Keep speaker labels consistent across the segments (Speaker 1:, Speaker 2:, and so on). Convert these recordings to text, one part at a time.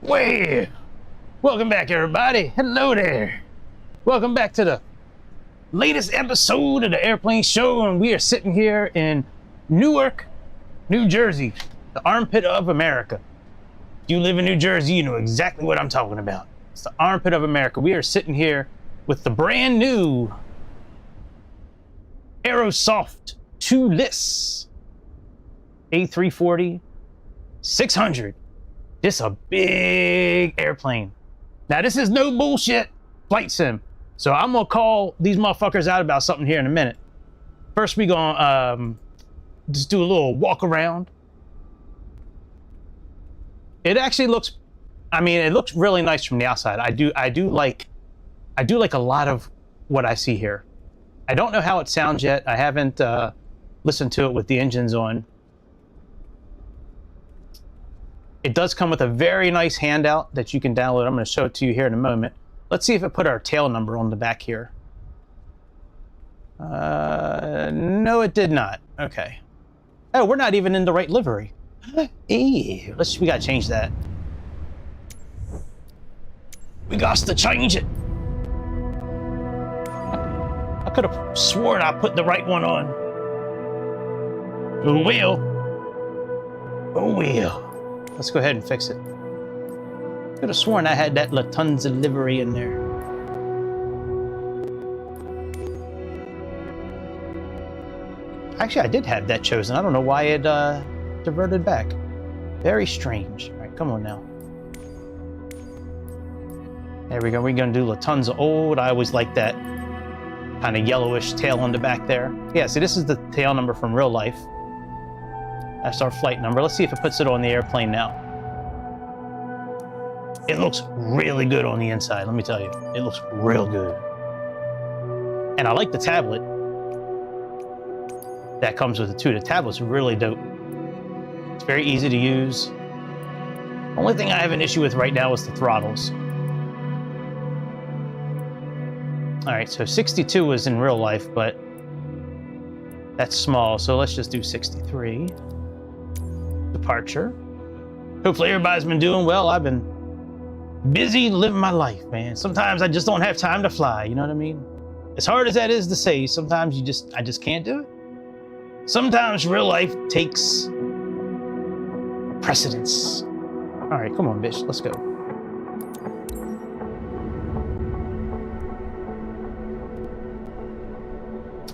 Speaker 1: Well, welcome back, everybody. Hello there. Welcome back to the latest episode of the Airplane Show, and we are sitting here in Newark, New Jersey, the armpit of America. If you live in New Jersey, you know exactly what I'm talking about. It's the armpit of America. We are sitting here with the brand new Aerosoft ToLiss A340-600. This is a big airplane. Now, this is no bullshit flight sim. So I'm gonna call these motherfuckers out about something here in a minute. First, we gonna just do a little walk around. It actually looks, I mean, it looks really nice from the outside. I do like a lot of what I see here. I don't know how it sounds yet. I haven't listened to it with the engines on. It does come with a very nice handout that you can download. I'm going to show it to you here in a moment. Let's see if it put our tail number on the back here. No, it did not. Okay. Oh, we're not even in the right livery. Ew. We got to change that. We got to change it. I could have sworn I put the right one on. Oh, well. Oh, well. Let's go ahead and fix it. Could have sworn I had that Lufthansa livery in there. Actually, I did have that chosen. I don't know why it diverted back. Very strange. All right, come on now. There we go. We're going to do Lufthansa old. I always like that kind of yellowish tail on the back there. Yeah, see, this is the tail number from real life. That's our flight number. Let's see if it puts it on the airplane now. It looks really good on the inside, let me tell you. It looks real good. And I like the tablet that comes with it too. The tablet's really dope. It's very easy to use. Only thing I have an issue with right now is the throttles. All right, so 62 is in real life, but that's small, so let's just do 63. Departure. Hopefully everybody's been doing well. I've been busy living my life, man. Sometimes I just don't have time to fly, you know what I mean? As hard as that is to say, sometimes I just can't do it. Sometimes real life takes precedence. All right, come on, bitch, let's go.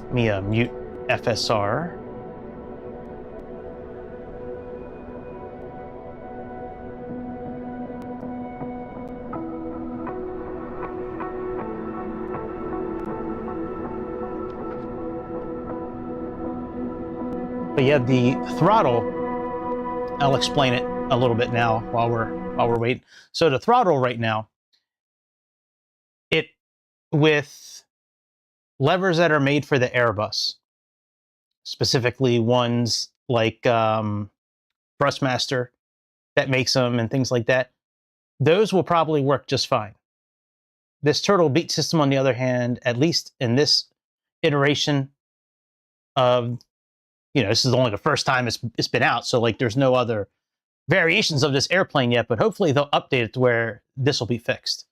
Speaker 1: Let me mute FSR. But yeah, the throttle, I'll explain it a little bit now while we're waiting. So the throttle right now, it with levers that are made for the Airbus, specifically ones like Thrustmaster that makes them and things like that, those will probably work just fine. This Turtle Beat system, on the other hand, at least in this iteration of, you know, this is only the first time it's been out, so like there's no other variations of this airplane yet, but hopefully they'll update it to where this will be fixed.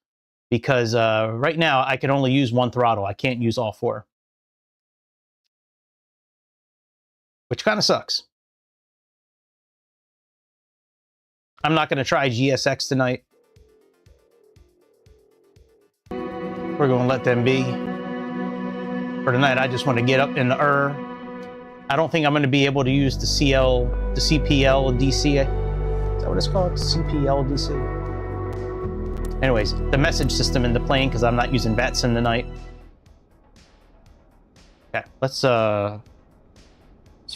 Speaker 1: Because right now I can only use one throttle. I can't use all four. Which kind of sucks. I'm not going to try GSX tonight. We're going to let them be. For tonight, I just want to get up in the I don't think I'm going to be able to use the CPL DC. Is that what it's called? CPL DC. Anyways, the message system in the plane, because I'm not using VATSIM tonight. Okay, let's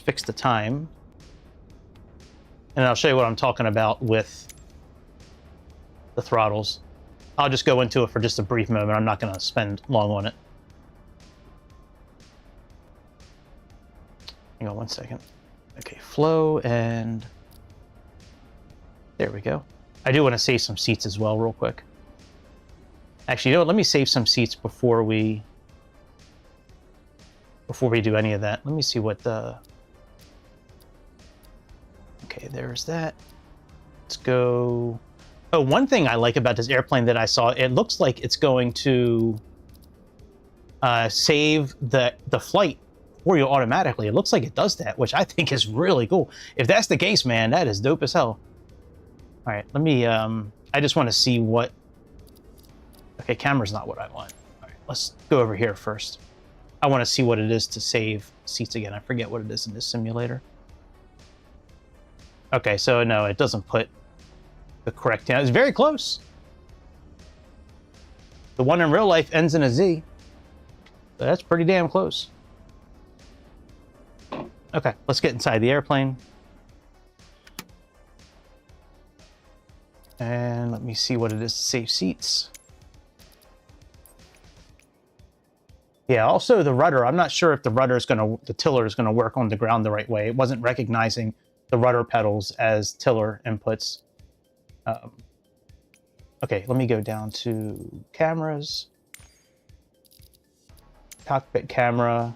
Speaker 1: fix the time. And I'll show you what I'm talking about with the throttles. I'll just go into it for just a brief moment. I'm not going to spend long on it. Hang on one second. Okay, flow, and there we go. I do want to save some seats as well real quick. Actually, you know what? Let me save some seats before we do any of that. Let me see what the... Okay, there's that. Let's go Oh, one thing I like about this airplane that I saw, it looks like it's going to save the flight for you automatically. It looks like it does that, which I think is really cool. If that's the case, man, that is dope as hell. All right, let me, I just want to see what, okay, camera's not what I want. All right, let's go over here first. I want to see what it is to save seats again. I forget what it is in this simulator. Okay, so no, it doesn't put the correct, it's very close. The one in real life ends in a Z. So that's pretty damn close. Okay, let's get inside the airplane. And let me see what it is to save seats. Yeah, also the rudder. I'm not sure if the rudder is the tiller is gonna work on the ground the right way. It wasn't recognizing the rudder pedals as tiller inputs. Okay, let me go down to cameras. Cockpit camera.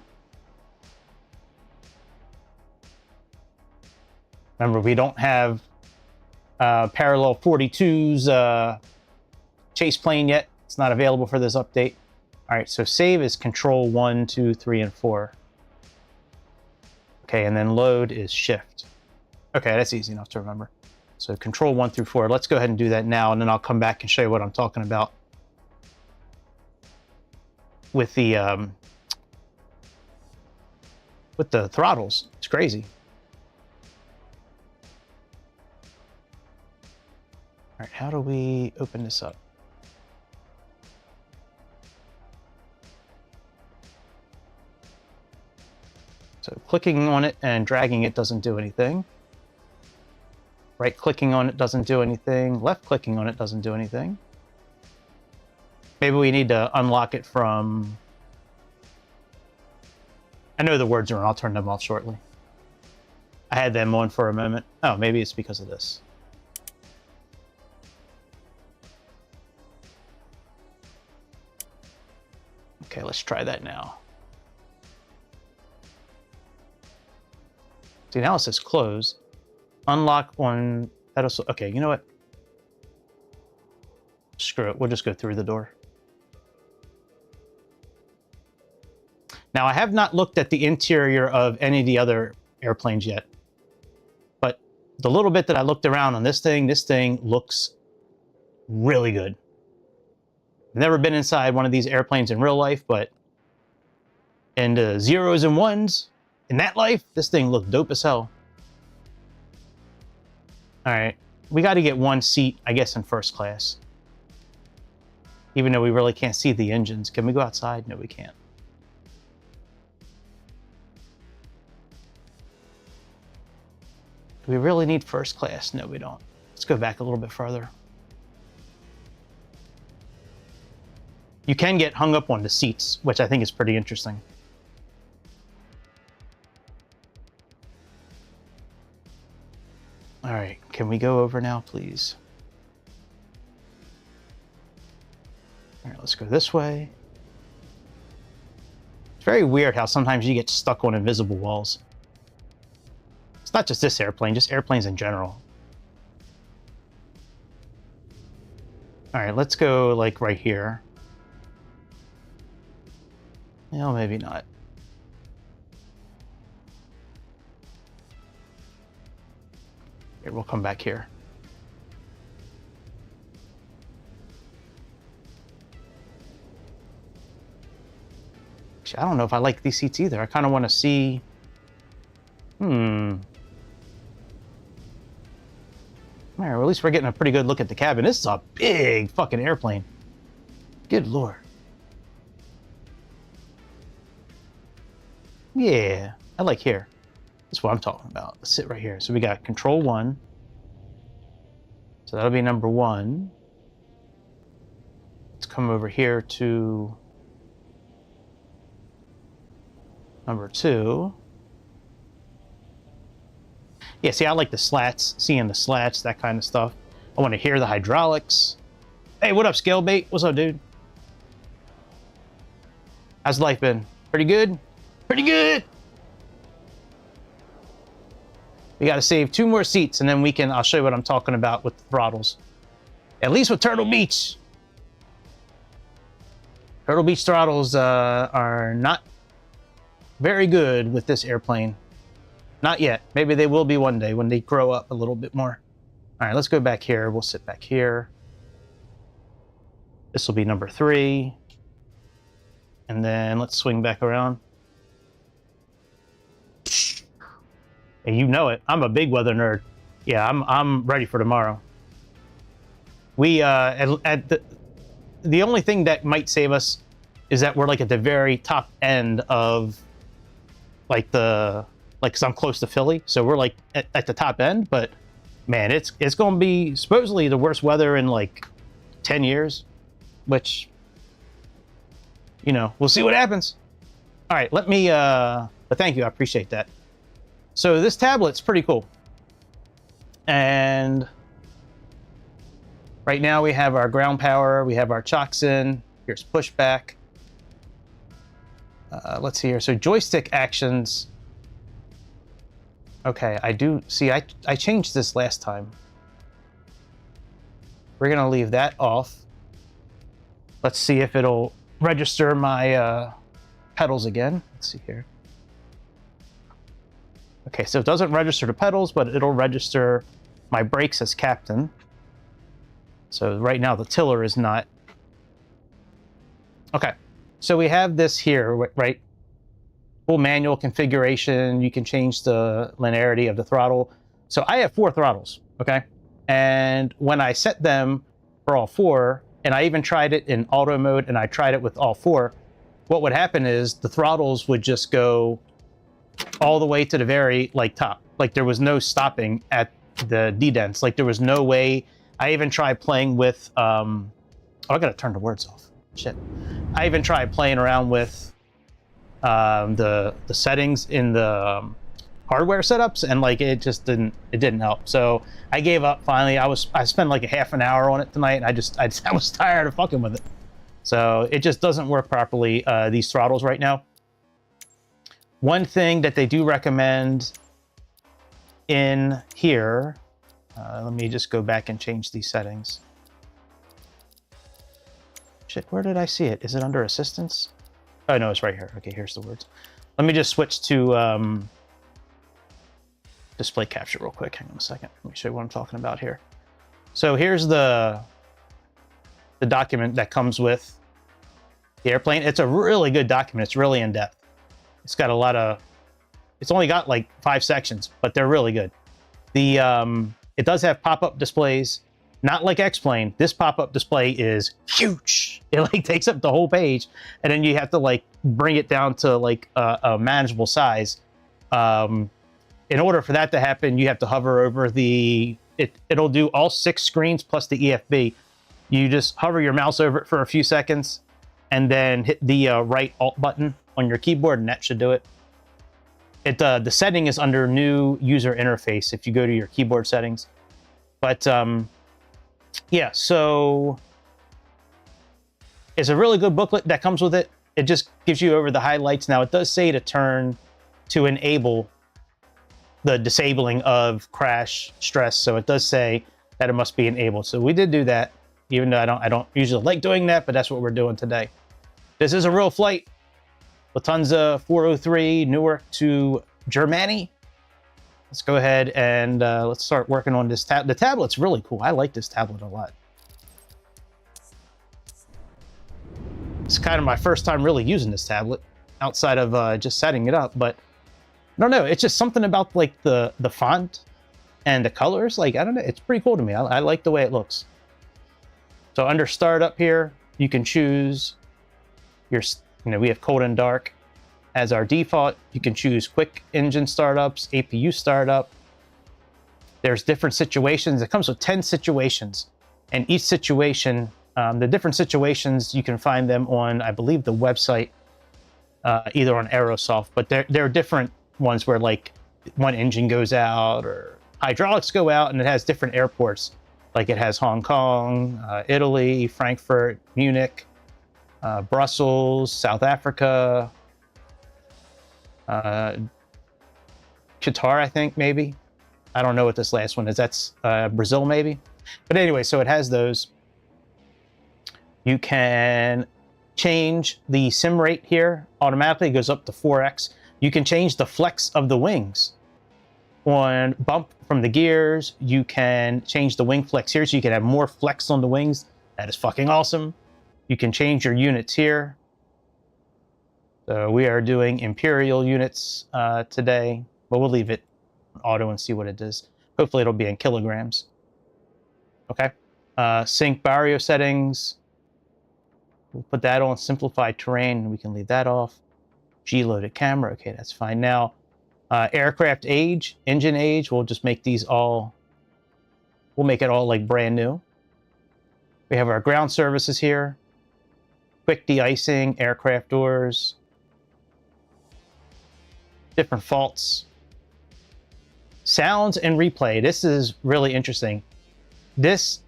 Speaker 1: Remember, we don't have Parallel 42's chase plane yet. It's not available for this update. All right, so save is control 1, 2, 3, and 4. Okay, and then load is shift. Okay, that's easy enough to remember. So control 1 through 4. Let's go ahead and do that now, and then I'll come back and show you what I'm talking about with the throttles. It's crazy. All right, how do we open this up? So clicking on it and dragging it doesn't do anything. Right-clicking on it doesn't do anything. Left-clicking on it doesn't do anything. Maybe we need to unlock it from... I know the words are on. I'll turn them off shortly. I had them on for a moment. Oh, maybe it's because of this. Okay, let's try that now. See, now it says close. Unlock on Aerosoft. Okay, you know what? Screw it. We'll just go through the door. Now, I have not looked at the interior of any of the other airplanes yet. But the little bit that I looked around on this thing looks really good. I've never been inside one of these airplanes in real life, but in the zeros and ones, in that life, this thing looked dope as hell. All right, we got to get one seat, I guess, in first class. Even though we really can't see the engines. Can we go outside? No, we can't. Do we really need first class? No, we don't. Let's go back a little bit further. You can get hung up on the seats, which I think is pretty interesting. All right, can we go over now, please? All right, let's go this way. It's very weird how sometimes you get stuck on invisible walls. It's not just this airplane, just airplanes in general. All right, let's go like right here. No, maybe not. Here, we'll come back here. Actually, I don't know if I like these seats either. I kind of want to see... All right, well, at least we're getting a pretty good look at the cabin. This is a big fucking airplane. Good lord. Yeah, I like here. That's what I'm talking about. Let's sit right here. So we got control 1. So that'll be number 1. Let's come over here to number 2. Yeah, see, I like the slats, seeing the slats, that kind of stuff. I want to hear the hydraulics. Hey, what up, Scalebait? What's up, dude? How's life been? Pretty good? Pretty good! We got to save 2 more seats, and then we can... I'll show you what I'm talking about with the throttles. At least with Turtle Beach. Turtle Beach throttles are not very good with this airplane. Not yet. Maybe they will be one day when they grow up a little bit more. All right, let's go back here. We'll sit back here. This will be number 3. And then let's swing back around. And you know it. I'm a big weather nerd. Yeah, I'm ready for tomorrow. We the only thing that might save us is that we're like at the very top end of like because I'm close to Philly, so we're like at the top end. But man, it's going to be supposedly the worst weather in like 10 years, which, you know, we'll see what happens. All right, let me but thank you, I appreciate that. So this tablet's pretty cool. And right now we have our ground power, we have our chocks in, here's pushback. Let's see here. So joystick actions. Okay, I do see, I changed this last time. We're gonna leave that off. Let's see if it'll register my pedals again. Let's see here. Okay, so it doesn't register the pedals, but it'll register my brakes as captain. So right now the tiller is not. Okay, so we have this here, right? Full manual configuration. You can change the linearity of the throttle. So I have 4 throttles, okay? And when I set them for all 4, and I even tried it in auto mode, and I tried it with all 4, what would happen is the throttles would just go all the way to the very like top. Like there was no stopping at the dedents. Like there was no way. I even tried playing with oh, I gotta turn the words off. Shit. I even tried playing around with the settings in the hardware setups, and like it just didn't help. So I gave up finally. I spent like a half an hour on it tonight, and I was tired of fucking with it. So it just doesn't work properly, these throttles right now. One thing that they do recommend in here, let me just go back and change these settings. Shit, where did I see it? Is it under assistance? Oh no, it's right here. Okay, here's the words. Let me just switch to display capture real quick. Hang on a second. Let me show you what I'm talking about here. So here's the document that comes with the airplane. It's a really good document. It's really in depth. It's got a lot of, it's only got like 5 sections, but they're really good. The it does have pop-up displays, not like X-Plane. This pop-up display is huge. It like takes up the whole page, and then you have to like bring it down to like a manageable size. In order for that to happen, you have to hover over the, it'll do all 6 screens plus the EFB. You just hover your mouse over it for a few seconds, and then hit the right Alt button on your keyboard, and that should do it. The setting is under new user interface if you go to your keyboard settings. But yeah, so it's a really good booklet that comes with it. It just gives you over the highlights. Now it does say to enable the disabling of crash stress. So it does say that it must be enabled. So we did do that, even though I don't usually like doing that, but that's what we're doing today. This is a real flight. Lufthansa 403, Newark to Germany. Let's go ahead and let's start working on this tab. The tablet's really cool. I like this tablet a lot. It's kind of my first time really using this tablet outside of just setting it up, but I don't know. It's just something about like the font and the colors. Like, I don't know. It's pretty cool to me. I like the way it looks. So under startup here, you can choose your, we have cold and dark as our default. You can choose quick engine startups, APU startup. There's different situations. It comes with 10 situations, and each situation, the different situations, you can find them on, I believe, the website, either on Aerosoft, but there are different ones where like one engine goes out or hydraulics go out, and it has different airports. Like it has Hong Kong, Italy, Frankfurt, Munich, Brussels, South Africa, Qatar, I think, maybe. I don't know what this last one is. That's Brazil, maybe. But anyway, so it has those. You can change the sim rate here automatically. It goes up to 4x. You can change the flex of the wings. On bump from the gears, you can change the wing flex here, so you can have more flex on the wings. That is fucking awesome. You can change your units here. So we are doing Imperial units today, but we'll leave it auto and see what it does. Hopefully it'll be in kilograms. Okay. Sync barrio settings. We'll put that on simplified terrain. We can leave that off. G-loaded camera. Okay, that's fine. Now, aircraft age, engine age. We'll just make these all. We'll make it all like brand new. We have our ground services here. Quick de-icing, aircraft doors. Different faults. Sounds and replay. This is really interesting. This,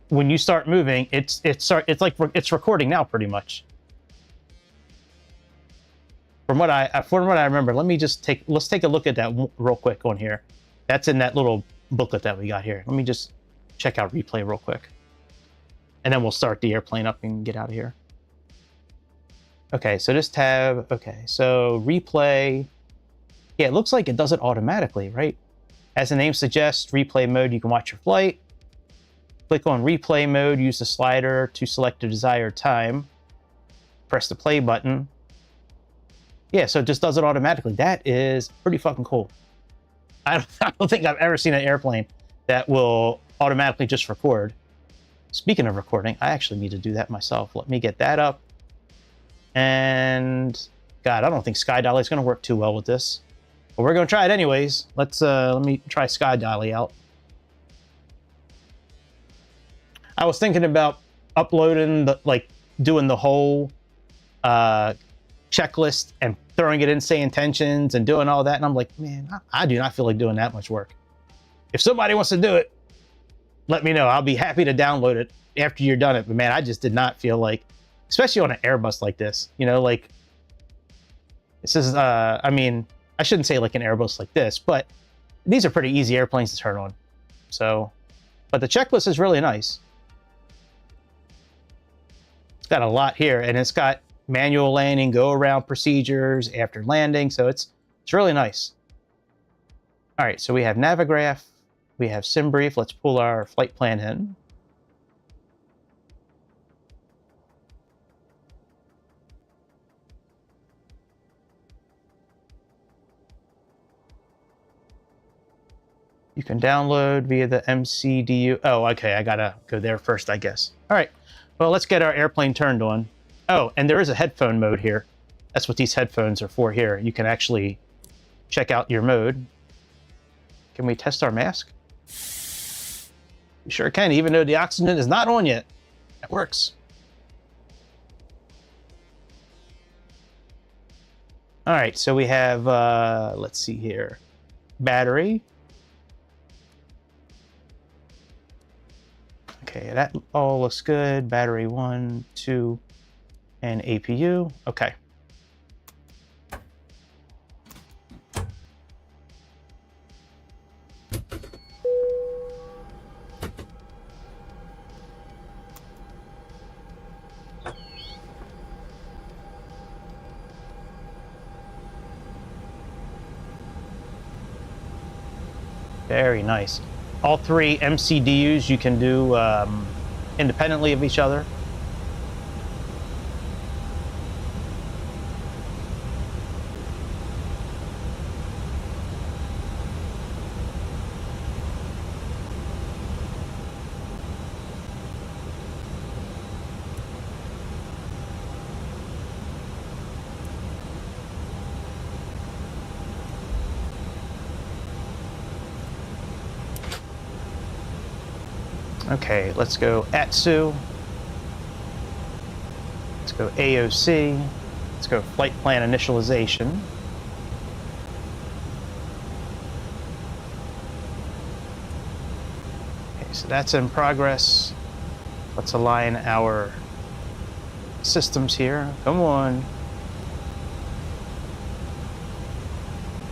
Speaker 1: when you start moving, it's like it's recording now pretty much. From what I remember, let's take a look at that real quick on here. That's in that little booklet that we got here. Let me just check out replay real quick, and then we'll start the airplane up and get out of here. Okay, so this tab. Okay, so replay. Yeah, it looks like it does it automatically, right? As the name suggests, replay mode. You can watch your flight. Click on replay mode, use the slider to select the desired time. Press the play button. Yeah, so it just does it automatically. That is pretty fucking cool. I don't think I've ever seen an airplane that will automatically just record. Speaking of recording, I actually need to do that myself. Let me get that up. And God, I don't think Sky Dolly is going to work too well with this. But we're going to try it anyways. Let me try Sky Dolly out. I was thinking about uploading doing the whole checklist and throwing it in SayIntentions and doing all that. And I'm like, man, I do not feel like doing that much work. If somebody wants to do it, let me know. I'll be happy to download it after you're done it. But man, I just did not feel like, especially on an Airbus like this, you know, like this is, I mean, I shouldn't say like an Airbus like this, but these are pretty easy airplanes to turn on. So, but the checklist is really nice. It's got a lot here, and it's got manual landing, go around procedures after landing. So it's really nice. All right, so we have Navigraph, we have SimBrief. Let's pull our flight plan in. You can download via the MCDU. Oh, okay, I gotta go there first, I guess. All right, well, let's get our airplane turned on. Oh, and there is a headphone mode here. That's what these headphones are for here. You can actually check out your mode. Can we test our mask? You sure can, even though the oxygen is not on yet. That works. All right, so we have, let's see here, battery. Okay, that all looks good. Battery 1, 2, and APU. Okay. Very nice. All three MCDUs you can do independently of each other. Okay, let's go ATSU. Let's go AOC. Let's go flight plan initialization. Okay, so that's in progress. Let's align our systems here. Come on.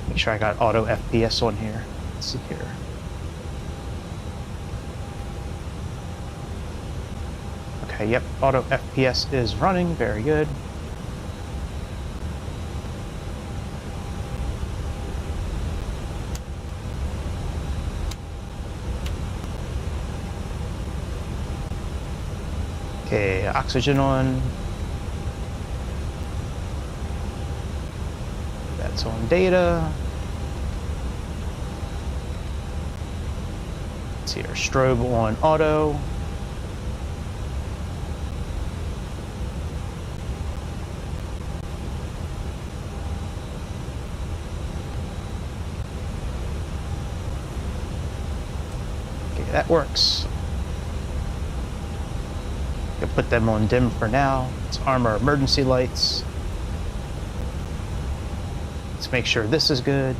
Speaker 1: Make sure I got Auto FPS on here. Let's see here. Okay, yep, Auto FPS is running, very good. Okay, oxygen on. That's on data. Let's see, our strobe on auto. Okay, that works. We'll put them on dim for now. Let's arm our emergency lights. Let's make sure this is good.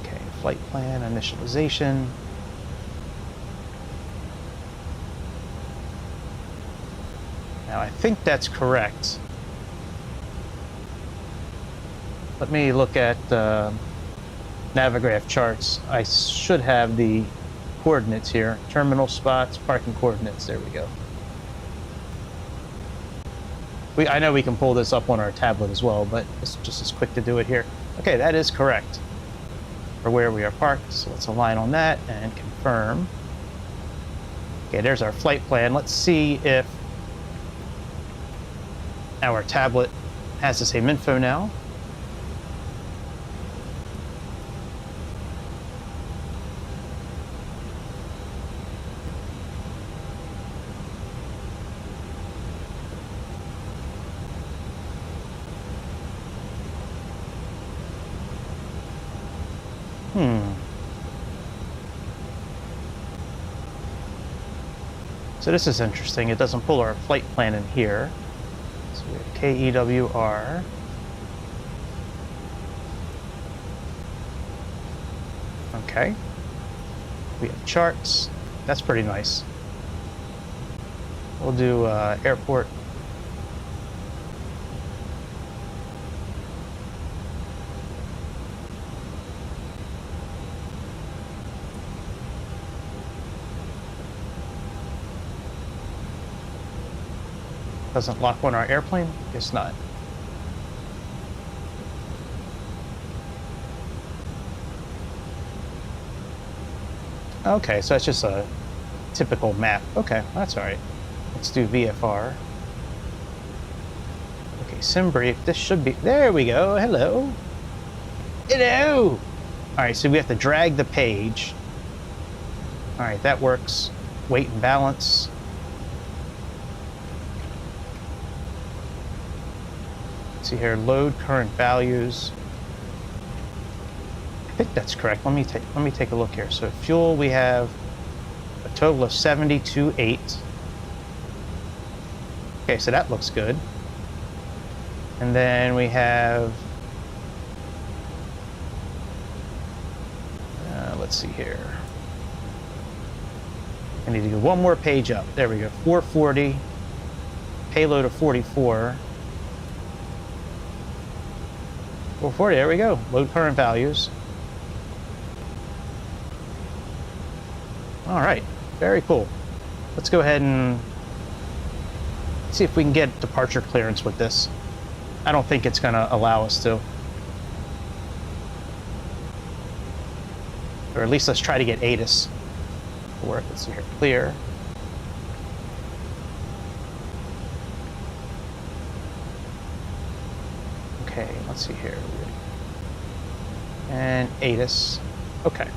Speaker 1: Okay, flight plan, initialization. Now I think that's correct. Let me look at Navigraph charts. I should have the coordinates here. Terminal spots, parking coordinates, there we go. I know we can pull this up on our tablet as well, but it's just as quick to do it here. Okay, that is correct for where we are parked. So let's align on that and confirm. Okay, there's our flight plan. Let's see if our tablet has the same info now. So this is interesting. It doesn't pull our flight plan in here. So we have KEWR. Okay. We have charts. That's pretty nice. We'll do airport. Doesn't lock on our airplane? Guess not. Okay, so that's just a typical map. Okay, that's all right. Let's do VFR. Okay, sim brief. This should be, there we go. Hello. Hello. All right, so we have to drag the page. All right, that works. Weight and balance. See here, load current values. I think that's correct. Let me take a look here. So fuel, we have a total of 72.8. Okay, so that looks good. And then we have, let's see here. I need to go one more page up. There we go. 440. Payload of 44. 440, there we go. Load current values. All right, very cool. Let's go ahead and see if we can get departure clearance with this. I don't think it's gonna allow us to. Or at least let's try to get ATIS to work. Let's see here, clear. Okay, let's see here. And ATIS. Okay.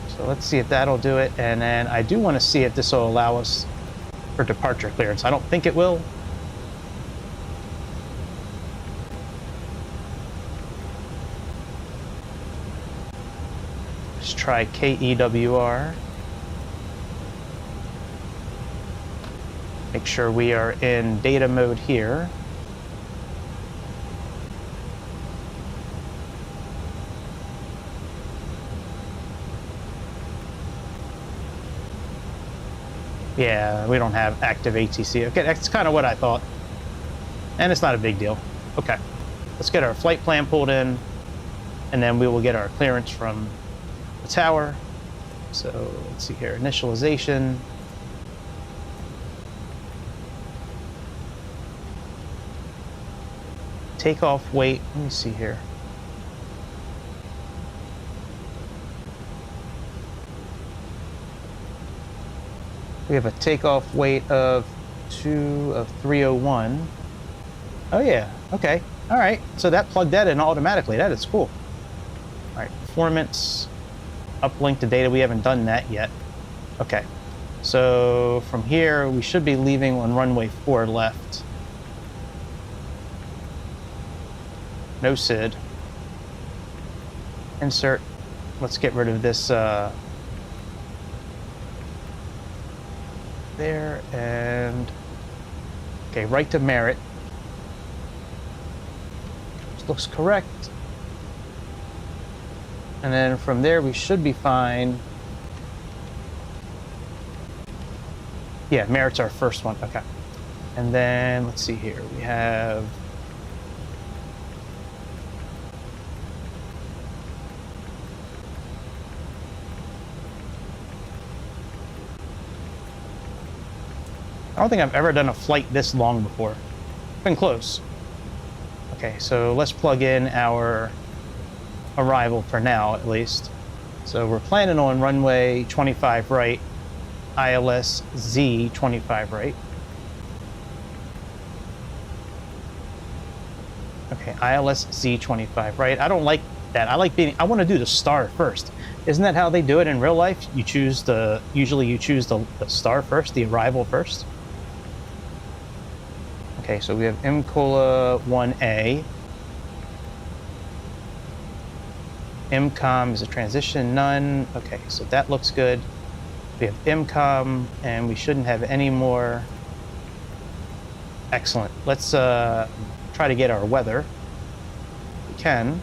Speaker 1: So let's see if that'll do it. And then I do want to see if this will allow us for departure clearance. I don't think it will. Let's try KEWR. Make sure we are in data mode here. Yeah, we don't have active ATC. Okay, that's kind of what I thought. And it's not a big deal. Okay, let's get our flight plan pulled in, and then we will get our clearance from the tower. So let's see here, initialization. Takeoff weight, let me see here. We have a takeoff weight of 301. Oh yeah, okay. All right, so that plugged that in automatically. That is cool. All right, performance, uplink to data. We haven't done that yet. Okay, so from here, we should be leaving on runway 4 left. No SID. Insert. Let's get rid of this there, and okay, right to merit. This looks correct. And then from there we should be fine. Yeah, merit's our first one. Okay. And then let's see here. We have I don't think I've ever done a flight this long before. Been close. Okay, so let's plug in our arrival for now, at least. So we're planning on runway 25 right, ILS Z 25 right. Okay, ILS Z 25 right. I don't like that. I want to do the star first. Isn't that how they do it in real life? You choose usually you choose the star first, the arrival first. Okay, so we have MCOLA 1A. MCOM is a transition, none. Okay, so that looks good. We have MCOM, and we shouldn't have any more. Excellent. Let's try to get our weather. We can.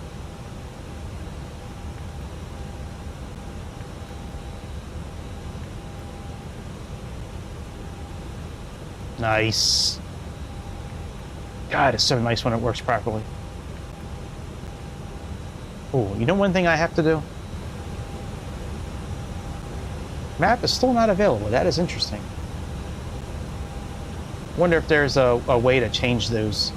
Speaker 1: Nice. God, it's so nice when it works properly. Oh, you know one thing I have to do? Map is still not available. That is interesting. Wonder if there's a way to change those.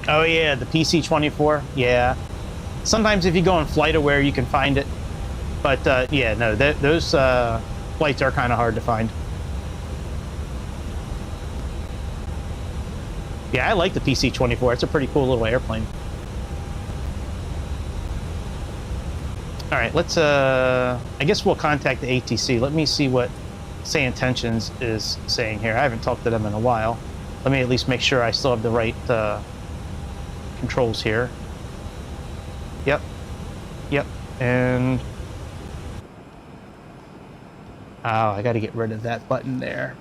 Speaker 1: Oh yeah, the PC-24. Yeah. Sometimes if you go on FlightAware, you can find it. But yeah, no, those flights are kind of hard to find. Yeah, I like the PC-24. It's a pretty cool little airplane. All right, let's, I guess we'll contact the ATC. Let me see what SayIntentions is saying here. I haven't talked to them in a while. Let me at least make sure I still have the right controls here. Yep. Yep. And oh, I got to get rid of that button there.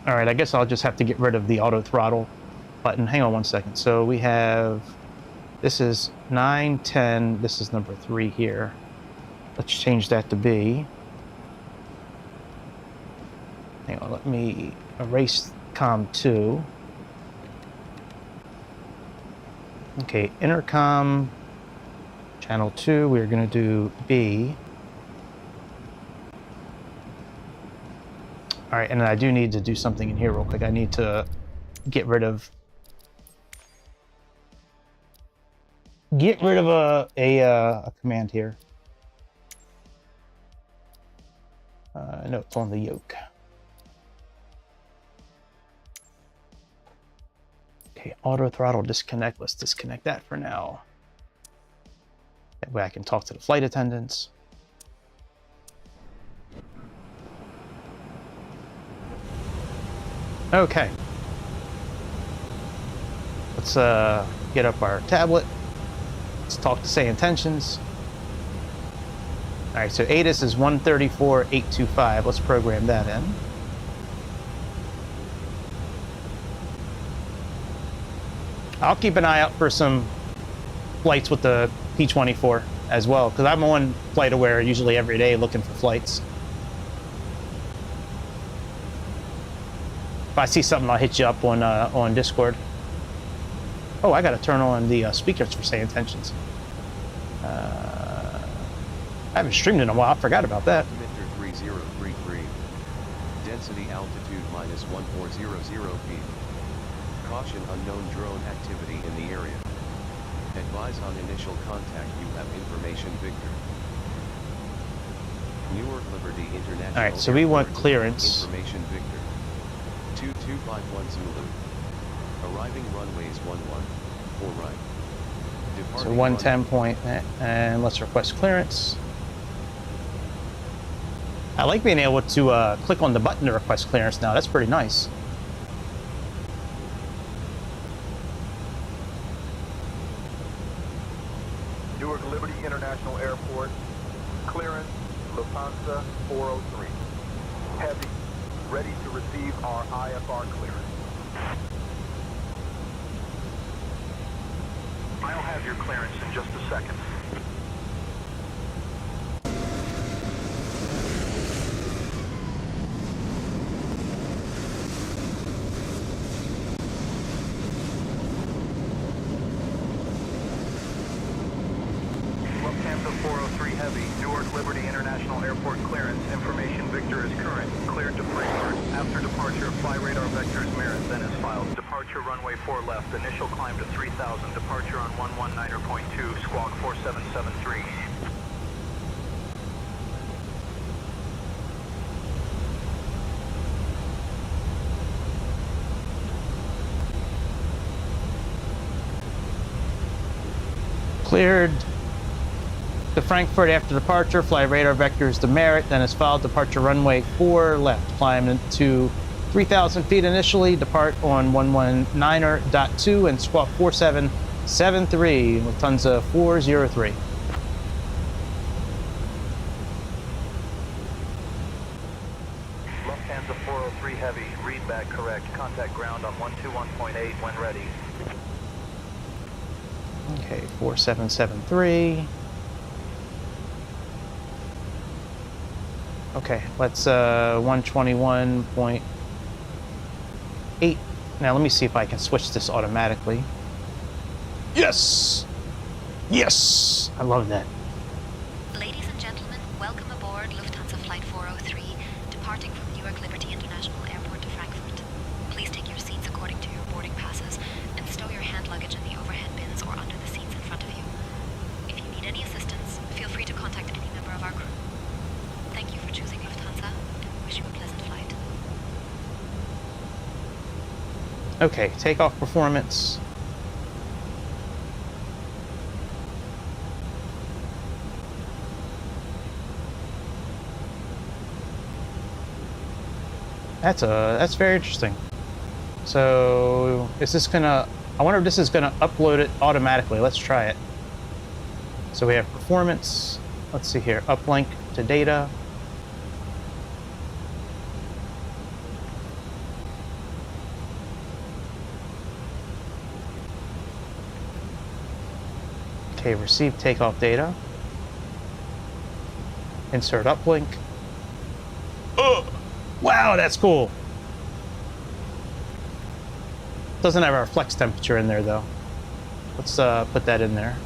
Speaker 1: All right, I guess I'll just have to get rid of the auto throttle button. Hang on one second. So we have, this is 9, 10. This is number 3 here. Let's change that to B. Hang on, let me erase COM 2. Okay, intercom, channel 2, we're going to do B. All right, and I do need to do something in here real quick. I need to get rid of a command here. No, it's on the yoke. Okay, auto throttle disconnect. Let's disconnect that for now. That way I can talk to the flight attendants. Okay. Let's get up our tablet. Let's talk to SayIntentions. All right, so ATIS is 134.825. Let's program that in. I'll keep an eye out for some flights with the P-24 as well, because I'm on FlightAware usually every day looking for flights. If I see something, I'll hit you up on Discord. Oh, I gotta turn on the speakers for SayIntentions. I haven't streamed in a while. I forgot about that.
Speaker 2: Altimeter 3033. Density altitude -1400 feet. Caution unknown drone activity in the area. Advise on initial contact. You have information, Victor. Newark Liberty International.
Speaker 1: All right, so we want
Speaker 2: Airport.
Speaker 1: clearance.
Speaker 2: Information, Victor. 2251 Zulu. Arriving runways 11, 4 right.
Speaker 1: So 110 point, and let's request clearance. I like being able to click on the button to request clearance now. That's pretty nice.
Speaker 3: Newark Liberty International Airport. Clearance, Lufthansa 403. Heavy, ready to receive our IFR clearance. I'll have your clearance in just a second. Lufthansa 403 Heavy, Newark Liberty International Airport clearance. Information Victor is current. Cleared to Frankfurt. After departure, fly radar vectors merit, then is filed. Departure runway 4 left. Initial climb to 3000. Departure on 119.2. Squawk 4773.
Speaker 1: Cleared to Frankfurt after departure. Fly radar vectors to Merritt, then is filed. Departure runway 4 left. Climb to 3,000 feet initially. Depart on 119.2 and squawk 4773. Lufthansa 403.
Speaker 3: Lufthansa 403 Heavy, read back correct. Contact ground on 121.8 when ready.
Speaker 1: Okay, 4773. Okay, let's 121.8. Now let me see if I can switch this automatically. Yes! Yes! I love that.
Speaker 4: Ladies and gentlemen, welcome aboard Lufthansa Flight 403, departing from Newark Liberty International Airport to Frankfurt. Please take your seats according to your boarding passes and stow your hand luggage in the overhead bins or under the seats in front of you. If you need any assistance, feel free to contact any member of our crew. Thank you for choosing Lufthansa and wish you a pleasant flight.
Speaker 1: Okay, takeoff performance. That's very interesting. So is this gonna, I wonder if this is gonna upload it automatically. Let's try it. So we have performance. Let's see here, uplink to data. Okay, receive takeoff data. Insert uplink. Oh, wow, that's cool. Doesn't have our flex temperature in there though. Let's put that in there.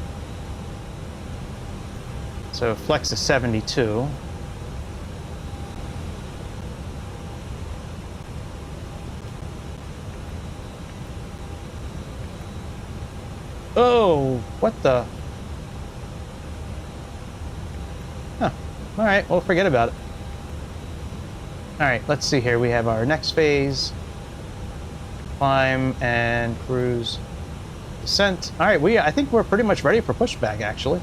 Speaker 1: So flex is 72. Oh, what the? Huh. All right, well, forget about it. All right, let's see here. We have our next phase. Climb and cruise descent. All right, I think we're pretty much ready for pushback, actually.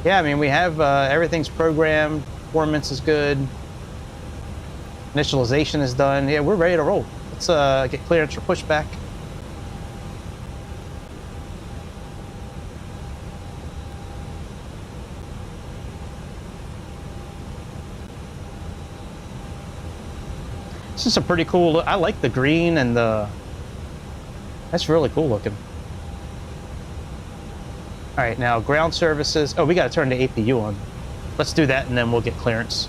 Speaker 1: Yeah, I mean, we have everything's programmed. Performance is good. Initialization is done. Yeah, we're ready to roll. Let's get clearance for pushback. This is a pretty cool look. I like the green and the... That's really cool looking. All right, now ground services. Oh, we got to turn the APU on. Let's do that and then we'll get clearance.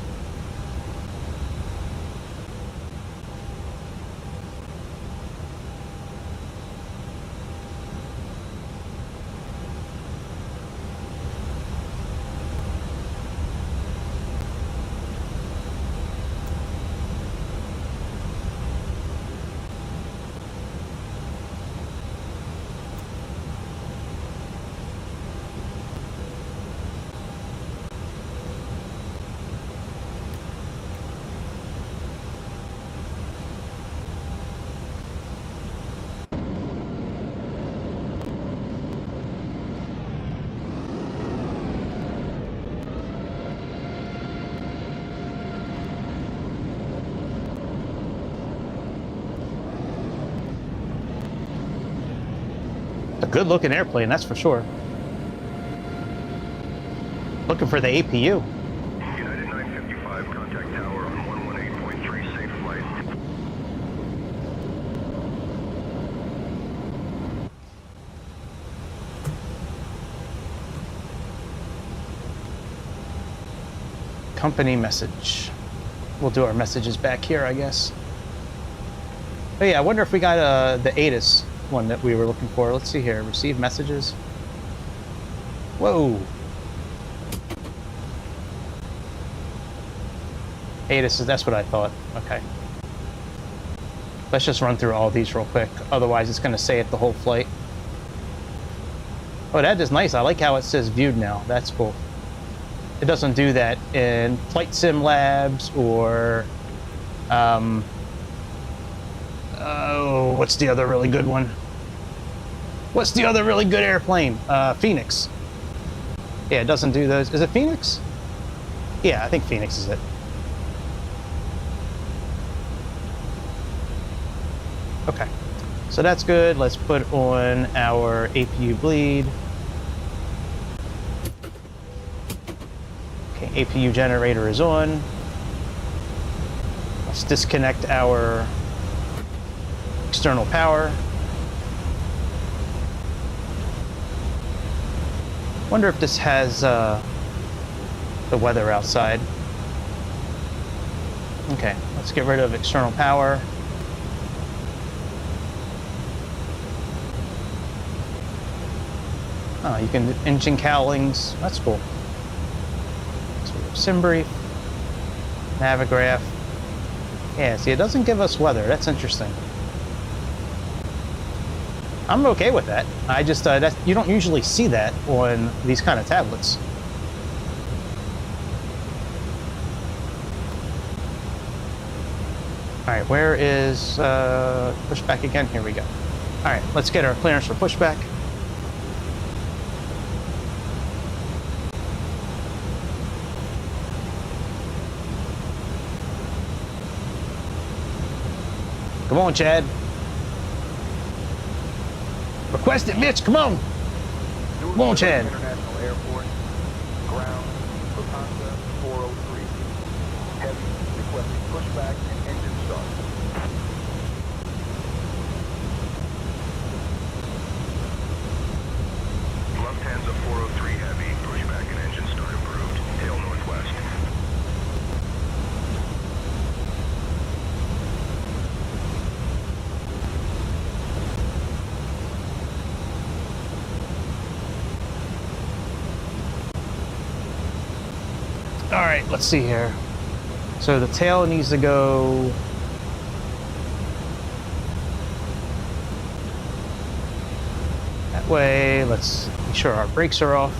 Speaker 1: good looking airplane, that's for sure. Looking for the APU.
Speaker 3: United 955, contact tower on 118.3, safe flight.
Speaker 1: Company message. We'll do our messages back here, I guess. Oh yeah, I wonder if we got the ATIS one that we were looking for. Let's see here. Receive messages. Whoa. ATIS, that's what I thought. Okay. Let's just run through all these real quick. Otherwise, it's going to say it the whole flight. Oh, that is nice. I like how it says viewed now. That's cool. It doesn't do that in Flight Sim Labs or... oh, what's the other really good one? What's the other really good airplane? Phoenix. Yeah, it doesn't do those. Is it Phoenix? Yeah, I think Phoenix is it. Okay, so that's good. Let's put on our APU bleed. Okay, APU generator is on. Let's disconnect our external power. Wonder if this has the weather outside. Okay, let's get rid of external power. Oh, you can do engine cowlings. That's cool. So we have sim brief, Navigraph. Yeah, see, it doesn't give us weather. That's interesting. I'm okay with that. I just you don't usually see that on these kind of tablets. All right, where is pushback again? Here we go. All right, let's get our clearance for pushback. Come on, Chad. Request it, bitch. Come on. Come on, Chad.
Speaker 3: International Airport, ground, Lufthansa 403. Heavy, requesting pushback and engine start. Lufthansa 403 Heavy, pushback and engine start approved. Tail northwest.
Speaker 1: All right, let's see here. So the tail needs to go that way. Let's make sure our brakes are off.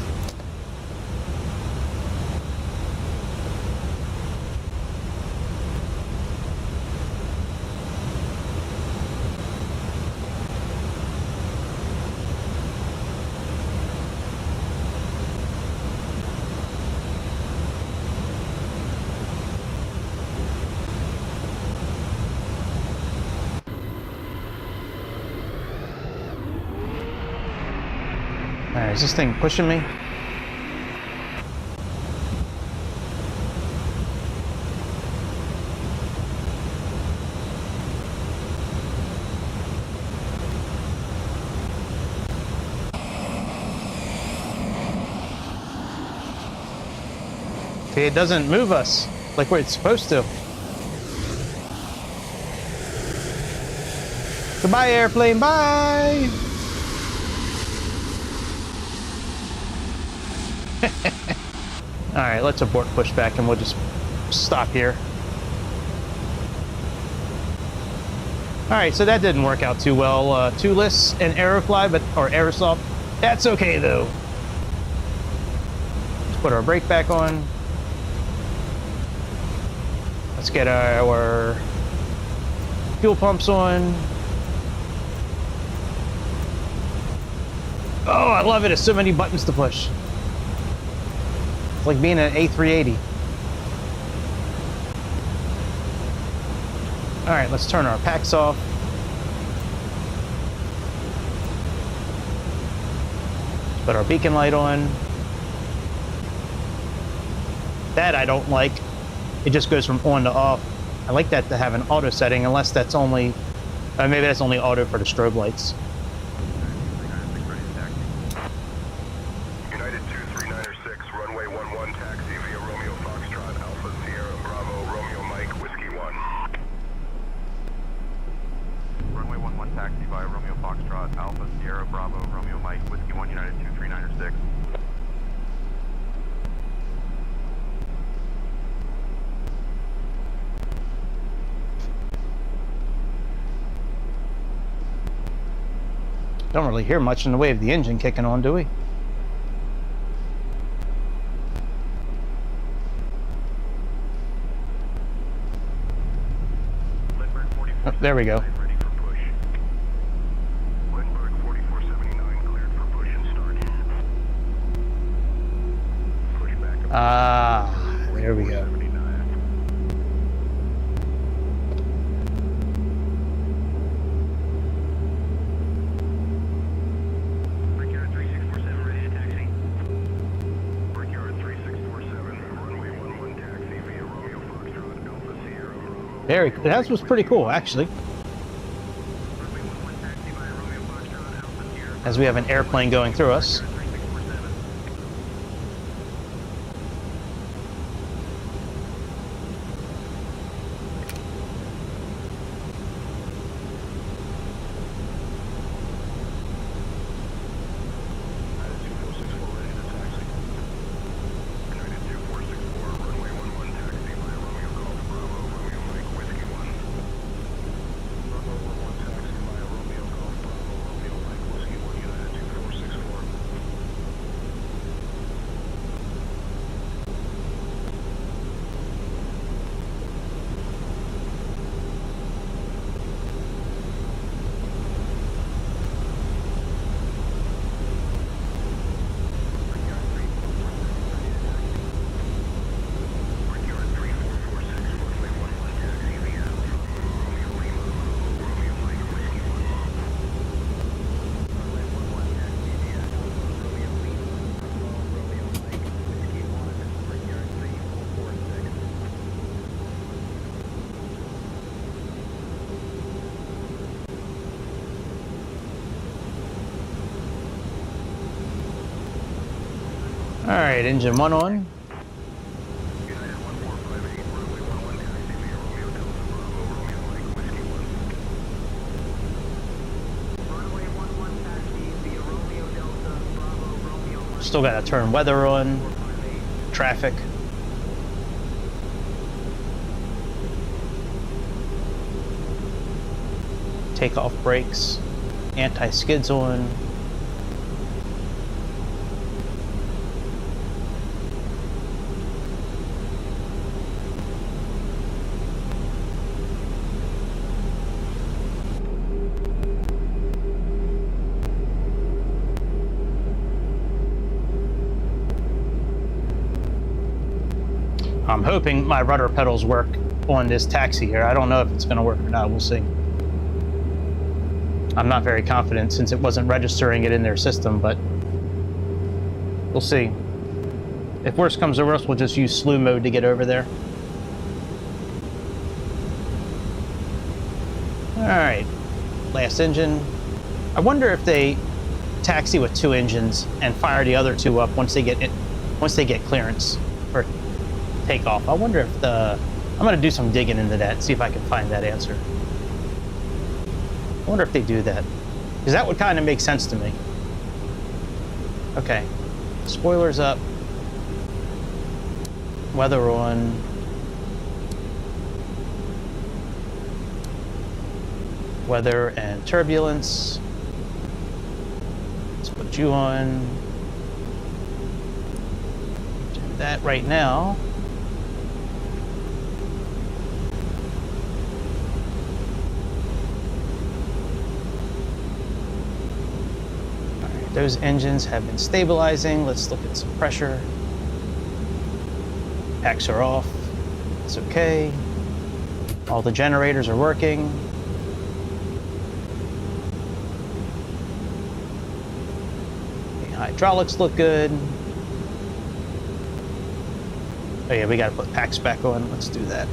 Speaker 1: All right, is this thing pushing me? See, it doesn't move us like where it's supposed to. Goodbye, airplane, bye! All right, let's abort pushback and we'll just stop here. All right, so that didn't work out too well. ToLiss and Aerofly, or Aerosoft. That's okay though. Let's put our brake back on. Let's get our fuel pumps on. Oh, I love it. There's so many buttons to push. It's like being an A380. All right, let's turn our packs off. Put our beacon light on. That I don't like. It just goes from on to off. I like that to have an auto setting, unless that's only, maybe that's only auto for the strobe lights.
Speaker 3: United 2396, runway 11, taxi via Romeo Foxtrot, Alpha Sierra Bravo, Romeo Mike, Whiskey 1. Runway 11, taxi via Romeo Foxtrot, Alpha Sierra Bravo, Romeo Mike, Whiskey 1, United 2396.
Speaker 1: Don't really hear much in the way of the engine kicking on, do we? Oh, there we go.
Speaker 3: Ready for push. Lindbergh 4479 cleared for push and start. Push back up.
Speaker 1: Ah, there we go.
Speaker 3: 79. Brickyard 3647 ready to taxi. Brickyard 3647, runway 11 taxi via Romeo Foxtrot, Alpha Sierra Bravo.
Speaker 1: Very cool. That was pretty cool, actually.
Speaker 3: Runway 11 taxi via Romeo Foxtrot, Alpha Sierra
Speaker 1: As we have an airplane going through us.
Speaker 3: 3647.
Speaker 1: All right, engine one on.
Speaker 3: United 1458, runway 11 taxi via Romeo Delta Bravo, Romeo Mike, Whiskey 1. Runway 11 taxi via Romeo Delta Bravo, Romeo Mike.
Speaker 1: Still got to turn weather on, traffic. Takeoff brakes, anti-skids on. I'm hoping my rudder pedals work on this taxi here. I don't know if it's going to work or not. We'll see. I'm not very confident since it wasn't registering it in their system, but we'll see. If worse comes to worse, we'll just use slew mode to get over there. All right, last engine. I wonder if they taxi with two engines and fire the other two up once they get clearance for takeoff. I wonder if I'm going to do some digging into that, see if I can find that answer. I wonder if they do that, because that would kind of make sense to me. Okay, spoilers up, weather on. Weather and turbulence. Let's put you on. Do that right now. Those engines have been stabilizing. Let's look at some pressure. Packs are off. It's okay. All the generators are working. Hydraulics look good. Oh yeah, we gotta put packs back on. Let's do that.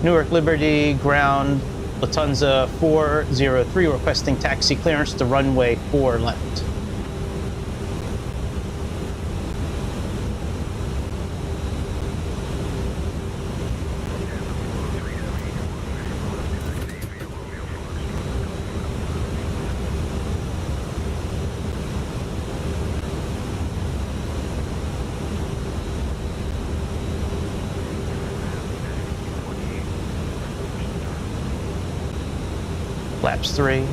Speaker 1: Newark Liberty ground, Lufthansa 403 requesting taxi clearance to runway 4 left. Flaps 3.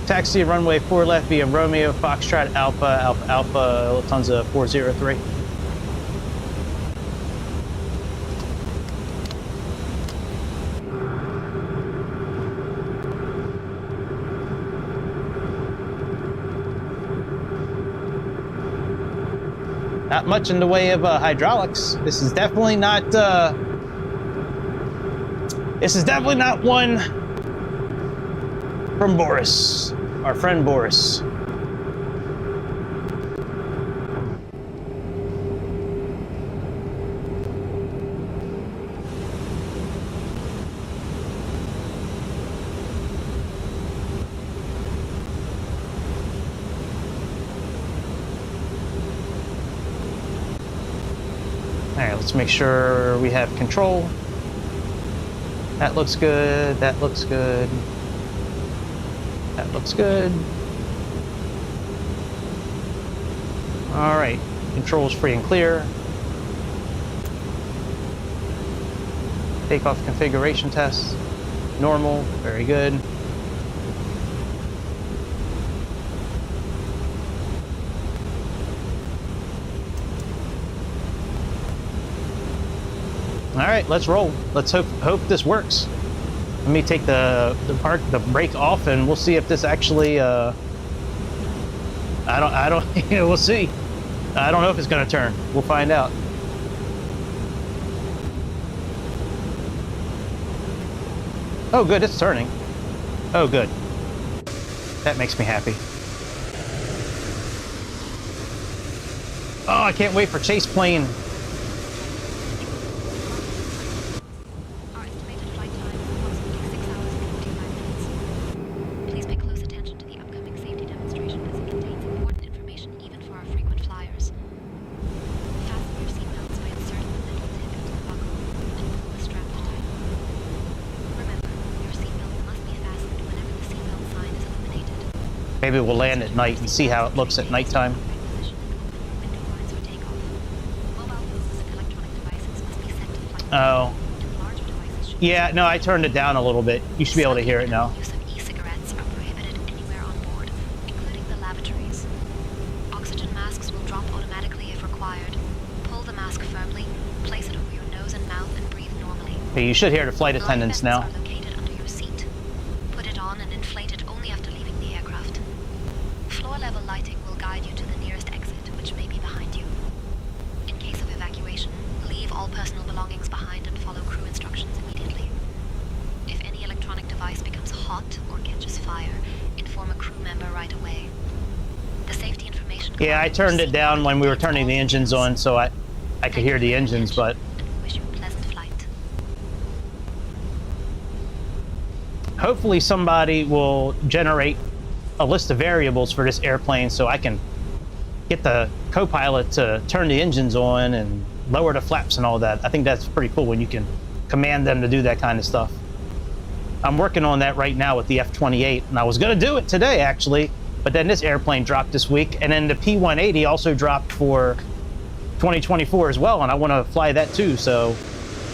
Speaker 1: Taxi runway 4 left via Romeo, Foxtrot, Alpha, Alpha, Alpha, Lufthansa 403. Not much in the way of hydraulics. This is definitely not one from Boris, our friend Boris. All right, let's make sure we have control. That looks good, that looks good. That looks good. All right, controls free and clear. Takeoff configuration test, normal, very good. All right, let's roll. Let's hope this works. Let me take the brake off, and we'll see if this actually. I don't. We'll see. I don't know if it's gonna turn. We'll find out. Oh, good, it's turning. Oh, good. That makes me happy. Oh, I can't wait for chase plane. Maybe we'll land at night and see how it looks at nighttime. Oh. Yeah, no, I turned it down a little bit. You should be able to hear it now.
Speaker 4: Use of e-cigarettes are prohibited anywhere on board, including the lavatories. Oxygen masks will drop automatically if required. Pull the mask firmly, place it over your nose and mouth, and breathe normally.
Speaker 1: Hey, you should hear the flight attendants now.
Speaker 4: Life vests are located under your seat. Put it on and inflate it only after leaving the aircraft. Floor-level lighting will guide you to the nearest exit, which may be behind you. In case of evacuation, leave all personal belongings behind and follow crew instructions immediately. If any electronic device becomes hot or catches fire, inform a crew member right away. The safety information...
Speaker 1: Yeah, I turned it down when we were turning the engines on, so I could hear the engines, but...
Speaker 4: Wish you a pleasant flight.
Speaker 1: Hopefully somebody will generate a list of variables for this airplane so I can get the co-pilot to turn the engines on and lower the flaps and all that. I think that's pretty cool when you can command them to do that kind of stuff. I'm working on that right now with the F-28, and I was going to do it today, actually, but then this airplane dropped this week, and then the P-180 also dropped for 2024 as well, and I want to fly that too, so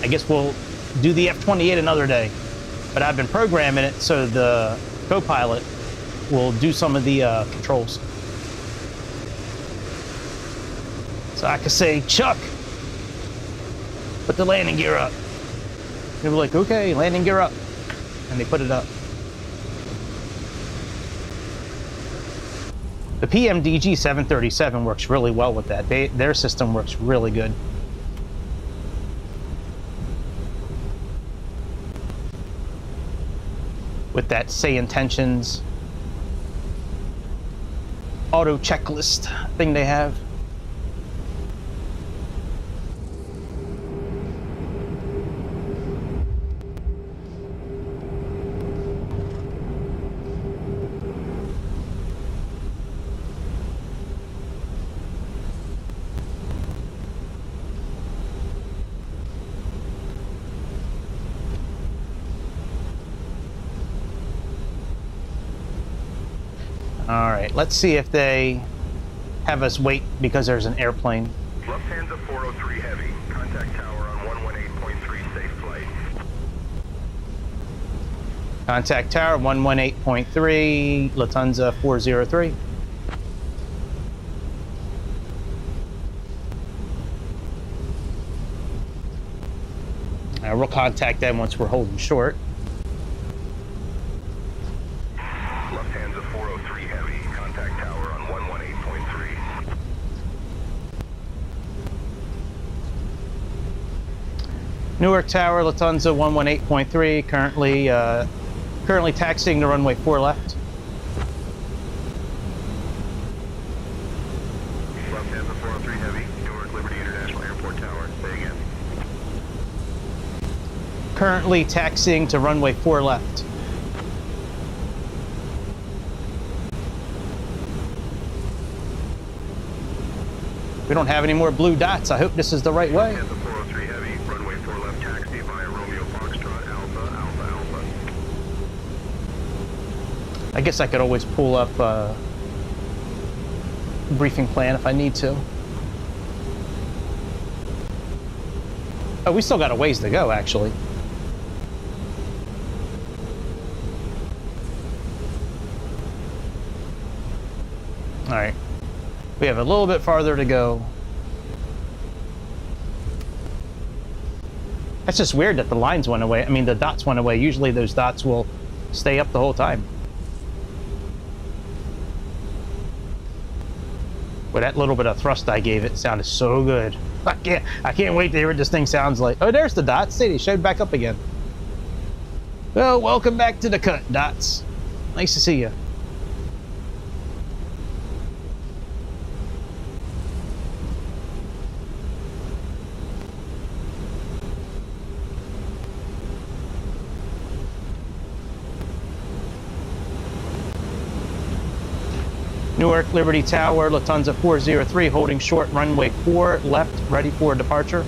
Speaker 1: I guess we'll do the F-28 another day. But I've been programming it so the co-pilot will do some of the controls. So I could say, Chuck, put the landing gear up. They were like, okay, landing gear up. And they put it up. The PMDG 737 works really well with that. Their system works really good. With that SayIntentions auto checklist thing they have. All right, let's see if they have us wait because there's an airplane.
Speaker 3: Lufthansa 403 Heavy. Contact tower on 118.3. Safe flight.
Speaker 1: Contact tower 118.3, Lufthansa 403. We'll contact them once we're holding short.
Speaker 3: Lufthansa 403 Heavy. Contact tower on 118.3.
Speaker 1: Newark Tower, Lufthansa 118.3, currently taxiing to runway 4 left.
Speaker 3: Lufthansa 403 Heavy. Newark Liberty International Airport Tower. Say again.
Speaker 1: Currently taxiing to runway 4 left. We don't have any more blue dots. I hope this is the right way.
Speaker 3: Lufthansa 403 Heavy. Runway 4 left taxi via Romeo Foxtrot Alpha Alpha Alpha.
Speaker 1: I guess I could always pull up a briefing plan if I need to. Oh, we still got a ways to go, actually. All right. We have a little bit farther to go. That's just weird that the lines went away. I mean, the dots went away. Usually those dots will stay up the whole time. But that little bit of thrust I gave it sounded so good. I can't wait to hear what this thing sounds like. Oh, there's the dots. See, they showed back up again. Well, welcome back to the cut, dots. Nice to see you. Newark Liberty Tower, Lufthansa 403, holding short, runway 4 left, ready for departure.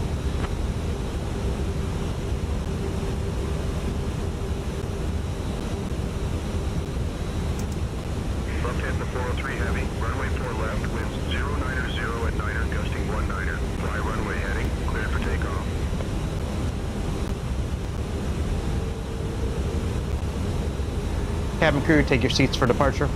Speaker 3: Lufthansa 403 Heavy. Runway 4 left. Winds 090 at 9er, gusting 19er. Fly runway heading. Cleared for takeoff.
Speaker 1: Cabin crew, take your seats for departure.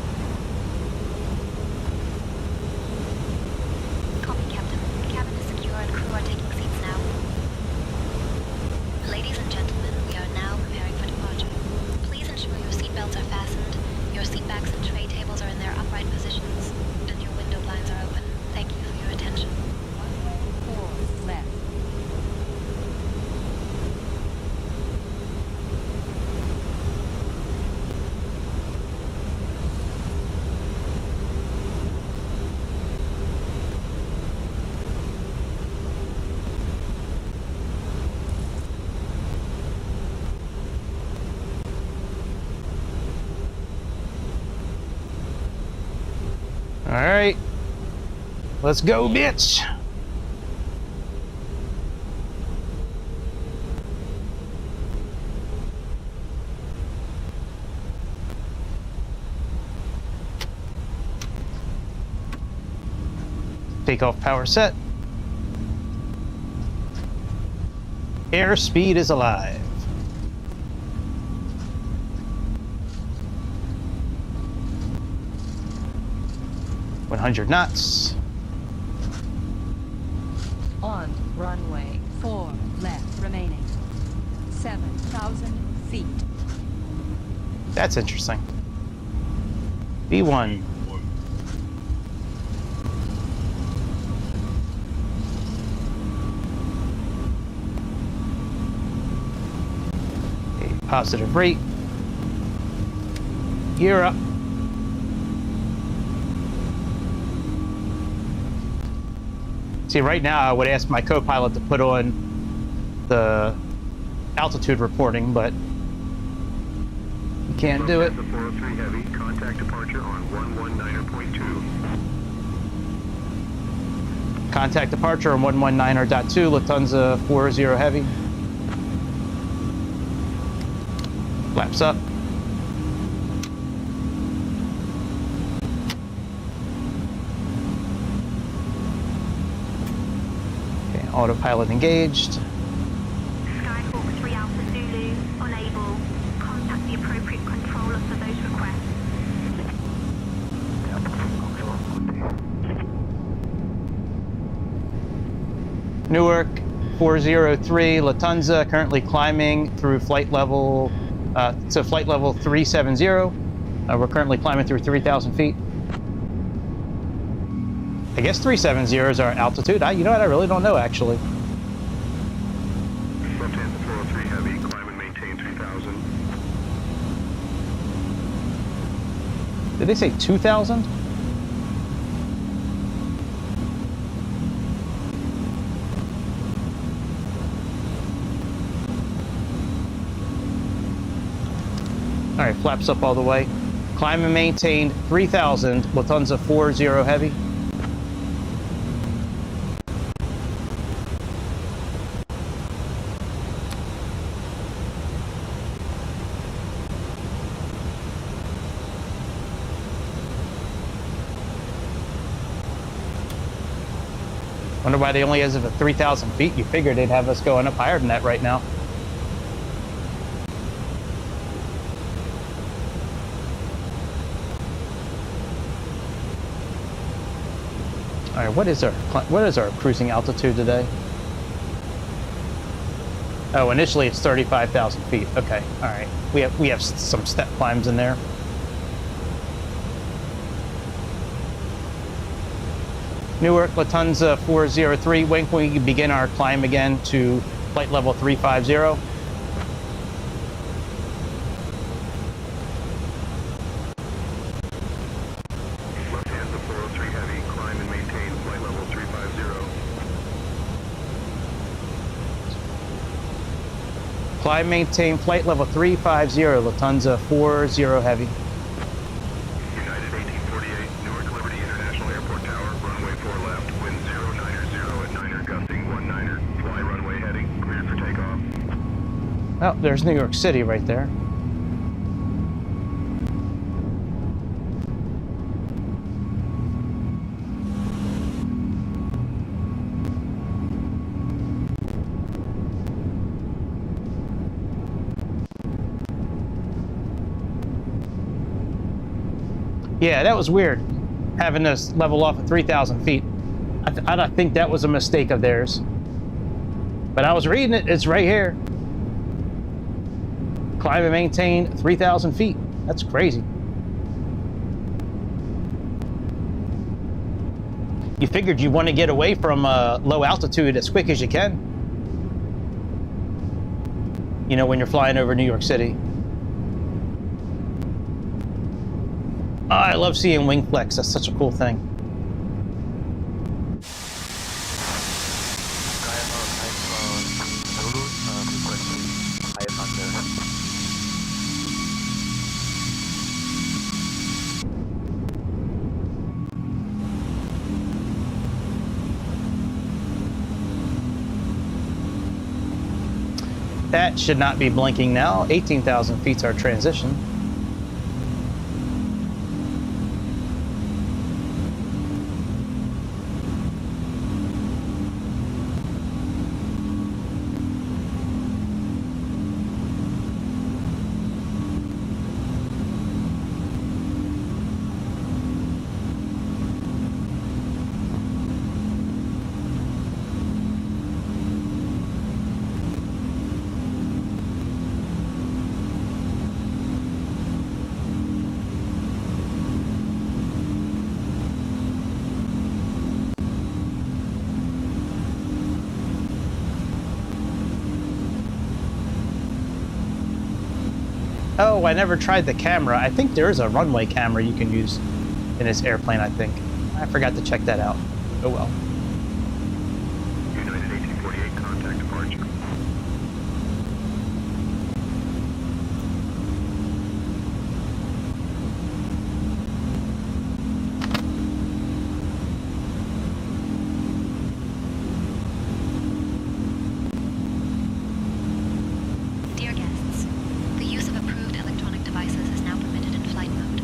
Speaker 1: All right, let's go, bitch. Takeoff power set. Airspeed is alive. .100 knots.
Speaker 5: On runway 4 left remaining. 7,000 feet.
Speaker 1: That's interesting. B1. Positive rate. Gear up. See, right now I would ask my co-pilot to put on the altitude reporting, but you can't do it.
Speaker 3: The 403 Heavy, contact departure on 119.2.
Speaker 1: Contact departure on 119.2, Lufthansa 40 Heavy. Flaps up. Okay, autopilot engaged.
Speaker 6: Skyhawk 3 Alpha Zulu, unable. Contact the appropriate controller for those requests.
Speaker 1: Newark 403, Lufthansa, currently climbing through flight level, to flight level 370. We're currently climbing through 3,000 feet. I guess 370 is our altitude. You know what? I really don't know, actually.
Speaker 3: Lufthansa 403 Heavy, climb and maintain 3,000.
Speaker 1: Did they say 2,000? All right, flaps up all the way. Climb and maintain 3,000, Lufthansa 40 Heavy. Wonder why they only has it at 3,000 feet. You figured they'd have us going up higher than that right now. All right, what is our cruising altitude today? Oh, initially it's 35,000 feet. Okay, all right. We have some step climbs in there. Newark, Lufthansa 403. When can we begin our climb again to flight level 350?
Speaker 3: Lufthansa 403 Heavy, climb and maintain flight level 350.
Speaker 1: Climb, maintain flight level 350, Lufthansa 40 Heavy.
Speaker 3: United 1848, Newark Liberty International Airport Tower, runway 4 left, wind 090 at 9er, gusting 19er, fly runway heading, cleared for takeoff.
Speaker 1: Oh, there's New York City right there. Yeah, that was weird, having us level off at 3,000 feet. I think that was a mistake of theirs. But I was reading it, it's right here. Climb and maintain 3,000 feet. That's crazy. You figured you want to get away from low altitude as quick as you can. You know, when you're flying over New York City. Oh, I love seeing wing flex. That's such a cool thing. That should not be blinking now. 18,000 feet's our transition. Oh, I never tried the camera. I think there is a runway camera you can use in this airplane, I think. I forgot to check that out. Oh well.
Speaker 3: United 1848, contact departure.
Speaker 4: Dear guests, the use of approved electronic devices is now permitted in flight mode.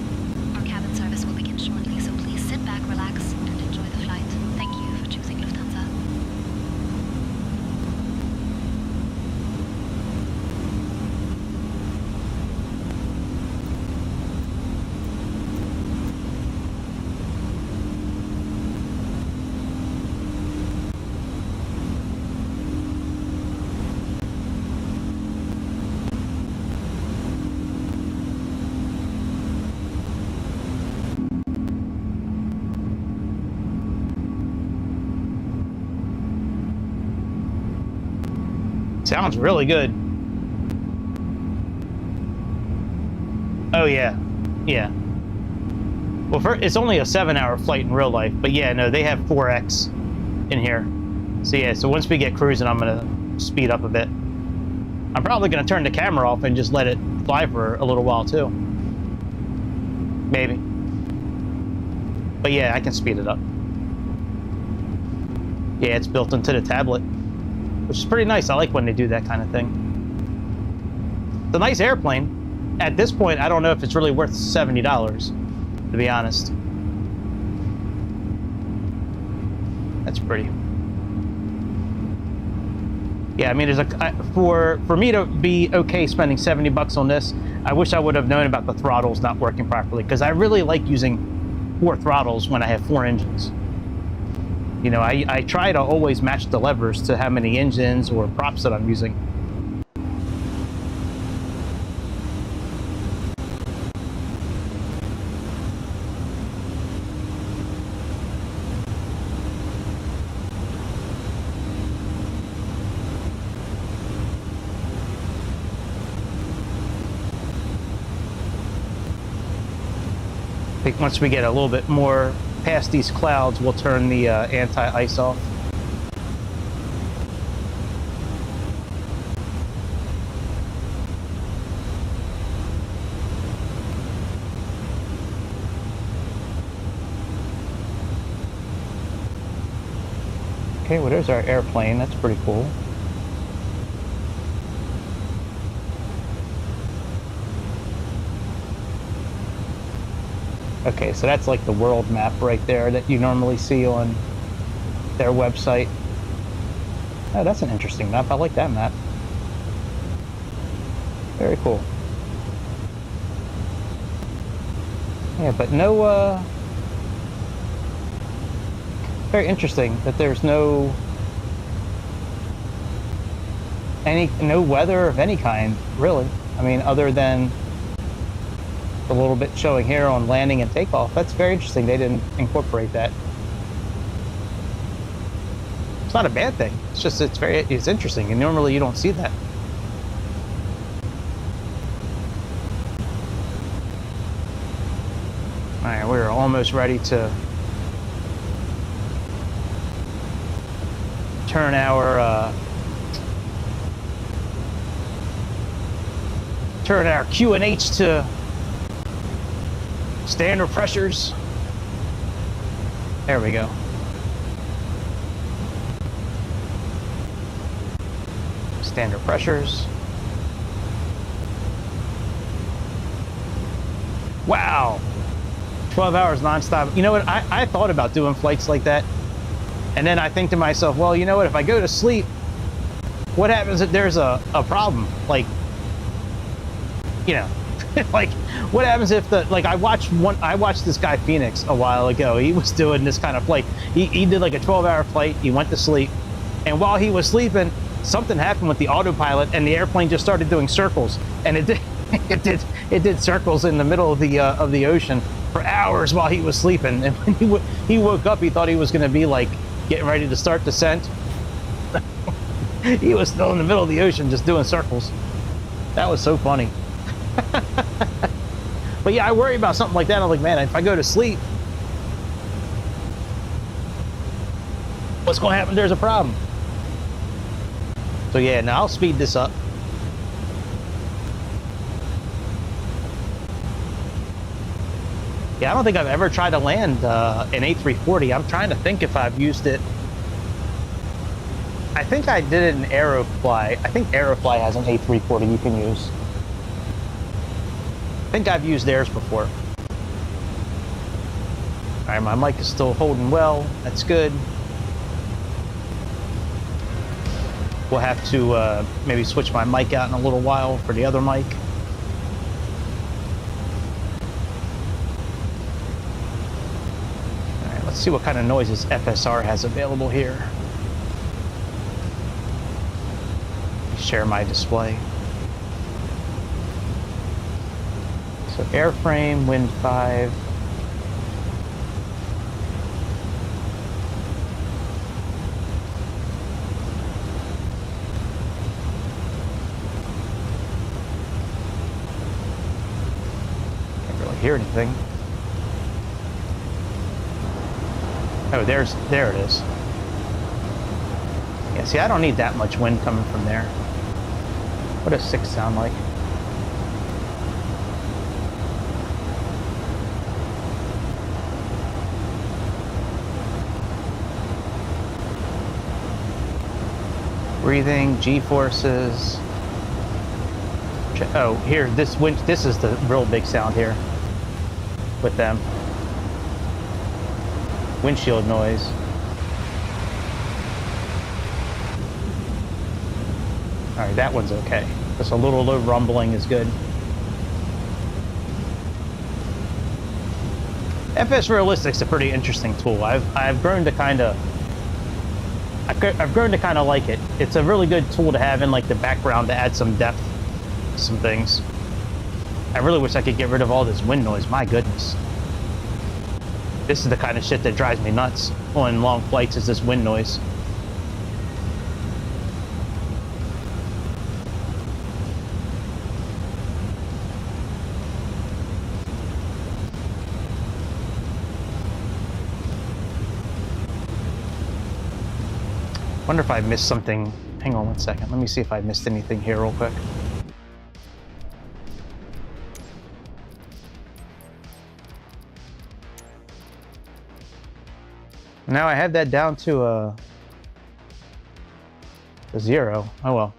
Speaker 4: Our cabin service will begin shortly, so please sit back, relax, and enjoy the flight. Thank you for choosing Lufthansa.
Speaker 1: Sounds really good. Oh yeah, yeah. Well, it's only a 7-hour flight in real life, but yeah, no, they have 4X in here. So yeah, so once we get cruising, I'm gonna speed up a bit. I'm probably gonna turn the camera off and just let it fly for a little while too. Maybe. But yeah, I can speed it up. Yeah, it's built into the tablet, which is pretty nice. I like when they do that kind of thing. It's a nice airplane. At this point, I don't know if it's really worth $70, to be honest. That's pretty. Yeah, I mean, there's for me to be okay spending $70 on this, I wish I would have known about the throttles not working properly, because I really like using 4 throttles when I have 4 engines. You know, I try to always match the levers to how many engines or props that I'm using. I think once we get a little bit more past these clouds, we'll turn the anti-ice off. Okay, well, there's our airplane. That's pretty cool. Okay, so that's like the world map right there that you normally see on their website. Oh, that's an interesting map. I like that map. Very cool. Yeah, but no, very interesting that there's no weather of any kind, really. I mean, other than a little bit showing here on landing and takeoff. That's very interesting. They didn't incorporate that. It's not a bad thing. It's just it's interesting, and normally you don't see that. All right, we're almost ready to turn our Q&H to standard pressures. There we go. Standard pressures. Wow. 12 hours nonstop. You know what? I thought about doing flights like that. And then I think to myself, well, you know what? If I go to sleep, what happens if there's a problem? Like, you know, like, what happens if I watched this guy Phoenix a while ago. He was doing this kind of flight. He did like a 12-hour flight. He went to sleep, and while he was sleeping, something happened with the autopilot, and the airplane just started doing circles, and it did circles in the middle of the ocean for hours while he was sleeping. And when he woke up, he thought he was going to be like getting ready to start descent. He was still in the middle of the ocean just doing circles. That was so funny. But yeah, I worry about something like that. I'm like, man, if I go to sleep, what's going to happen? There's a problem. So yeah, now I'll speed this up. Yeah, I don't think I've ever tried to land an A340. I'm trying to think if I've used it. I think I did it in Aerofly. I think Aerofly has an A340 you can use. I think I've used theirs before. All right, my mic is still holding well. That's good. We'll have to maybe switch my mic out in a little while for the other mic. All right, let's see what kind of noises FSR has available here. Share my display. So airframe, wind 5. Can't really hear anything. Oh, there it is. Yeah, see, I don't need that much wind coming from there. What does 6 sound like? Breathing, G-forces. Oh, here, this wind, this is the real big sound here with them. Windshield noise. All right, that one's okay. Just a little low rumbling is good. FS Realistic's a pretty interesting tool. I've grown to kind of like it. It's a really good tool to have in like the background to add some depth to some things. I really wish I could get rid of all this wind noise. My goodness. This is the kind of shit that drives me nuts on long flights, is this wind noise. Wonder if I missed something. Hang on one second. Let me see if I missed anything here real quick. Now I have that down to a 0. Oh well.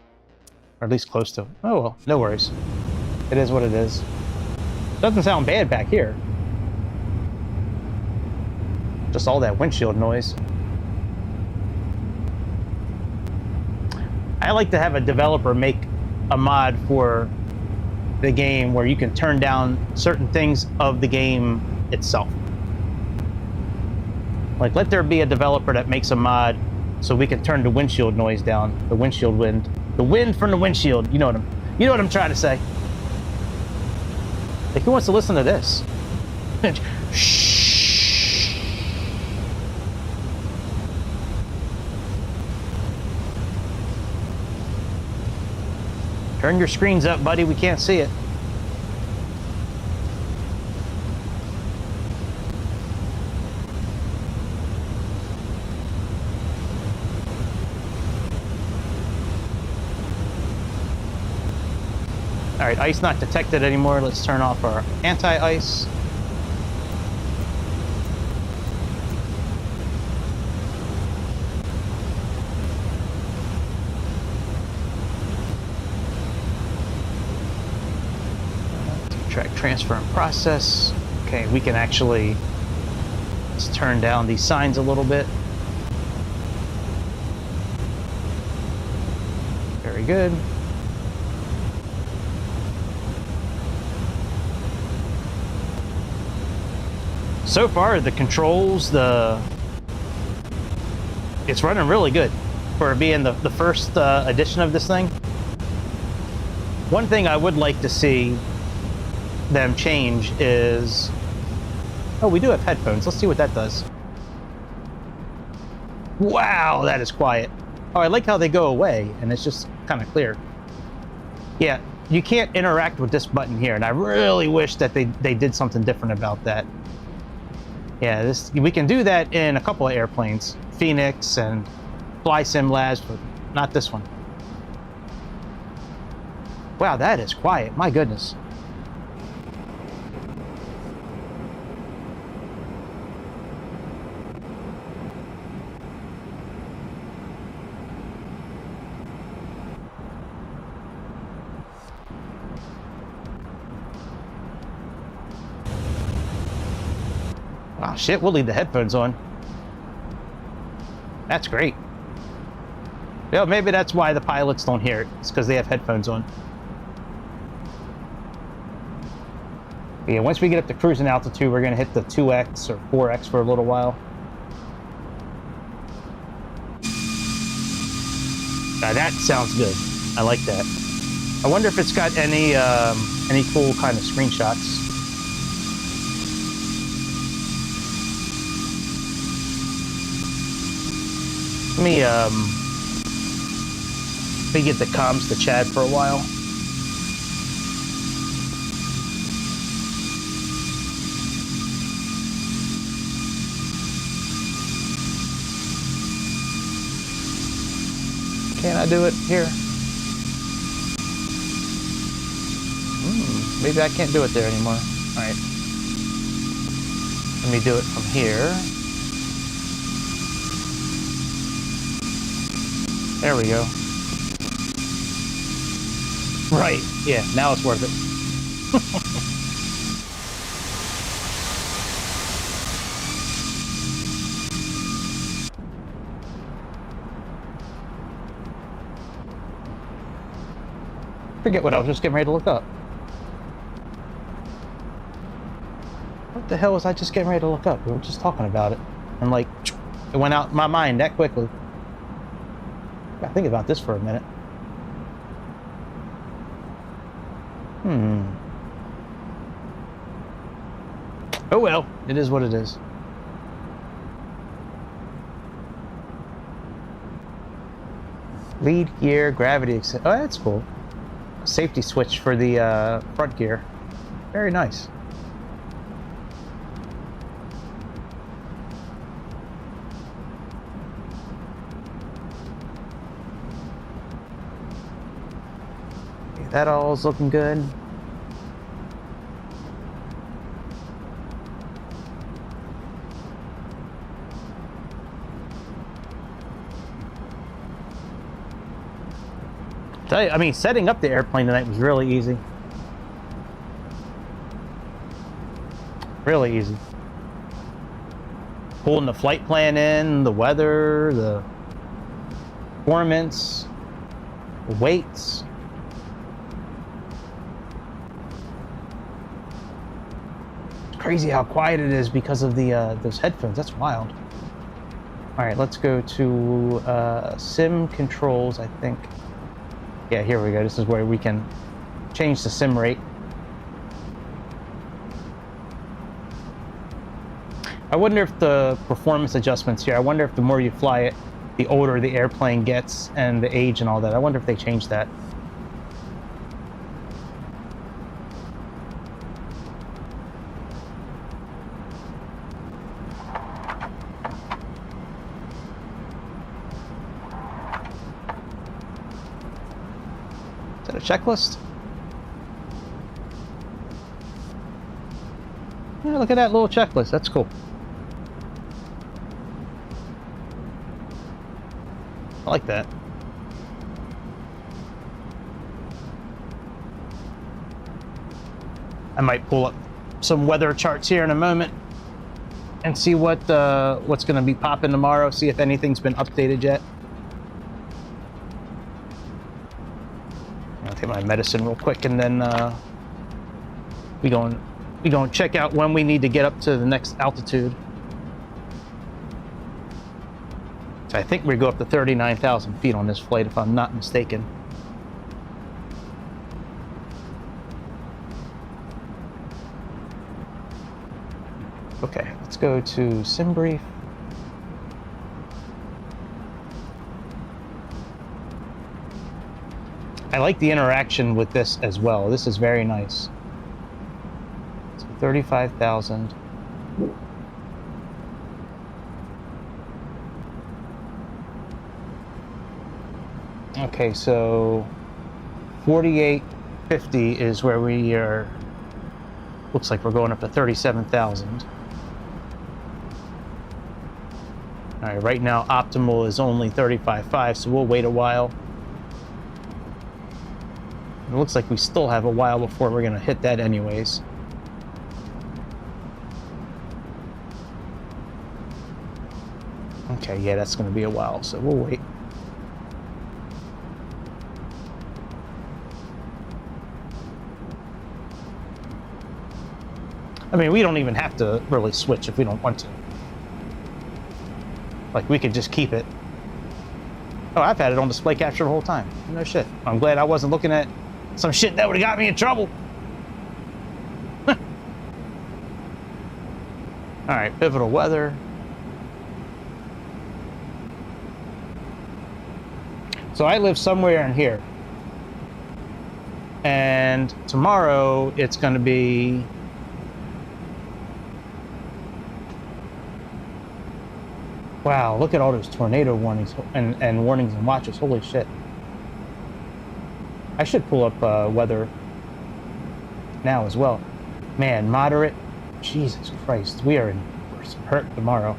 Speaker 1: Or at least close to it. Oh well, no worries. It is what it is. Doesn't sound bad back here. Just all that windshield noise. I like to have a developer make a mod for the game where you can turn down certain things of the game itself. Like, let there be a developer that makes a mod so we can turn the windshield noise down, the windshield wind, the wind from the windshield. You know what I'm trying to say. Like, who wants to listen to this? Shh. Turn your screens up, buddy. We can't see it. All right, ice not detected anymore. Let's turn off our anti-ice. Track transfer and process. Okay, we can actually, let's turn down these signs a little bit. Very good. So far, the controls, it's running really good for being the first edition of this thing. One thing I would like to see them change is, oh, we do have headphones. Let's see what that does. Wow, that is quiet. Oh, I like how they go away and it's just kind of clear. Yeah, you can't interact with this button here, and I really wish that they did something different about that. Yeah, we can do that in a couple of airplanes, Phoenix and Fly Sim Labs, but not this one. Wow, that is quiet. My goodness. Oh shit, we'll leave the headphones on. That's great. Yeah, maybe that's why the pilots don't hear it. It's because they have headphones on. Yeah, once we get up to cruising altitude, we're going to hit the 2x or 4x for a little while. That sounds good. I like that. I wonder if it's got any cool kind of screenshots. Let me get the comms to Chad for a while. Can I do it here? Maybe I can't do it there anymore. All right. Let me do it from here. There we go. Right, yeah, now it's worth it. Forget what I was just getting ready to look up. What the hell was I just getting ready to look up? We were just talking about it. And like, it went out my mind that quickly. Gotta think about this for a minute. Oh well, it is what it is. Lead gear, gravity, oh that's cool. A safety switch for the front gear. Very nice. That all is looking good. Tell you, I mean, setting up the airplane tonight was really easy. Really easy. Pulling the flight plan in, the weather, the performance, the weights. Crazy how quiet it is because of the those headphones. That's wild. All right, let's go to sim controls, I think. Yeah, here we go. This is where we can change the sim rate. I wonder if the performance adjustments here, I wonder if the more you fly it, the older the airplane gets and the age and all that. I wonder if they changed that. A checklist? Yeah, look at that little checklist. That's cool. I like that. I might pull up some weather charts here in a moment and see what's going to be popping tomorrow. See if anything's been updated yet. I'll take my medicine real quick, and then we going check out when we need to get up to the next altitude. So I think we go up to 39,000 feet on this flight, if I'm not mistaken. Okay, let's go to sim brief. I like the interaction with this as well. This is very nice. So 35,000. Okay, so 4850 is where we are. Looks like we're going up to 37,000. All right, right now optimal is only 35.5, so we'll wait a while. It looks like we still have a while before we're gonna hit that anyways. Okay, yeah, that's gonna be a while, so we'll wait. I mean, we don't even have to really switch if we don't want to. Like, we could just keep it. Oh, I've had it on display capture the whole time. No shit. I'm glad I wasn't looking at some shit that would have got me in trouble. All right, pivotal weather. So I live somewhere in here. And tomorrow it's going to be... Wow, look at all those tornado warnings and warnings and watches. Holy shit. I should pull up weather now as well. Man, moderate. Jesus Christ, we are in for some hurt tomorrow.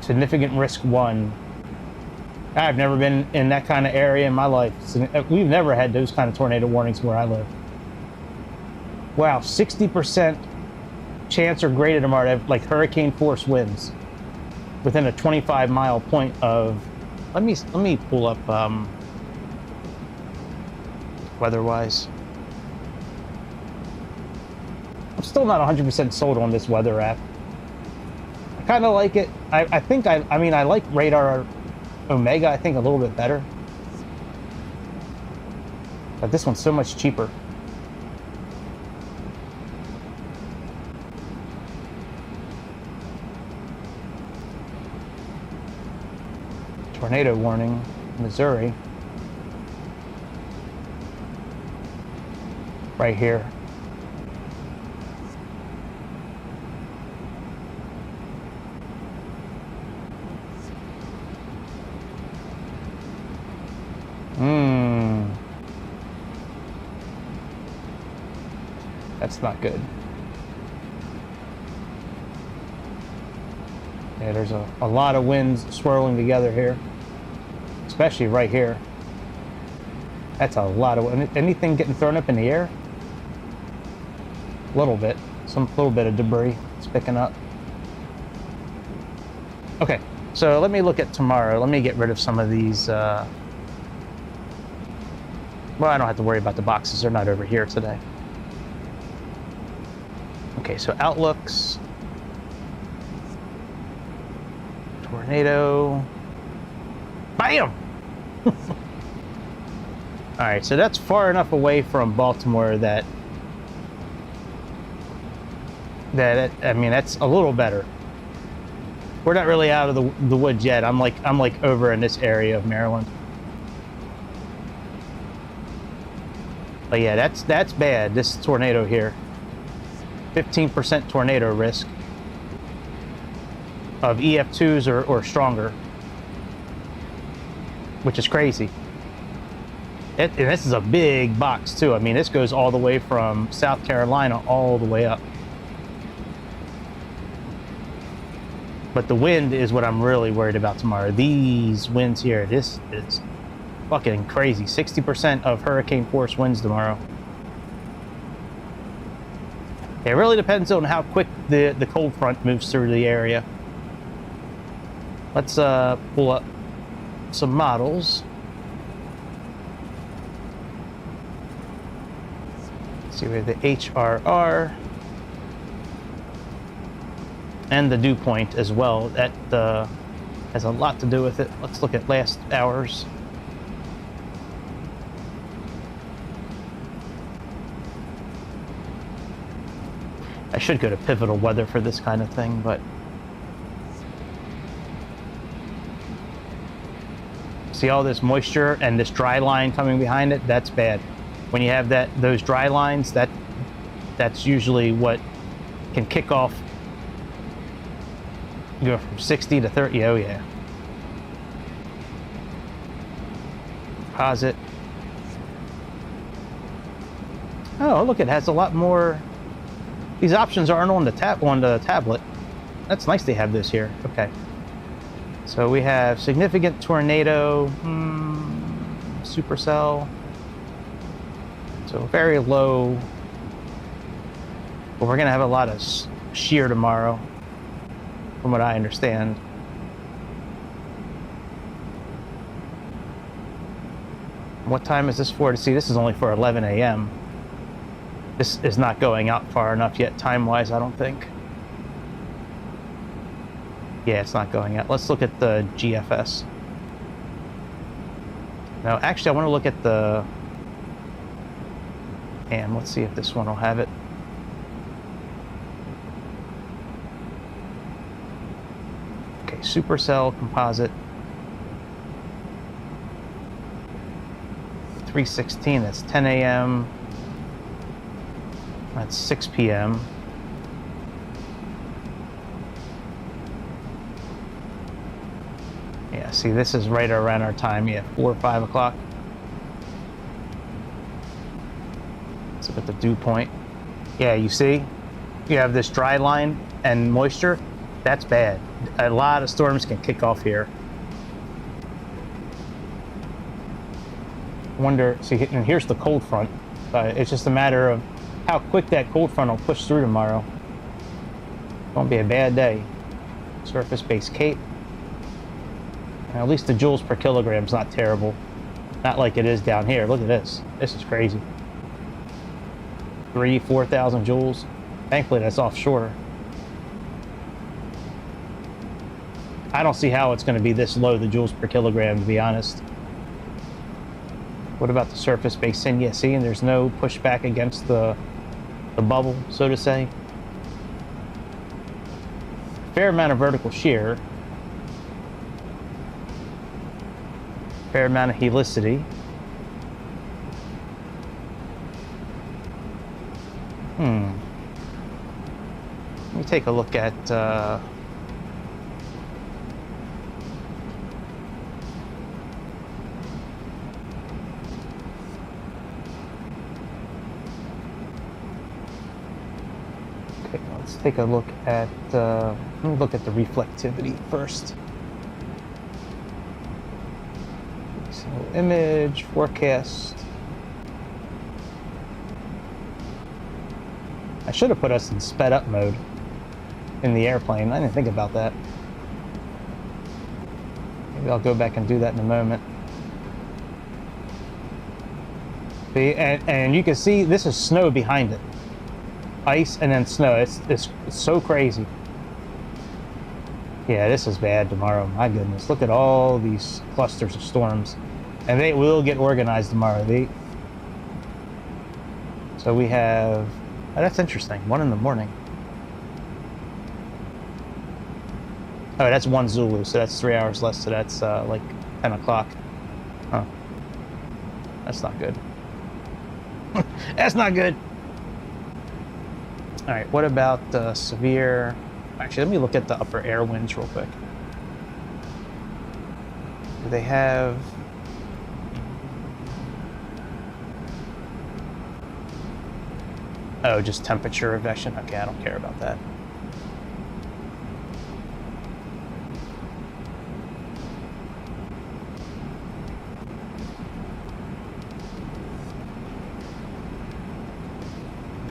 Speaker 1: Significant risk 1. I've never been in that kind of area in my life. We've never had those kind of tornado warnings where I live. Wow, 60% chance or greater tomorrow to have like hurricane force winds within a 25-mile point of... Let me pull up weather-wise. I'm still not 100% sold on this weather app. I kind of like it. I think I mean, I like Radar Omega, I think, a little bit better. But this one's so much cheaper. Tornado warning, Missouri. Right here. That's not good. Yeah, there's a lot of winds swirling together here. Especially right here. That's a lot of... Anything getting thrown up in the air? A little bit. Some little bit of debris it's picking up. Okay, so let me look at tomorrow. Let me get rid of some of these... Well, I don't have to worry about the boxes. They're not over here today. Okay, so outlooks. Tornado. Bam! Alright, so that's far enough away from Baltimore that I mean, that's a little better. We're not really out of the woods yet. I'm like over in this area of Maryland. But yeah, that's bad. This tornado here. 15% tornado risk of EF2s or stronger, which is crazy. And this is a big box too. I mean, this goes all the way from South Carolina all the way up. But the wind is what I'm really worried about tomorrow. These winds here, this is fucking crazy. 60% of hurricane force winds tomorrow. It really depends on how quick the cold front moves through the area. Let's pull up some models. Let's see, we have the HRR and the dew point as well. That has a lot to do with it. Let's look at last hours. I should go to pivotal weather for this kind of thing, but See all this moisture and this dry line coming behind it? That's bad. When you have those dry lines, that's usually what can kick off. You go from 60 to 30. Oh yeah. Composite. Oh, look, it has a lot more. These options aren't on the tablet. That's nice they have this here. Okay. So we have significant tornado, supercell. So very low. But we're gonna have a lot of shear tomorrow, from what I understand. What time is this for? To see, this is only for 11 a.m. This is not going out far enough yet, time-wise, I don't think. Yeah, it's not going out. Let's look at the GFS. No, actually, I want to look at the... And let's see if this one will have it. Okay, supercell composite. 316, that's 10 a.m. That's 6 p.m. Yeah, see, this is right around our time. Yeah, 4 or 5 o'clock. Let's look at the dew point. Yeah, you see? You have this dry line and moisture. That's bad. A lot of storms can kick off here. Wonder, see, and here's the cold front. It's just a matter of how quick that cold front will push through tomorrow. Won't be a bad day. Surface-based Cape. And at least the joules per kilogram's not terrible. Not like it is down here. Look at this. This is crazy. 4,000 joules. Thankfully, that's offshore. I don't see how it's going to be this low, the joules per kilogram, to be honest. What about the surface-based sin? Yeah, see, and there's no pushback against the bubble, so to say. Fair amount of vertical shear. Fair amount of helicity. Let me take a look at let's take a look at let me look at the reflectivity first. So image forecast. I should have put us in sped up mode in the airplane. I didn't think about that. Maybe I'll go back and do that in a moment. See, and you can see this is snow behind it. Ice and then snow. It's so crazy. Yeah, this is bad tomorrow. My goodness, look at all these clusters of storms, and they will get organized tomorrow. So we have. Oh, that's interesting. 1 in the morning. Oh, that's 1 Zulu, so that's 3 hours less. So that's like 10 o'clock. Huh. That's not good. That's not good. All right, what about severe? Actually, let me look at the upper air winds real quick. Do they have? Oh, just temperature evasion. Okay, I don't care about that.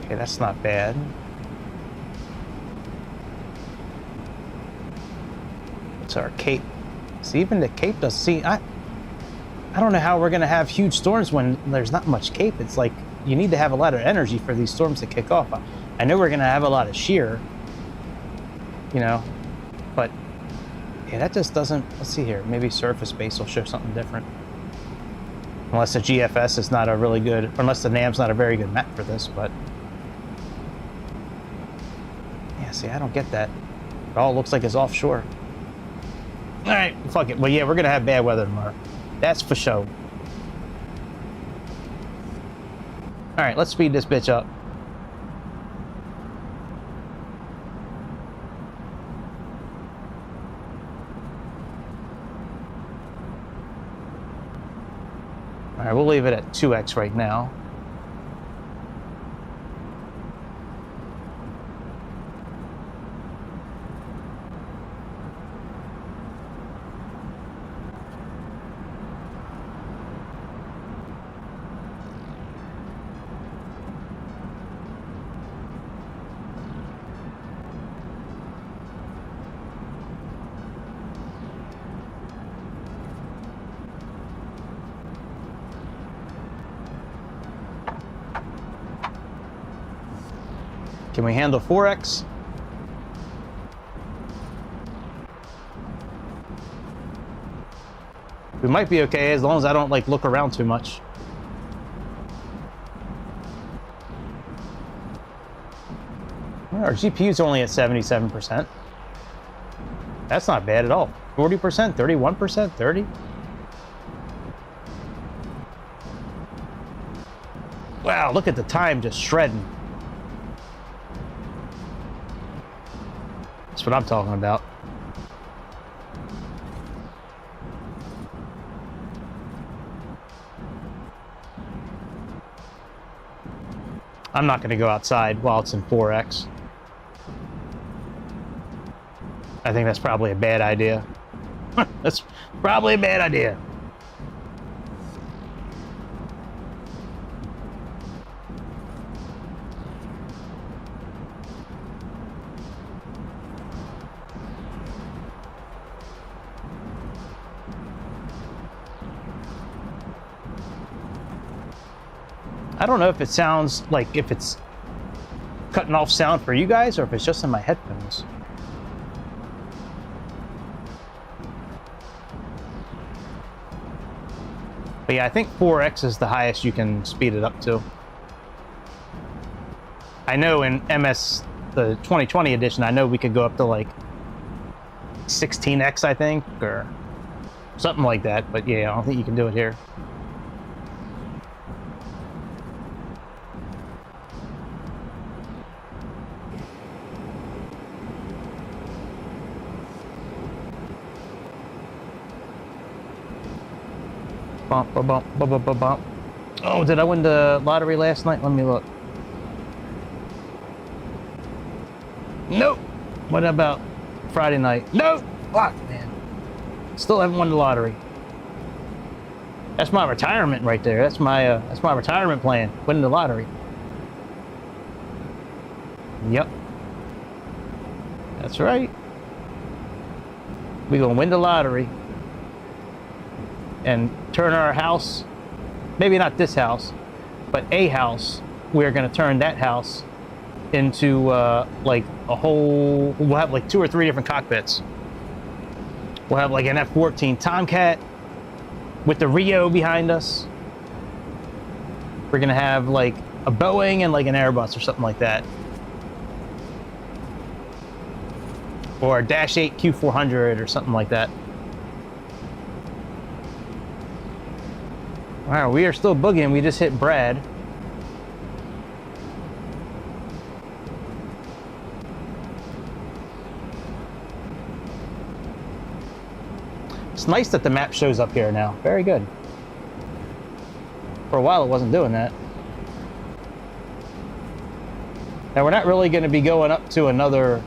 Speaker 1: Okay, that's not bad. What's our Cape? See, even the Cape does. See, I don't know how we're gonna have huge storms when there's not much Cape. It's like you need to have a lot of energy for these storms to kick off. I know we're gonna have a lot of shear, you know, but yeah, that just doesn't. Let's see here. Maybe surface base will show something different. Unless the GFS is not a really good, unless the NAM's not a very good map for this, but yeah, see, I don't get that. It all looks like it's offshore. All right, fuck it. Well, yeah, we're gonna have bad weather tomorrow. That's for sure. All right, let's speed this bitch up. All right, we'll leave it at 2x right now. Can we handle 4x? We might be okay as long as I don't like look around too much. Well, our GPU's only at 77%. That's not bad at all. 40%, 31%, 30%. Wow, look at the time just shredding. That's what I'm talking about. I'm not going to go outside while it's in 4x. I think that's probably a bad idea. That's probably a bad idea. I don't know if it sounds like if it's cutting off sound for you guys or if it's just in my headphones. But yeah, I think 4x is the highest you can speed it up to. I know in MS, the 2020 edition, I know we could go up to like 16x, I think, or something like that. But yeah, I don't think you can do it here. Bump, bump, bump, bump, bump, bump. Oh, did I win the lottery last night? Let me look. Nope. What about Friday night? Nope. Fuck, man. Still haven't won the lottery. That's my retirement right there. That's my retirement plan. Winning the lottery. Yep. That's right. We're gonna win the lottery and turn our house, maybe not this house, but a house, we're going to turn that house into like a whole, we'll have like 2 or 3 different cockpits. We'll have like an F-14 Tomcat with the Rio behind us. We're going to have like a Boeing and like an Airbus or something like that. Or a Dash 8 Q400 or something like that. Wow, we are still boogieing. We just hit Brad. It's nice that the map shows up here now. Very good. For a while, it wasn't doing that. Now, we're not really going to be going up to another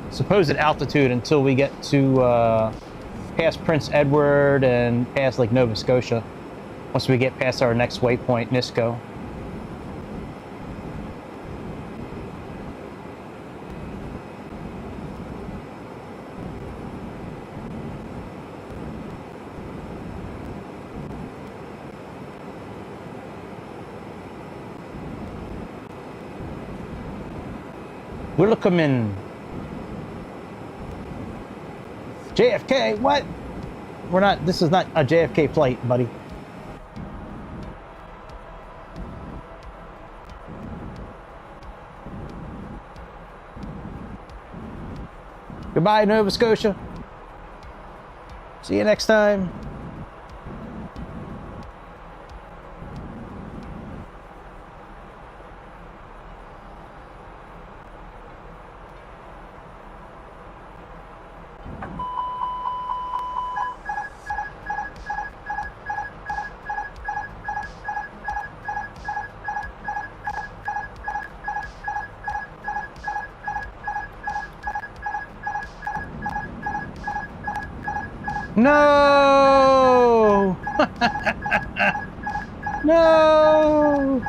Speaker 1: supposed altitude until we get to past Prince Edward and past like Nova Scotia. Once we get past our next waypoint, Nisco. Welcome JFK, what? We're not, this is not a JFK flight, buddy. Goodbye, Nova Scotia. See you next time. No! No!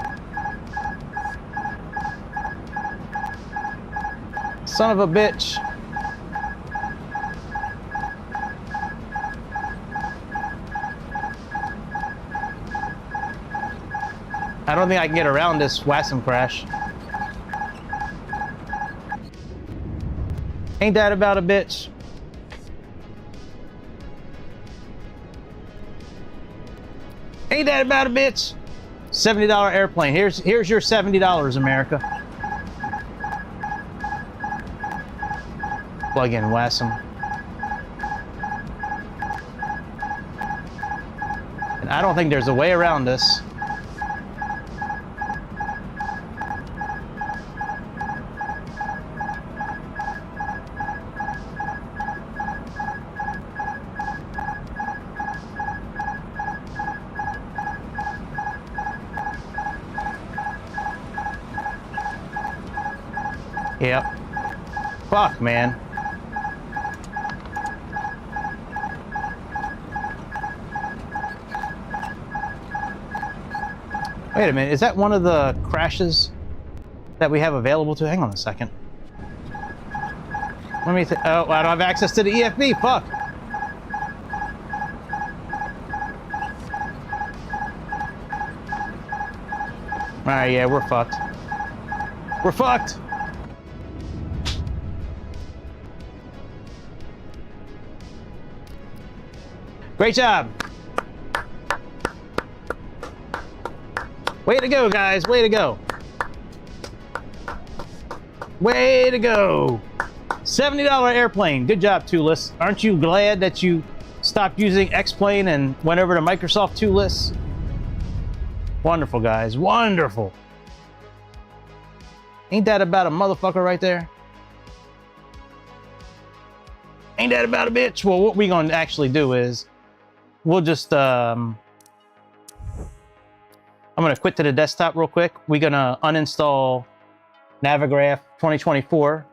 Speaker 1: Son of a bitch. I don't think I can get around this WASM crash. Ain't that about a bitch? Ain't that about a bitch? $70 airplane. Here's your $70, America. Plug in WASM. And I don't think there's a way around this. Yep. Fuck, man. Wait a minute, is that one of the crashes that we have available to? Hang on a second. Let me oh, I don't have access to the EFB, fuck. Alright, yeah, we're fucked. We're fucked! Great job! Way to go, guys! Way to go! Way to go! $70 airplane. Good job, ToLiss. Aren't you glad that you stopped using X-Plane and went over to Microsoft ToLiss? Wonderful, guys. Wonderful. Ain't that about a motherfucker right there? Ain't that about a bitch? Well, what we're going to actually do is we'll just, I'm going to quit to the desktop real quick. We're going to uninstall Navigraph 2024.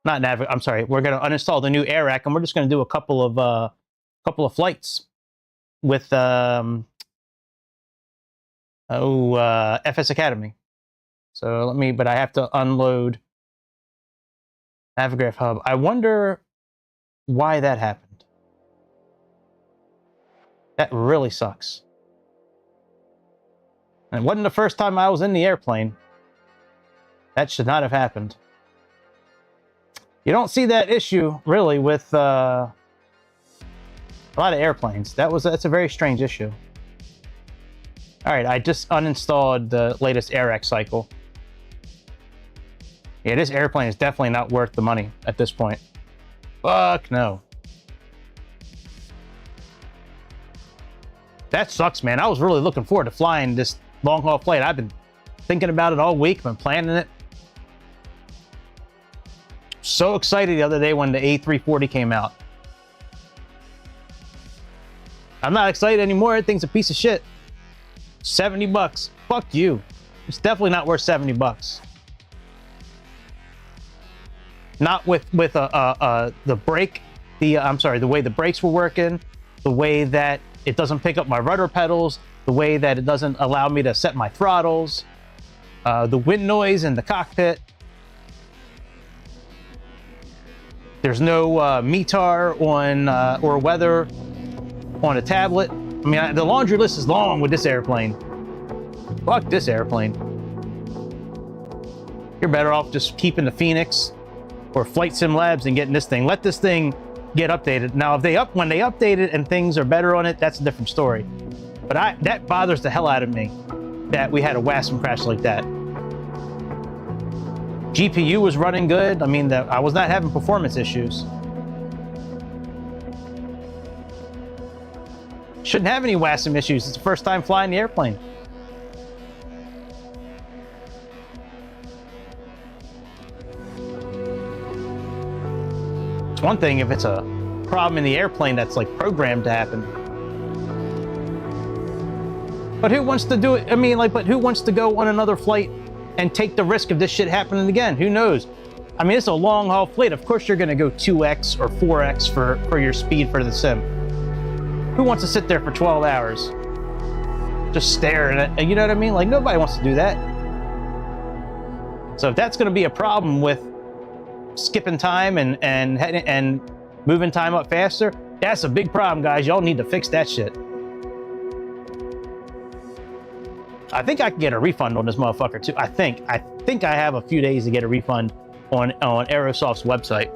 Speaker 1: Not Nav, I'm sorry. We're going to uninstall the new AirRack, and we're just going to do a couple of flights with FS Academy. So let me, but I have to unload Navigraph Hub. I wonder why that happened. That really sucks. And it wasn't the first time I was in the airplane. That should not have happened. You don't see that issue really with a lot of airplanes. That's a very strange issue. All right, I just uninstalled the latest AirRack cycle. Yeah, this airplane is definitely not worth the money at this point. Fuck no. That sucks, man. I was really looking forward to flying this long-haul flight. I've been thinking about it all week, been planning it. So excited the other day when the A340 came out. I'm not excited anymore. That thing's a piece of shit. 70 bucks. Fuck you. It's definitely not worth 70 bucks. Not with the brake, I'm sorry, the way the brakes were working, the way that it doesn't pick up my rudder pedals, the way that it doesn't allow me to set my throttles, the wind noise in the cockpit. There's no METAR on or weather on a tablet. I mean, the laundry list is long with this airplane. Fuck this airplane. You're better off just keeping the Phoenix or Flight Sim Labs and getting this thing. Let this thing get updated. Now, if when they update it and things are better on it, that's a different story. But that bothers the hell out of me that we had a WASM crash like that. GPU was running good. I mean, I was not having performance issues. Shouldn't have any WASM issues. It's the first time flying the airplane. It's one thing if it's a problem in the airplane that's like programmed to happen. But who wants to do it? I mean, like, but who wants to go on another flight and take the risk of this shit happening again? Who knows? I mean, it's a long haul flight. Of course, you're going to go 2x or 4x for your speed for the sim. Who wants to sit there for 12 hours? Just staring at it, you know what I mean? Like, nobody wants to do that. So if that's going to be a problem with skipping time and moving time up faster, that's a big problem, guys. Y'all need to fix that shit. I think I can get a refund on this motherfucker too. I think I have a few days to get a refund on Aerosoft's website.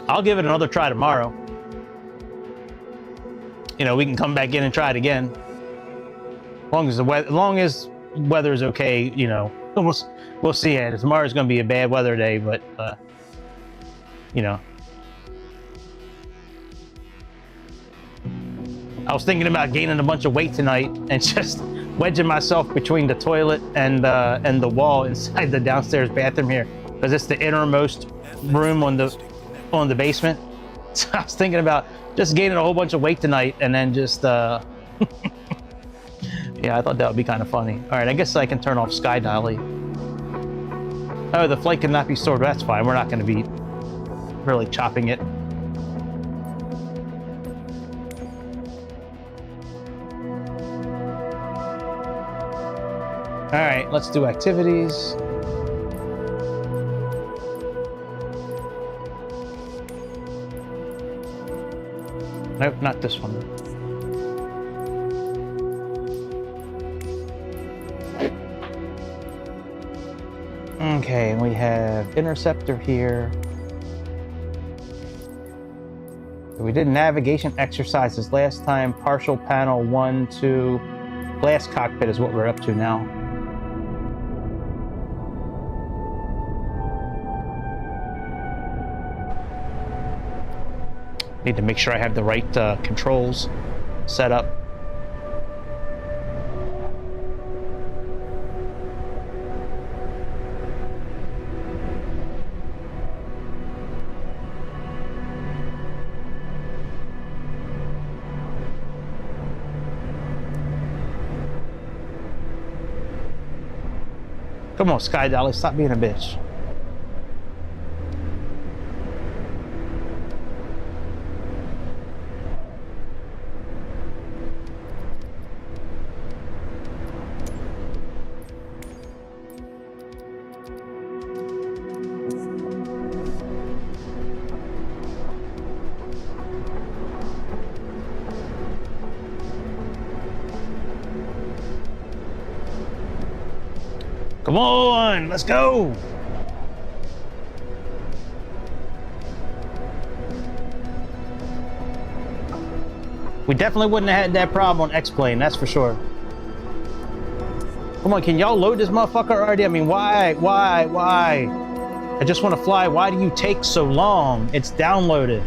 Speaker 1: I'll give it another try tomorrow. You know, we can come back in and try it again. As long as weather's okay, you know, we'll see it. Tomorrow's going to be a bad weather day, but you know. I was thinking about gaining a bunch of weight tonight and just wedging myself between the toilet and the wall inside the downstairs bathroom here, because it's the innermost room on the basement. So I was thinking about just gaining a whole bunch of weight tonight and then just yeah, I thought that would be kind of funny. All right, I guess I can turn off Sky Dolly. Oh, the flight cannot be stored. That's fine. We're not going to be really chopping it. All right, let's do activities. Nope, not this one. Okay, we have interceptor here. We did navigation exercises last time. Partial panel 1, 2. Glass cockpit is what we're up to now. Need to make sure I have the right controls set up. Come on, Sky Dolly, stop being a bitch. Come on, let's go. We definitely wouldn't have had that problem on X-Plane, that's for sure. Come on, can y'all load this motherfucker already? I mean, why? I just want to fly. Why do you take so long? It's downloaded.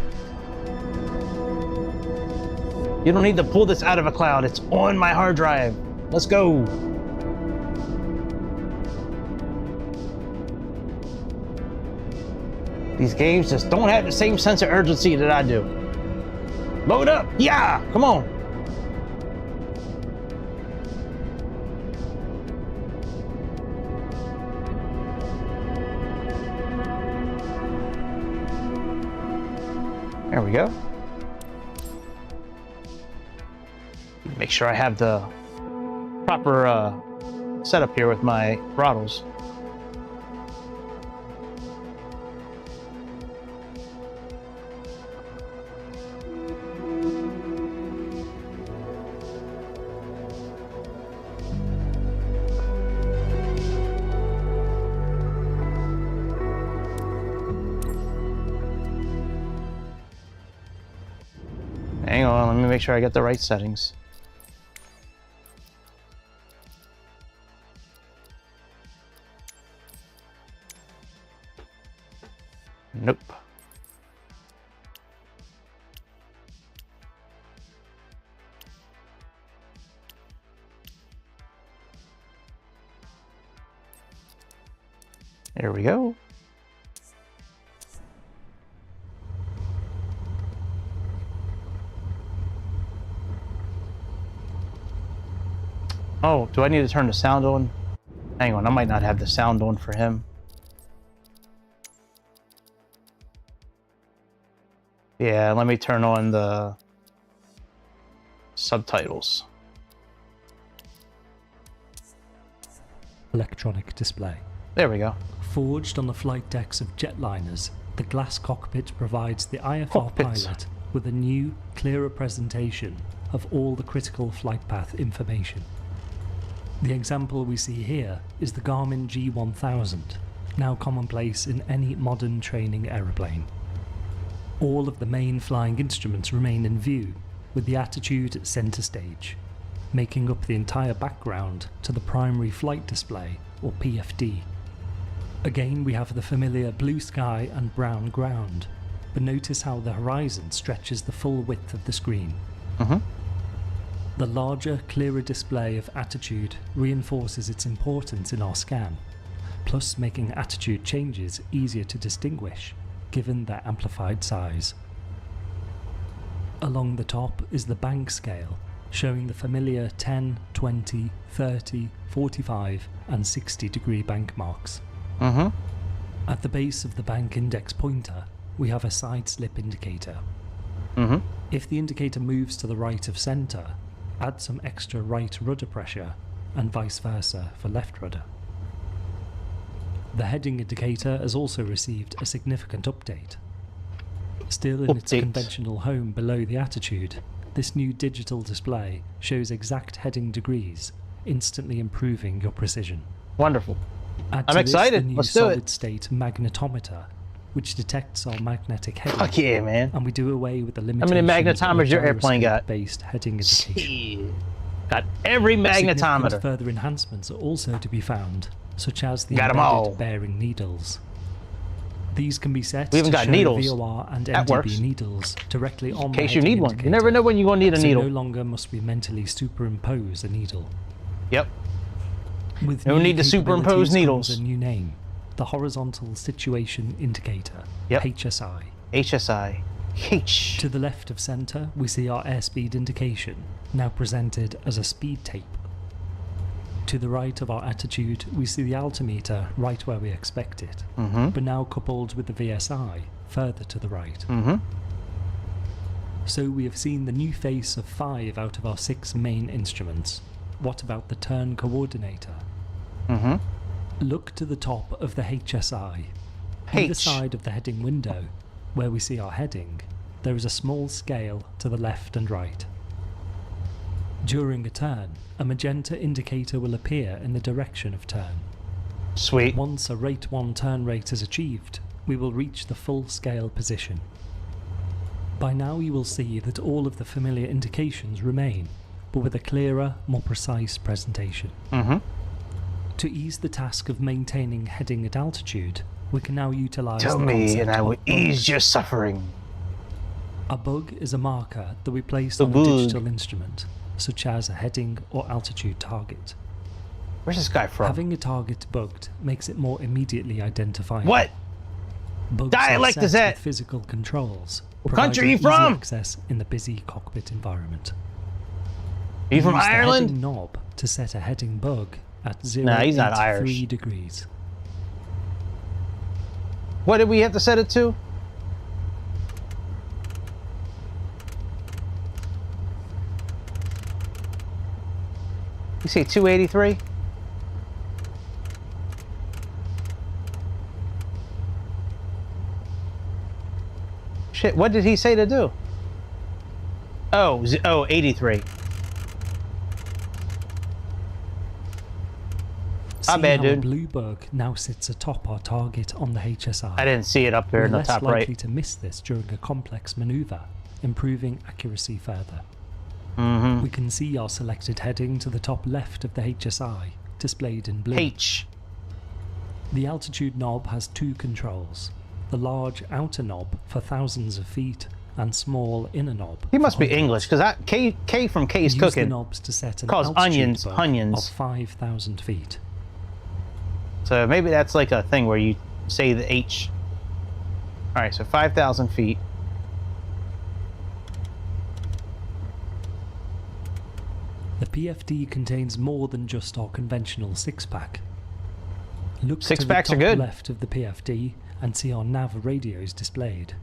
Speaker 1: You don't need to pull this out of a cloud. It's on my hard drive. Let's go. These games just don't have the same sense of urgency that I do. Load up! Yeah! Come on! There we go. Make sure I have the proper setup here with my throttles. Hang on, let me make sure I get the right settings. Nope. There we go. Oh, do I need to turn the sound on? Hang on, I might not have the sound on for him. Yeah, let me turn on the subtitles.
Speaker 7: Electronic display.
Speaker 1: There we go.
Speaker 7: Forged on the flight decks of jetliners, the glass cockpit provides the IFR
Speaker 1: Cockpits.
Speaker 7: pilot with a new, clearer presentation of all the critical flight path information. The example we see here is the Garmin G1000, now commonplace in any modern training aeroplane. All of the main flying instruments remain in view, with the attitude at centre stage, making up the entire background to the primary flight display, or PFD. Again, we have the familiar blue sky and brown ground, but notice how the horizon stretches the full width of the screen. The larger, clearer display of attitude reinforces its importance in our scan, plus making attitude changes easier to distinguish, given their amplified size. Along the top is the bank scale, showing the familiar 10, 20, 30, 45 and 60 degree bank marks. At the base of the bank index pointer, we have a side slip indicator. If the indicator moves to the right of centre, add some extra right rudder pressure, and vice versa for left rudder. The heading indicator has also received a significant update. Still in its conventional home below the attitude, this new digital display shows exact heading degrees, instantly improving your precision.
Speaker 1: Wonderful.
Speaker 7: Add
Speaker 1: I'm
Speaker 7: to this
Speaker 1: excited.
Speaker 7: the new
Speaker 1: Let's do it.
Speaker 7: solid-state magnetometer, which detects our magnetic heading.
Speaker 1: Fuck yeah, man.
Speaker 7: And we do away with the
Speaker 1: How
Speaker 7: limitations
Speaker 1: many magnetometers your airplane got?
Speaker 7: based heading indication.
Speaker 1: Shit. Got every
Speaker 7: Significant
Speaker 1: magnetometer.
Speaker 7: further enhancements are also to be found, such as the
Speaker 1: Got 'em all.
Speaker 7: embedded bearing needles. These can be set
Speaker 1: We even
Speaker 7: to
Speaker 1: got
Speaker 7: show
Speaker 1: needles.
Speaker 7: VOR and
Speaker 1: That works.
Speaker 7: NDB needles directly on
Speaker 1: In
Speaker 7: the
Speaker 1: case you
Speaker 7: heading
Speaker 1: need one. You
Speaker 7: indicator.
Speaker 1: never know when you're going to need a
Speaker 7: So
Speaker 1: needle.
Speaker 7: no longer must we mentally superimpose a needle.
Speaker 1: Yep.
Speaker 7: With
Speaker 1: No
Speaker 7: new
Speaker 1: need to superimpose
Speaker 7: capabilities
Speaker 1: needles.
Speaker 7: comes a new name, the Horizontal Situation Indicator,
Speaker 1: Yep.
Speaker 7: HSI.
Speaker 1: HSI. H.
Speaker 7: To the left of centre, we see our airspeed indication, now presented as a speed tape. To the right of our attitude, we see the altimeter right where we expect it, but now coupled with the VSI further to the right. So we have seen the new face of 5 out of our 6 main instruments. What about the turn coordinator? Look to the top of the HSI. Either
Speaker 1: H.
Speaker 7: side of the heading window, where we see our heading, there is a small scale to the left and right. During a turn, a magenta indicator will appear in the direction of turn.
Speaker 1: Sweet.
Speaker 7: Once a rate 1 turn rate is achieved, we will reach the full scale position. By now you will see that all of the familiar indications remain, but with a clearer, more precise presentation. To ease the task of maintaining heading at altitude, we can now utilise
Speaker 1: Tell
Speaker 7: the
Speaker 1: me
Speaker 7: concept
Speaker 1: and I will
Speaker 7: of
Speaker 1: ease
Speaker 7: bugs.
Speaker 1: your suffering.
Speaker 7: A bug is a marker that we place
Speaker 1: The
Speaker 7: on a
Speaker 1: bug.
Speaker 7: digital instrument, such as a heading or altitude target.
Speaker 1: Where's this guy from?
Speaker 7: Having a target bugged makes it more immediately identifiable.
Speaker 1: What?
Speaker 7: Bugs
Speaker 1: dialect
Speaker 7: are set
Speaker 1: is that?
Speaker 7: with physical controls.
Speaker 1: What country
Speaker 7: providing
Speaker 1: you from?
Speaker 7: easy access in the busy cockpit environment.
Speaker 1: Are you from
Speaker 7: Use the
Speaker 1: Ireland?
Speaker 7: heading knob to set a heading bug at 0
Speaker 1: Nah, he's not Irish.
Speaker 7: degrees.
Speaker 1: What did we have to set it to? You say 283? Shit, what did he say to do? Oh, 83.
Speaker 7: See
Speaker 1: bad,
Speaker 7: how a
Speaker 1: dude.
Speaker 7: blue bug now sits atop our target on the HSI.
Speaker 1: I didn't see it up there
Speaker 7: We're
Speaker 1: in the
Speaker 7: less
Speaker 1: top
Speaker 7: likely
Speaker 1: right.
Speaker 7: to miss this during a complex manoeuvre, improving accuracy further. We can see our selected heading to the top left of the HSI, displayed in blue.
Speaker 1: H.
Speaker 7: The altitude knob has 2 controls, the large outer knob for thousands of feet and small inner knob.
Speaker 1: He must
Speaker 7: for
Speaker 1: be
Speaker 7: hundreds.
Speaker 1: English, because K from K's
Speaker 7: Use the
Speaker 1: cooking.
Speaker 7: knobs to set an
Speaker 1: Calls
Speaker 7: altitude
Speaker 1: onions,
Speaker 7: bug
Speaker 1: onions.
Speaker 7: of 5,000 feet.
Speaker 1: So maybe that's like a thing where you say the H. All right, so 5,000 feet.
Speaker 7: The PFD contains more than just our conventional 6-pack. Look to the
Speaker 1: Six-packs are
Speaker 7: top
Speaker 1: good.
Speaker 7: left of the PFD and see our nav radios displayed.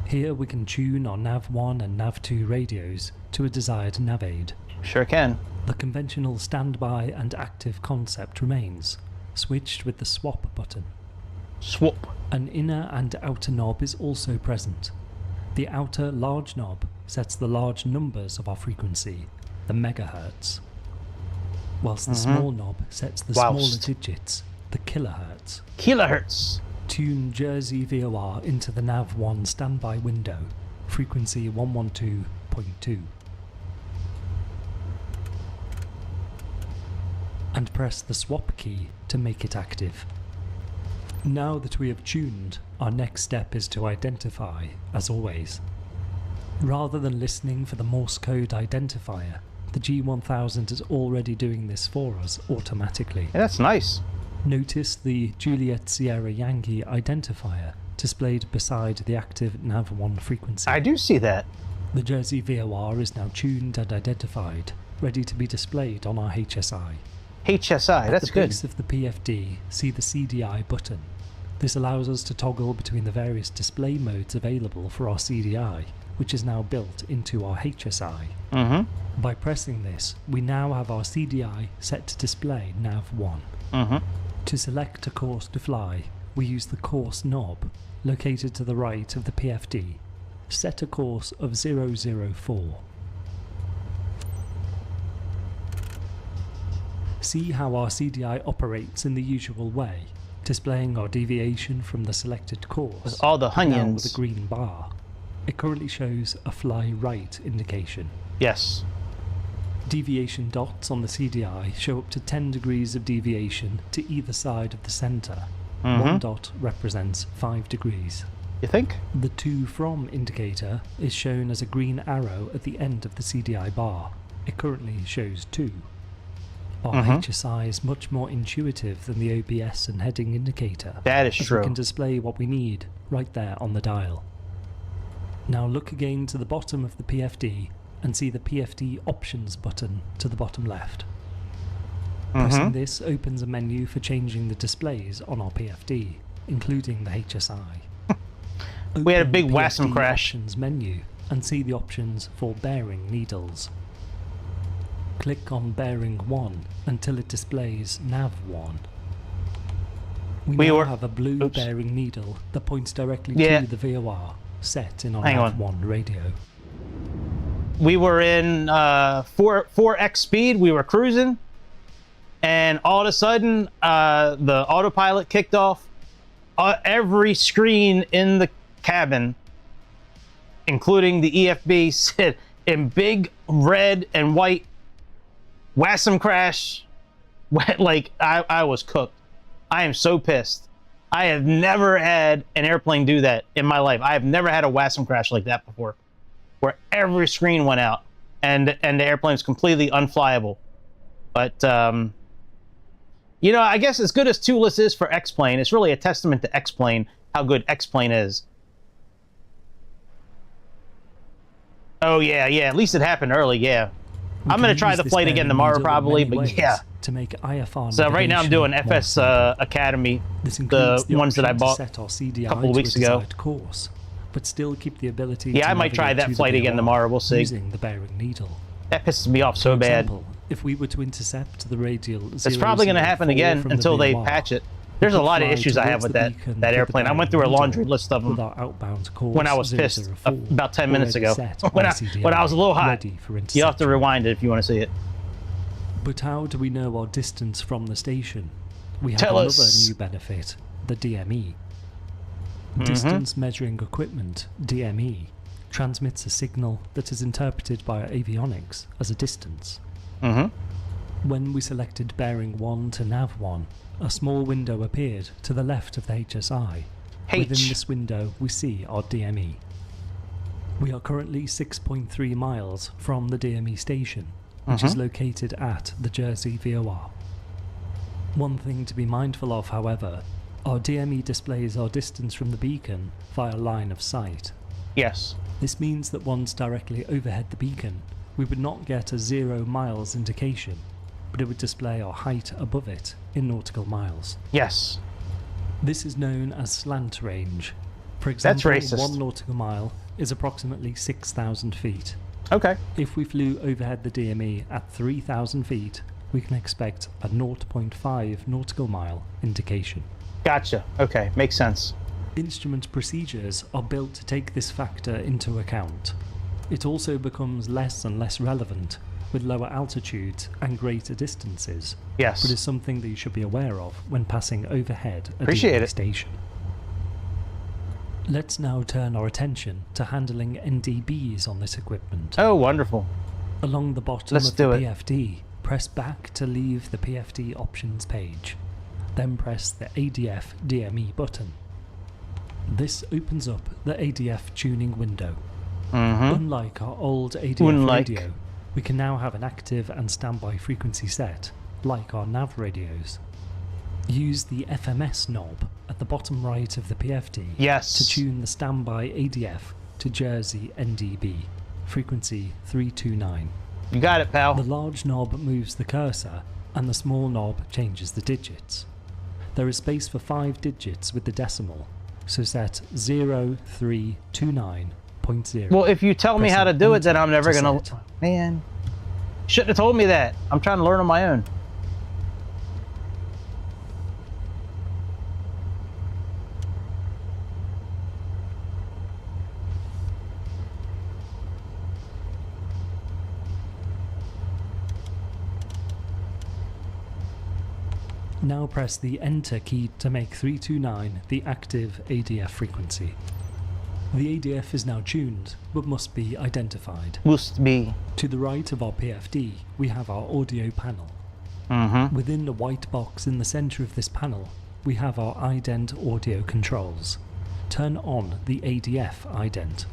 Speaker 7: Here we can tune our Nav1 and Nav2 radios to a desired nav aid.
Speaker 1: Sure can.
Speaker 7: The conventional standby and active concept remains, switched with the swap button.
Speaker 1: Swap.
Speaker 7: An inner and outer knob is also present. The outer large knob sets the large numbers of our frequency, the megahertz, whilst the small knob sets the smaller digits, the kilohertz.
Speaker 1: Kilohertz.
Speaker 7: Tune Jersey VOR into the Nav1 standby window, frequency 112.2. And press the swap key to make it active. Now that we have tuned, our next step is to identify, as always. Rather than listening for the Morse code identifier, the G1000 is already doing this for us automatically.
Speaker 1: Yeah, that's nice.
Speaker 7: Notice the Juliet Sierra Yankee identifier displayed beside the active Nav1 frequency.
Speaker 1: I do see that.
Speaker 7: The Jersey VOR is now tuned and identified, ready to be displayed on our HSI.
Speaker 1: HSI, that's
Speaker 7: At the
Speaker 1: good.
Speaker 7: base of the PFD, see the CDI button. This allows us to toggle between the various display modes available for our CDI, which is now built into our HSI. By pressing this, we now have our CDI set to display Nav1. To select a course to fly, we use the course knob, located to the right of the PFD. Set a course of 004. See how our CDI operates in the usual way, displaying our deviation from the selected course.
Speaker 1: With all the
Speaker 7: now
Speaker 1: onions.
Speaker 7: with a green bar. It currently shows a fly right indication.
Speaker 1: Yes.
Speaker 7: Deviation dots on the CDI show up to 10 degrees of deviation to either side of the centre. One dot represents 5 degrees.
Speaker 1: You think?
Speaker 7: The to from indicator is shown as a green arrow at the end of the CDI bar. It currently shows 2. Our HSI is much more intuitive than the OBS and heading indicator.
Speaker 1: That is
Speaker 7: as
Speaker 1: true.
Speaker 7: We can display what we need right there on the dial. Now look again to the bottom of the PFD and see the PFD options button to the bottom left. Pressing this opens a menu for changing the displays on our PFD, including the HSI.
Speaker 1: We had a
Speaker 7: Open
Speaker 1: big
Speaker 7: the
Speaker 1: WASM
Speaker 7: PFD
Speaker 1: crash.
Speaker 7: Options menu and see the options for bearing needles. Click on bearing 1 until it displays Nav1. We now have a blue bearing needle that points directly to the VOR set in our Nav1 radio.
Speaker 1: We were in 4x speed, we were cruising, and all of a sudden the autopilot kicked off. Every screen in the cabin, including the EFB, said in big red and white, WASM crash. Like, I was cooked. I am so pissed. I have never had an airplane do that in my life. I have never had a WASM crash like that before, where every screen went out and the airplane's completely unflyable. But you know, I guess as good as ToLiss is for X-Plane, it's really a testament to X-Plane how good X-Plane is. Oh yeah, at least it happened early. I'm gonna try the flight again tomorrow probably, but
Speaker 7: to make IFR.
Speaker 1: So right now I'm doing FS Academy, the ones that I bought a couple of weeks ago.
Speaker 7: Course, but still keep the ability.
Speaker 1: I might try that flight again tomorrow. We'll see.
Speaker 7: Using the bearing needle.
Speaker 1: That pisses me off so bad.
Speaker 7: If we were to intercept the radial,
Speaker 1: it's probably going to happen again until they patch it. There's a lot of issues I have with that airplane. I went through a laundry list of them when I was pissed about 10 minutes ago. When I was a little hot. You'll have to rewind it if you want to see it.
Speaker 7: But how do we know our distance from the station? We have another new benefit, the DME. Distance Measuring Equipment, DME, transmits a signal that is interpreted by our avionics as a distance. When we selected bearing 1 to Nav1, a small window appeared to the left of the HSI. Within this window, we see our DME. We are currently 6.3 miles from the DME station, which is located at the Jersey VOR. One thing to be mindful of, however, our DME displays our distance from the beacon via line of sight.
Speaker 1: Yes.
Speaker 7: This means that once directly overhead the beacon, we would not get a 0 miles indication, but it would display our height above it in nautical miles.
Speaker 1: Yes.
Speaker 7: This is known as slant range. For example,
Speaker 1: That's racist.
Speaker 7: 1 nautical mile is approximately 6,000 feet.
Speaker 1: Okay.
Speaker 7: If we flew overhead the DME at 3,000 feet, we can expect a 0.5 nautical mile indication.
Speaker 1: Gotcha. Okay, makes sense.
Speaker 7: Instrument procedures are built to take this factor into account. It also becomes less and less relevant with lower altitudes and greater distances,
Speaker 1: Yes.
Speaker 7: but is something that you should be aware of when passing overhead a
Speaker 1: Appreciate
Speaker 7: DME
Speaker 1: it.
Speaker 7: station. Let's now turn our attention to handling NDBs on this equipment.
Speaker 1: Oh, wonderful.
Speaker 7: Along the bottom
Speaker 1: Let's
Speaker 7: of the
Speaker 1: do it.
Speaker 7: PFD, press back to leave the PFD options page. Then press the ADF DME button. This opens up the ADF tuning window. Unlike our old ADF radio, we can now have an active and standby frequency set, like our nav radios. Use the FMS knob at the bottom right of the PFD
Speaker 1: Yes.
Speaker 7: to tune the standby ADF to Jersey NDB, frequency 329.
Speaker 1: You got it, pal.
Speaker 7: The large knob moves the cursor, and the small knob changes the digits. There is space for 5 digits with the decimal, so set 0329.0.
Speaker 1: Well, if you tell me how to do it, then I'm never gonna...
Speaker 7: set.
Speaker 1: Man, shouldn't have told me that. I'm trying to learn on my own.
Speaker 7: Now press the Enter key to make 329 the active ADF frequency. The ADF is now tuned, but must be identified.
Speaker 1: Must be.
Speaker 7: To the right of our PFD, we have our audio panel. Within the white box in the centre of this panel, we have our ident audio controls. Turn on the ADF ident.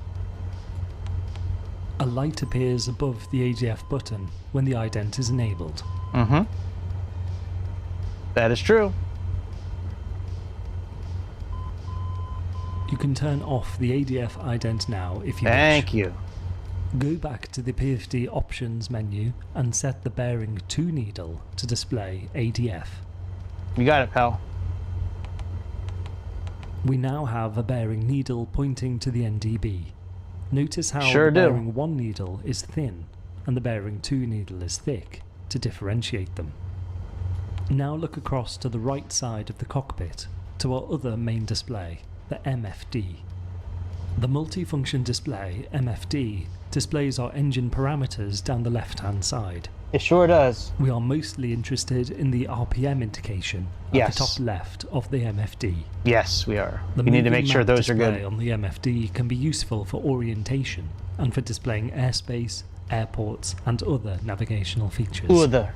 Speaker 7: A light appears above the ADF button when the ident is enabled.
Speaker 1: That is true.
Speaker 7: You can turn off the ADF ident now if you
Speaker 1: Thank
Speaker 7: wish.
Speaker 1: you.
Speaker 7: Go back to the PFD options menu and set the bearing 2 needle to display ADF.
Speaker 1: You got it, pal.
Speaker 7: We now have a bearing needle pointing to the NDB. Notice how
Speaker 1: Sure
Speaker 7: the
Speaker 1: do.
Speaker 7: bearing 1 needle is thin and the bearing 2 needle is thick to differentiate them. Now look across to the right side of the cockpit to our other main display, the MFD. The multifunction display, MFD, displays our engine parameters down the left-hand side.
Speaker 1: It sure does.
Speaker 7: We are mostly interested in the RPM indication at
Speaker 1: Yes.
Speaker 7: the top left of the MFD.
Speaker 1: Yes, we are.
Speaker 7: The
Speaker 1: We need to
Speaker 7: moving
Speaker 1: make sure
Speaker 7: map
Speaker 1: those are
Speaker 7: display
Speaker 1: good.
Speaker 7: on the MFD can be useful for orientation and for displaying airspace, airports, and other navigational features.
Speaker 1: Other.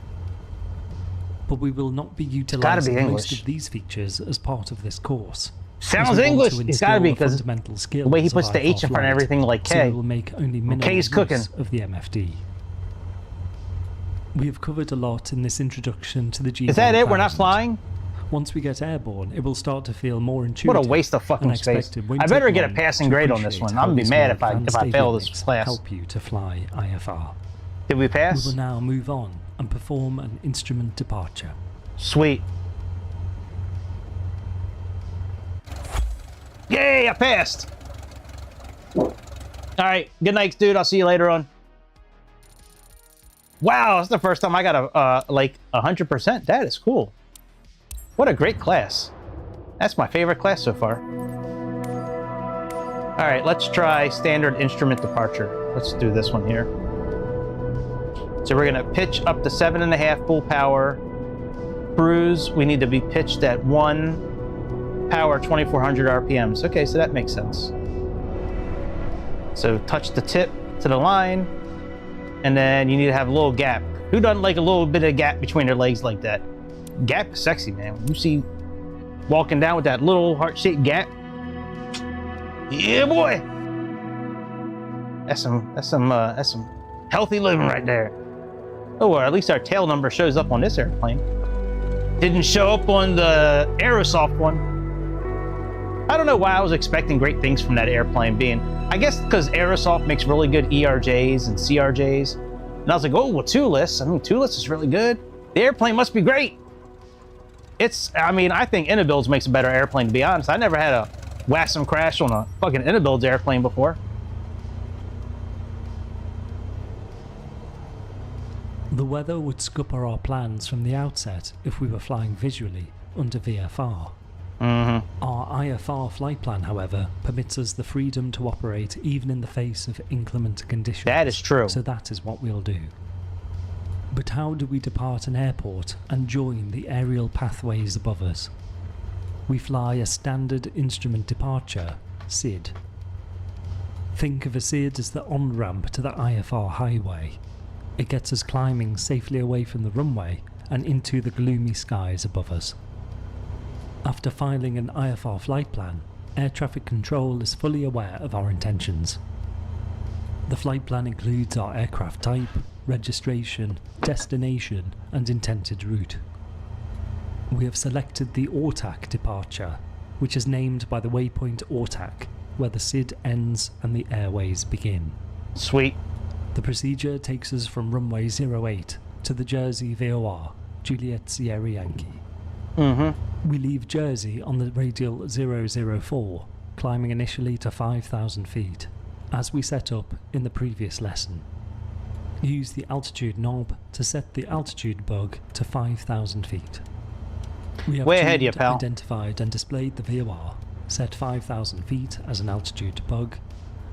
Speaker 7: But we will not be
Speaker 1: gotta be
Speaker 7: utilising most
Speaker 1: English.
Speaker 7: of these features as part of this course.
Speaker 1: Sounds
Speaker 7: as we want
Speaker 1: English.
Speaker 7: to
Speaker 1: It's gotta be,
Speaker 7: instill the
Speaker 1: 'cause
Speaker 7: fundamental skills
Speaker 1: the way he
Speaker 7: of
Speaker 1: puts the H in front of
Speaker 7: flight,
Speaker 1: everything like
Speaker 7: so
Speaker 1: K.
Speaker 7: we will make only minimal
Speaker 1: K's
Speaker 7: use
Speaker 1: cooking.
Speaker 7: of the MFD. We have covered a lot in this introduction to the G1000.
Speaker 1: Is that it? We're not flying?
Speaker 7: Once we get airborne, it will start to feel more intuitive.
Speaker 1: What a waste of fucking
Speaker 7: and
Speaker 1: space.
Speaker 7: expected. Won't
Speaker 1: I better
Speaker 7: take
Speaker 1: get a
Speaker 7: long
Speaker 1: passing
Speaker 7: to
Speaker 1: grade on this
Speaker 7: appreciate
Speaker 1: one.
Speaker 7: how
Speaker 1: I'm gonna be
Speaker 7: these
Speaker 1: mad
Speaker 7: more
Speaker 1: if I
Speaker 7: advanced
Speaker 1: fail this
Speaker 7: avionics
Speaker 1: class.
Speaker 7: help you to fly IFR.
Speaker 1: Did we
Speaker 7: We
Speaker 1: pass?
Speaker 7: will now move on and perform an instrument departure.
Speaker 1: Sweet. Yay, I passed. All right, good night, dude. I'll see you later on. Wow, that's the first time I got a like 100%. That is cool. What a great class. That's my favorite class so far. All right, let's try standard instrument departure. Let's do this one here. So we're gonna pitch up to 7.5 full power. Cruise, we need to be pitched at 1 power, 2400 RPMs. Okay, so that makes sense. So touch the tip to the line, and then you need to have a little gap. Who doesn't like a little bit of gap between their legs like that? Gap is sexy, man. When you see walking down with that little heart-shaped gap, yeah, boy. That's some healthy living right there. Oh, or at least our tail number shows up on this airplane. Didn't show up on the Aerosoft one. I don't know why I was expecting great things from that airplane being, I guess because Aerosoft makes really good ERJs and CRJs. And I was like, oh, well, ToLiss. I mean, ToLiss is really good. The airplane must be great. I mean, I think Inabuilds makes a better airplane, to be honest. I never had Wasm crashed on a fucking Innobuild's airplane before.
Speaker 7: The weather would scupper our plans from the outset if we were flying visually under VFR. Our IFR flight plan, however, permits us the freedom to operate even in the face of inclement conditions.
Speaker 1: That is true.
Speaker 7: So that is what we'll do. But how do we depart an airport and join the aerial pathways above us? We fly a standard instrument departure, SID. Think of a SID as the on-ramp to the IFR highway. It gets us climbing safely away from the runway and into the gloomy skies above us. After filing an IFR flight plan, air traffic control is fully aware of our intentions. The flight plan includes our aircraft type, registration, destination, and intended route. We have selected the ORTAC departure, which is named by the waypoint ORTAC, where the SID ends and the airways begin.
Speaker 1: Sweet.
Speaker 7: The procedure takes us from runway 08 to the Jersey VOR, Juliet Sierra Yankee. We leave Jersey on the radial 004, climbing initially to 5,000 feet, as we set up in the previous lesson. Use the altitude knob to set the altitude bug to 5,000 feet. We have
Speaker 1: Way ahead, you pal.
Speaker 7: identified and displayed the VOR, set 5,000 feet as an altitude bug,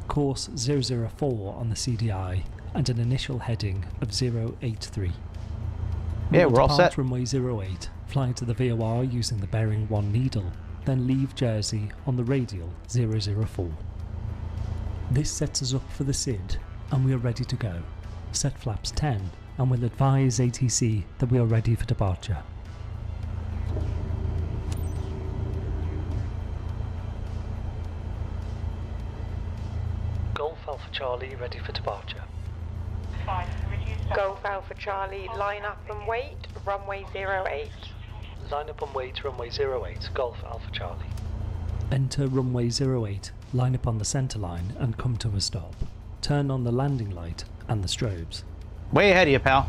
Speaker 7: course 004 on the CDI, and an initial heading of 083.
Speaker 1: Yeah, we're all set.
Speaker 7: Runway 08, fly to the VOR using the bearing 1 needle, then leave Jersey on the radial 004. This sets us up for the SID, and we are ready to go. Set flaps 10, and we'll advise ATC that we are ready for departure. Golf Alpha Charlie ready for departure.
Speaker 8: Golf Alpha Charlie, line up and wait, runway 08.
Speaker 7: Line up and wait, runway 08, Golf Alpha Charlie. Enter runway 08, line up on the centre line and come to a stop. Turn on the landing light and the strobes.
Speaker 1: Way ahead of you, pal.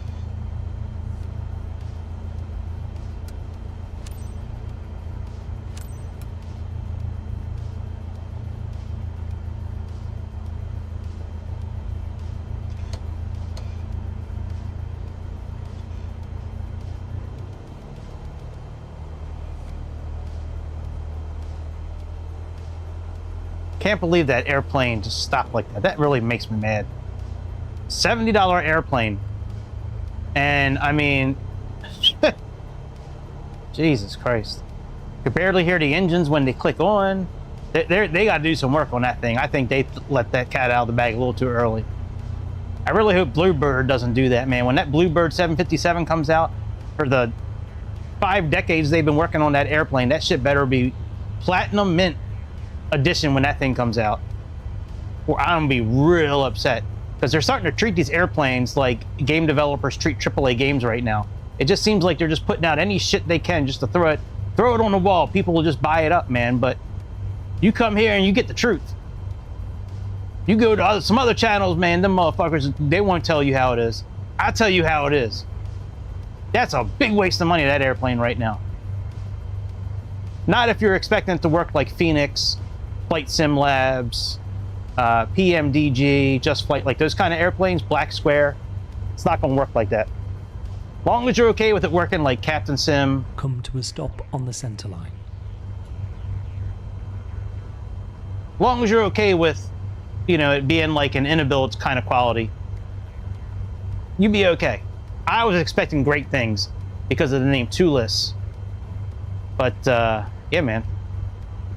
Speaker 1: Can't believe that airplane just stopped like that. That really makes me mad. $70 airplane. And I mean, Jesus Christ. You could barely hear the engines when they click on. They got to do some work on that thing. I think they let that cat out of the bag a little too early. I really hope Bluebird doesn't do that, man. When that Bluebird 757 comes out, for the 5 decades they've been working on that airplane, that shit better be platinum mint edition when that thing comes out, or I'm gonna be real upset, because they're starting to treat these airplanes like game developers treat AAA games right now. It just seems like they're just putting out any shit they can just to throw it on the wall. People will just buy it up, man. But you come here and you get the truth. You go to some other channels, man, them motherfuckers, they won't tell you how it is. I'll tell you how it is. That's a big waste of money, that airplane right now. Not if you're expecting it to work like Phoenix, Flight Sim Labs, PMDG, Just Flight, like those kind of airplanes, Black Square. It's not going to work like that. Long as you're okay with it working like Captain Sim.
Speaker 7: Come to a stop on the centre line.
Speaker 1: Long as you're okay with, you know, it being like an Innobuild kind of quality, you'd be okay. I was expecting great things because of the name ToLiss. But, yeah, man.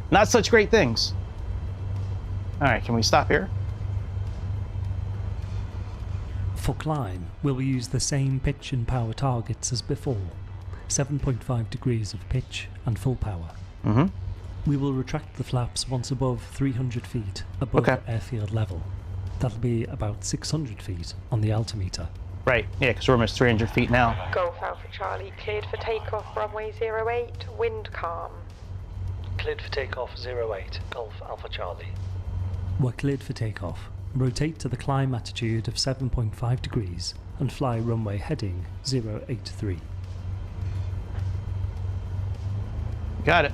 Speaker 1: Not such great things. All right, can we stop here?
Speaker 7: For climb, we'll use the same pitch and power targets as before. 7.5 degrees of pitch and full power. We will retract the flaps once above 300 feet above airfield level. That'll be about 600 feet on the altimeter.
Speaker 1: Right, yeah, because we're almost 300 feet now.
Speaker 8: Golf Alpha Charlie, cleared for takeoff, runway 08, wind calm.
Speaker 7: Cleared for takeoff 08, Golf Alpha Charlie. We're cleared for takeoff. Rotate to the climb attitude of 7.5 degrees and fly runway heading 083.
Speaker 1: Got it.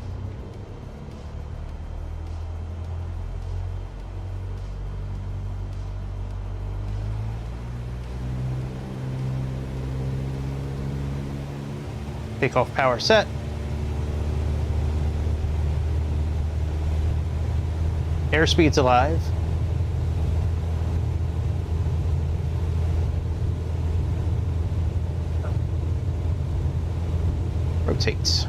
Speaker 1: Takeoff power set. Airspeed's alive. Rotates.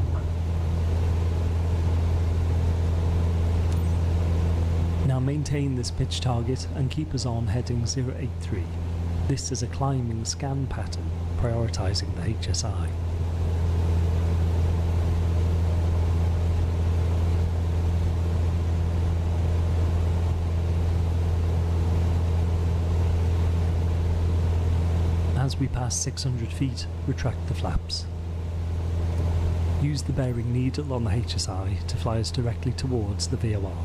Speaker 7: Now maintain this pitch target and keep us on heading 083. This is a climbing scan pattern, prioritizing the HSI. As we pass 600 feet, retract the flaps. Use the bearing needle on the HSI to fly us directly towards the VOR.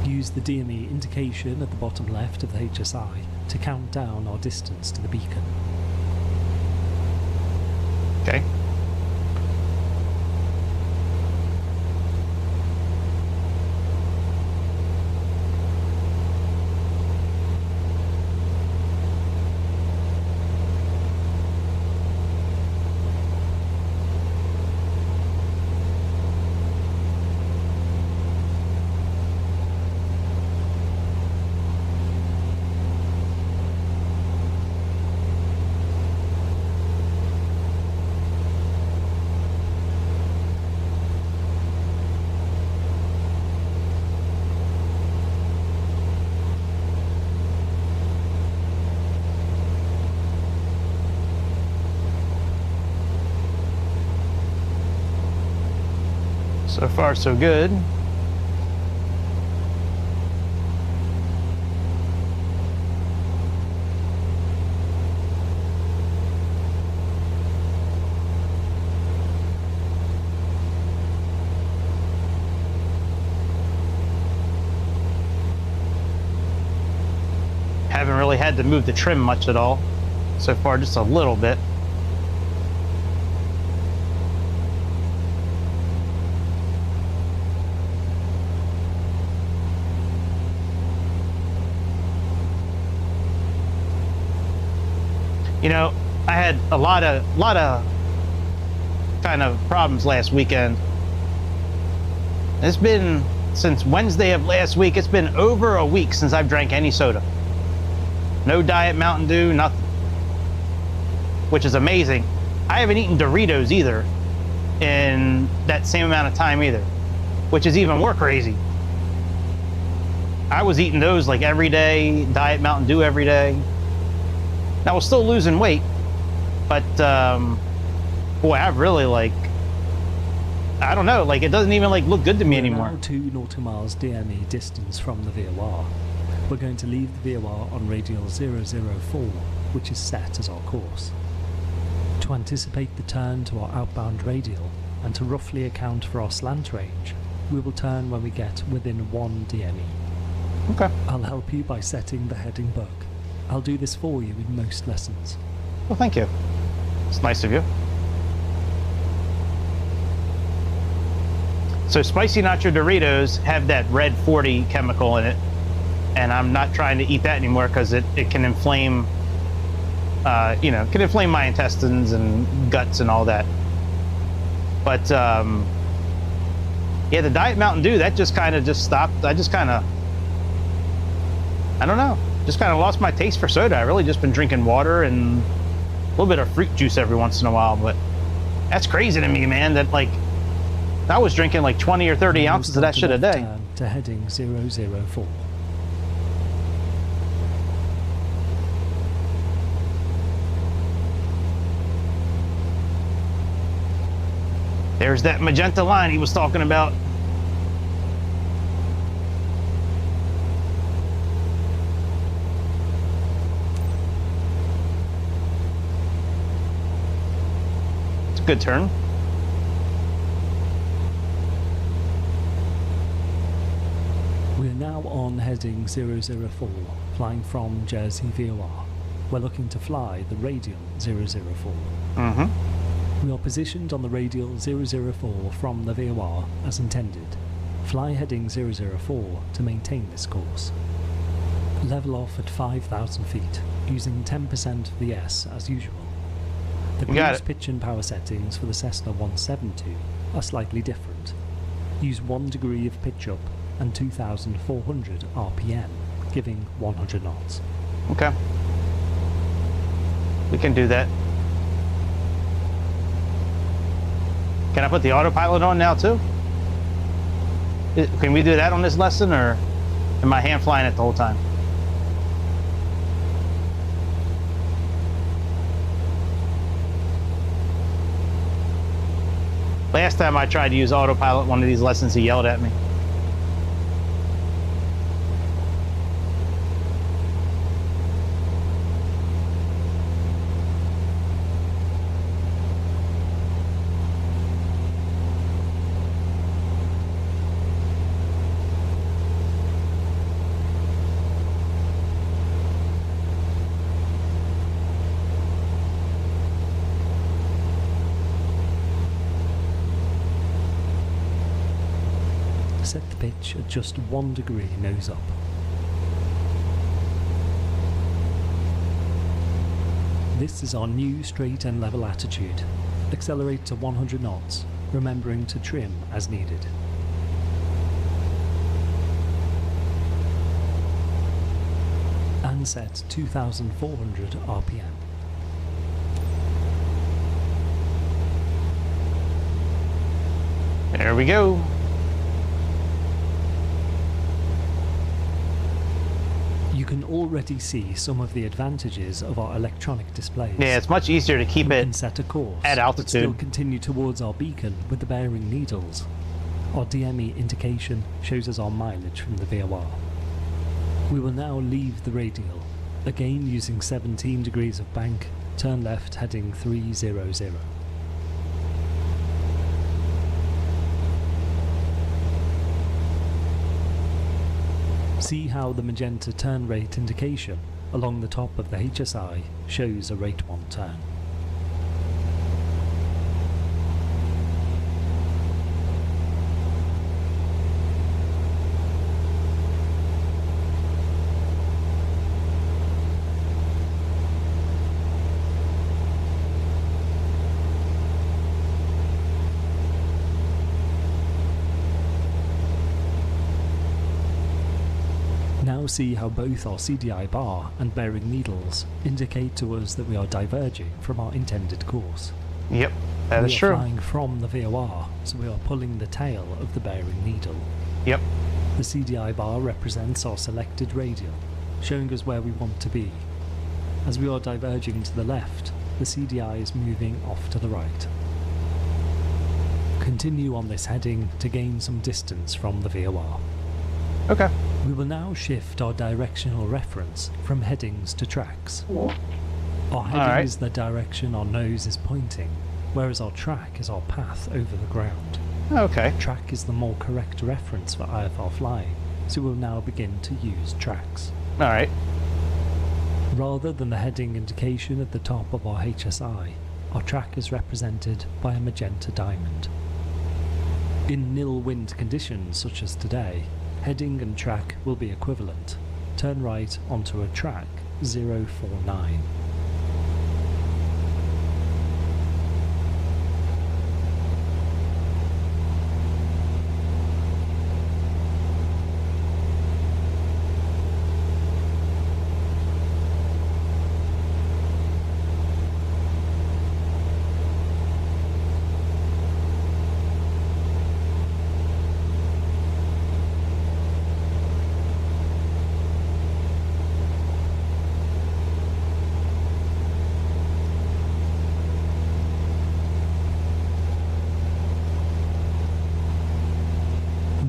Speaker 7: Use the DME indication at the bottom left of the HSI to count down our distance to the beacon.
Speaker 1: Okay. So far, so good. Haven't really had to move the trim much at all. So far, just a little bit. You know, I had a lot of kind of problems last weekend. It's been since Wednesday of last week. It's been over a week since I've drank any soda. No Diet Mountain Dew, nothing. Which is amazing. I haven't eaten Doritos either in that same amount of time either, which is even more crazy. I was eating those like every day, Diet Mountain Dew every day. Now, I was still losing weight, but boy, I've really I don't know, it doesn't even look good to me anymore.
Speaker 7: We're now 2 nautical miles DME distance from the VOR. We're going to leave the VOR on radial 004, which is set as our course. To anticipate the turn to our outbound radial, and to roughly account for our slant range, we will turn when we get within 1 DME.
Speaker 1: Okay.
Speaker 7: I'll help you by setting the heading bug. I'll do this for you in most lessons.
Speaker 1: Well, thank you. It's nice of you. So spicy nacho Doritos have that red 40 chemical in it, and I'm not trying to eat that anymore because it can inflame, can inflame my intestines and guts and all that. But yeah, the Diet Mountain Dew, that just kind of stopped. I don't know. Just kind of lost my taste for soda. I really just been drinking water and a little bit of fruit juice every once in a while, but that's crazy to me, man, that I was drinking 20 or 30 ounces of that shit a day.
Speaker 7: To heading 004.
Speaker 1: There's that magenta line he was talking about. Good turn.
Speaker 7: We're now on heading 004, flying from Jersey VOR. We're looking to fly the radial 004. We are positioned on the radial 004 from the VOR as intended. Fly heading 004 to maintain this course. Level off at 5,000 feet, using 10% of the S as usual. The
Speaker 1: You got
Speaker 7: cruise
Speaker 1: it.
Speaker 7: pitch and power settings for the Cessna 172 are slightly different. Use 1 degree of pitch up and 2,400 RPM, giving 100 knots.
Speaker 1: Okay. We can do that. Can I put the autopilot on now too? Can we do that on this lesson, or am I hand flying it the whole time? Last time I tried to use autopilot one of these lessons, he yelled at me.
Speaker 7: Set the pitch at just 1 degree nose up. This is our new straight and level attitude. Accelerate to 100 knots, remembering to trim as needed. And set 2,400 RPM.
Speaker 1: There we go.
Speaker 7: You can already see some of the advantages of our electronic displays.
Speaker 1: Yeah, it's much easier to keep
Speaker 7: We
Speaker 1: it
Speaker 7: can set a course
Speaker 1: at
Speaker 7: but
Speaker 1: altitude.
Speaker 7: still continue towards our beacon with the bearing needles. Our DME indication shows us our mileage from the VOR. We will now leave the radial, again using 17 degrees of bank, turn left heading 300. See how the magenta turn rate indication along the top of the HSI shows a rate 1 turn. Now see how both our CDI bar and bearing needles indicate to us that we are diverging from our intended course.
Speaker 1: Yep, that is
Speaker 7: We are
Speaker 1: true.
Speaker 7: flying from the VOR, so we are pulling the tail of the bearing needle.
Speaker 1: Yep.
Speaker 7: The CDI bar represents our selected radial, showing us where we want to be. As we are diverging to the left, the CDI is moving off to the right. Continue on this heading to gain some distance from the VOR.
Speaker 1: Okay.
Speaker 7: We will now shift our directional reference from headings to tracks. Our heading
Speaker 1: Alright.
Speaker 7: is the direction our nose is pointing, whereas our track is our path over the ground.
Speaker 1: Okay.
Speaker 7: Track is the more correct reference for IFR flying, so we'll now begin to use tracks.
Speaker 1: All right.
Speaker 7: Rather than the heading indication at the top of our HSI, our track is represented by a magenta diamond. In nil wind conditions such as today, heading and track will be equivalent. Turn right onto a track 049.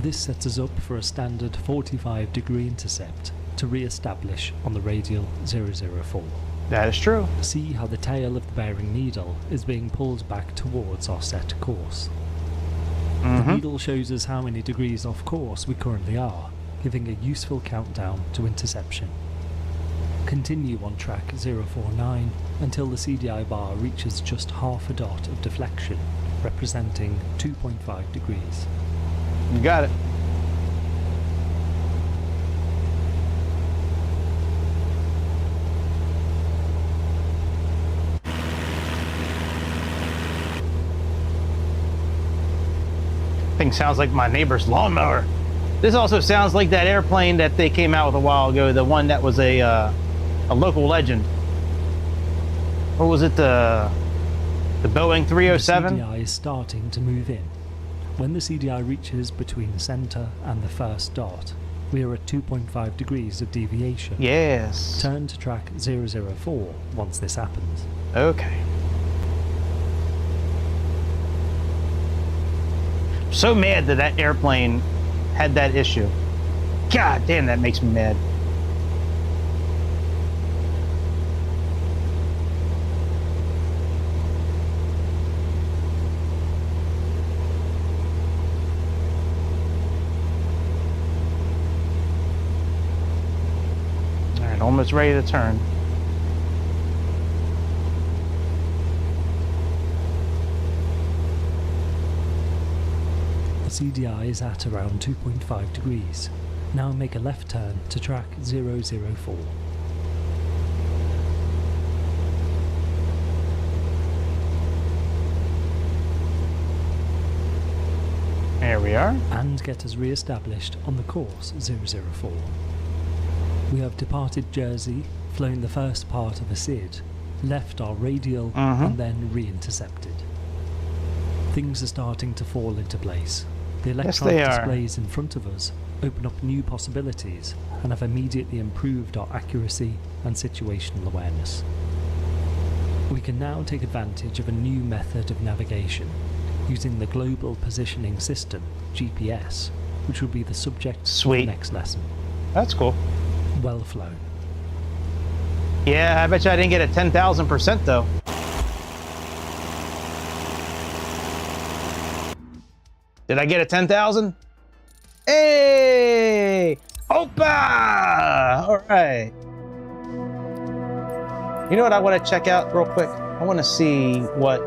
Speaker 7: This sets us up for a standard 45-degree intercept to re-establish on the radial 004.
Speaker 1: That is true.
Speaker 7: See how the tail of the bearing needle is being pulled back towards our set course. The needle shows us how many degrees off course we currently are, giving a useful countdown to interception. Continue on track 049 until the CDI bar reaches just half a dot of deflection, representing 2.5 degrees.
Speaker 1: You got it. thing sounds like my neighbor's lawnmower. This also sounds like that airplane that they came out with a while ago, the one that was a local legend. What was it, the Boeing 307?
Speaker 7: The CDI is starting to move in. When the CDI reaches between the center and the first dot, we are at 2.5 degrees of deviation.
Speaker 1: Yes.
Speaker 7: Turn to track 004 once this happens.
Speaker 1: Okay. So mad that that airplane had that issue. God damn, that makes me mad. All right, almost ready to turn.
Speaker 7: CDI is at around 2.5 degrees. Now make a left turn to track 004.
Speaker 1: There we are.
Speaker 7: And get us re-established on the course 004. We have departed Jersey, flown the first part of a SID, left our radial, and then re-intercepted. Things are starting to fall into place. The electronic displays in front of us open up new possibilities and have immediately improved our accuracy and situational awareness. We can now take advantage of a new method of navigation, using the Global Positioning System, GPS, which will be the subject of the next lesson.
Speaker 1: That's cool.
Speaker 7: Well flown.
Speaker 1: Yeah, I bet you I didn't get a 10,000% though. Did I get a 10,000? Hey! Opa! All right. You know what I want to check out real quick? I want to see what...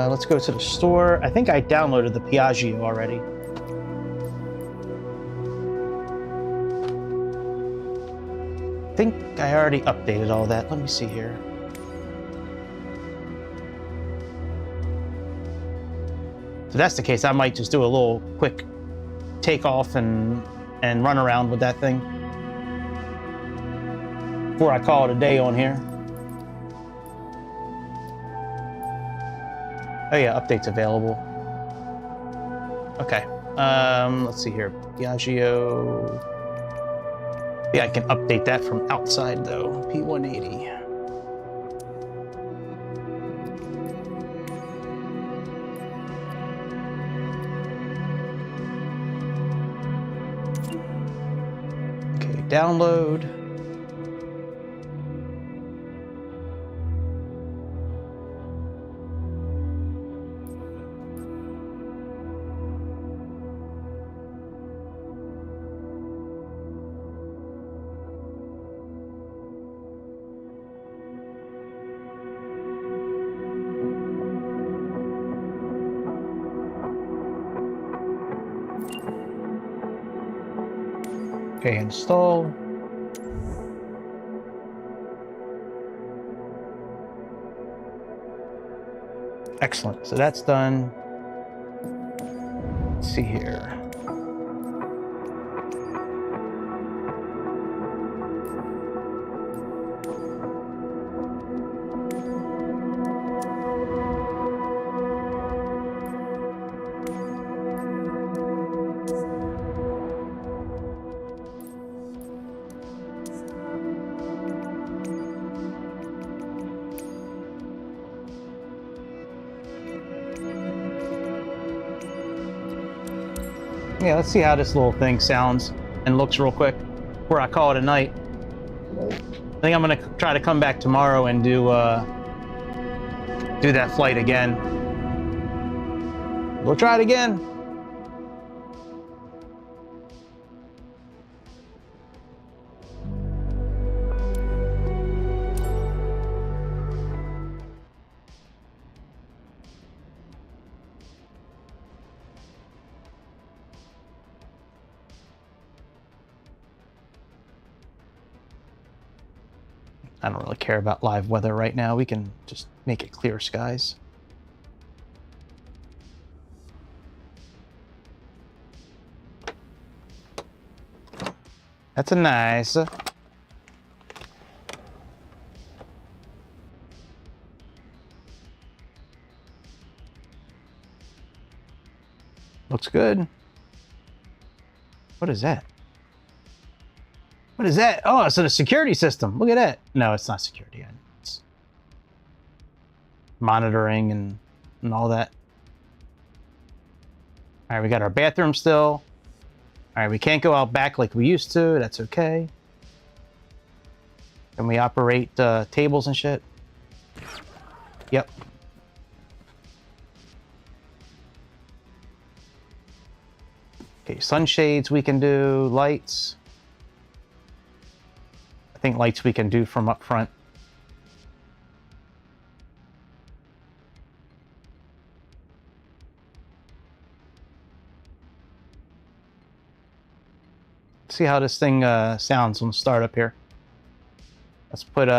Speaker 1: let's go to the store. I think I downloaded the Piaggio already. I think I already updated all that. Let me see here. If that's the case, I might just do a little quick takeoff and run around with that thing before I call it a day on here. Oh yeah, updates available. Okay, let's see here. Piaggio. Yeah, I can update that from outside though. P180. Download. Okay, install. Excellent, so that's done. Let's see here. Yeah, let's see how this little thing sounds and looks real quick before I call it a night. I think I'm gonna try to come back tomorrow and do that flight again. We'll try it again. I don't really care about live weather right now. We can just make it clear skies. That's a nice. Looks good. What is that? What is that? Oh, it's a security system. Look at that. No, it's not security. It's monitoring and all that. All right, we got our bathroom still. All right, we can't go out back like we used to. That's okay. Can we operate tables and shit? Yep. Okay, sunshades we can do, lights. I think lights we can do from up front. See how this thing sounds on startup here. Let's put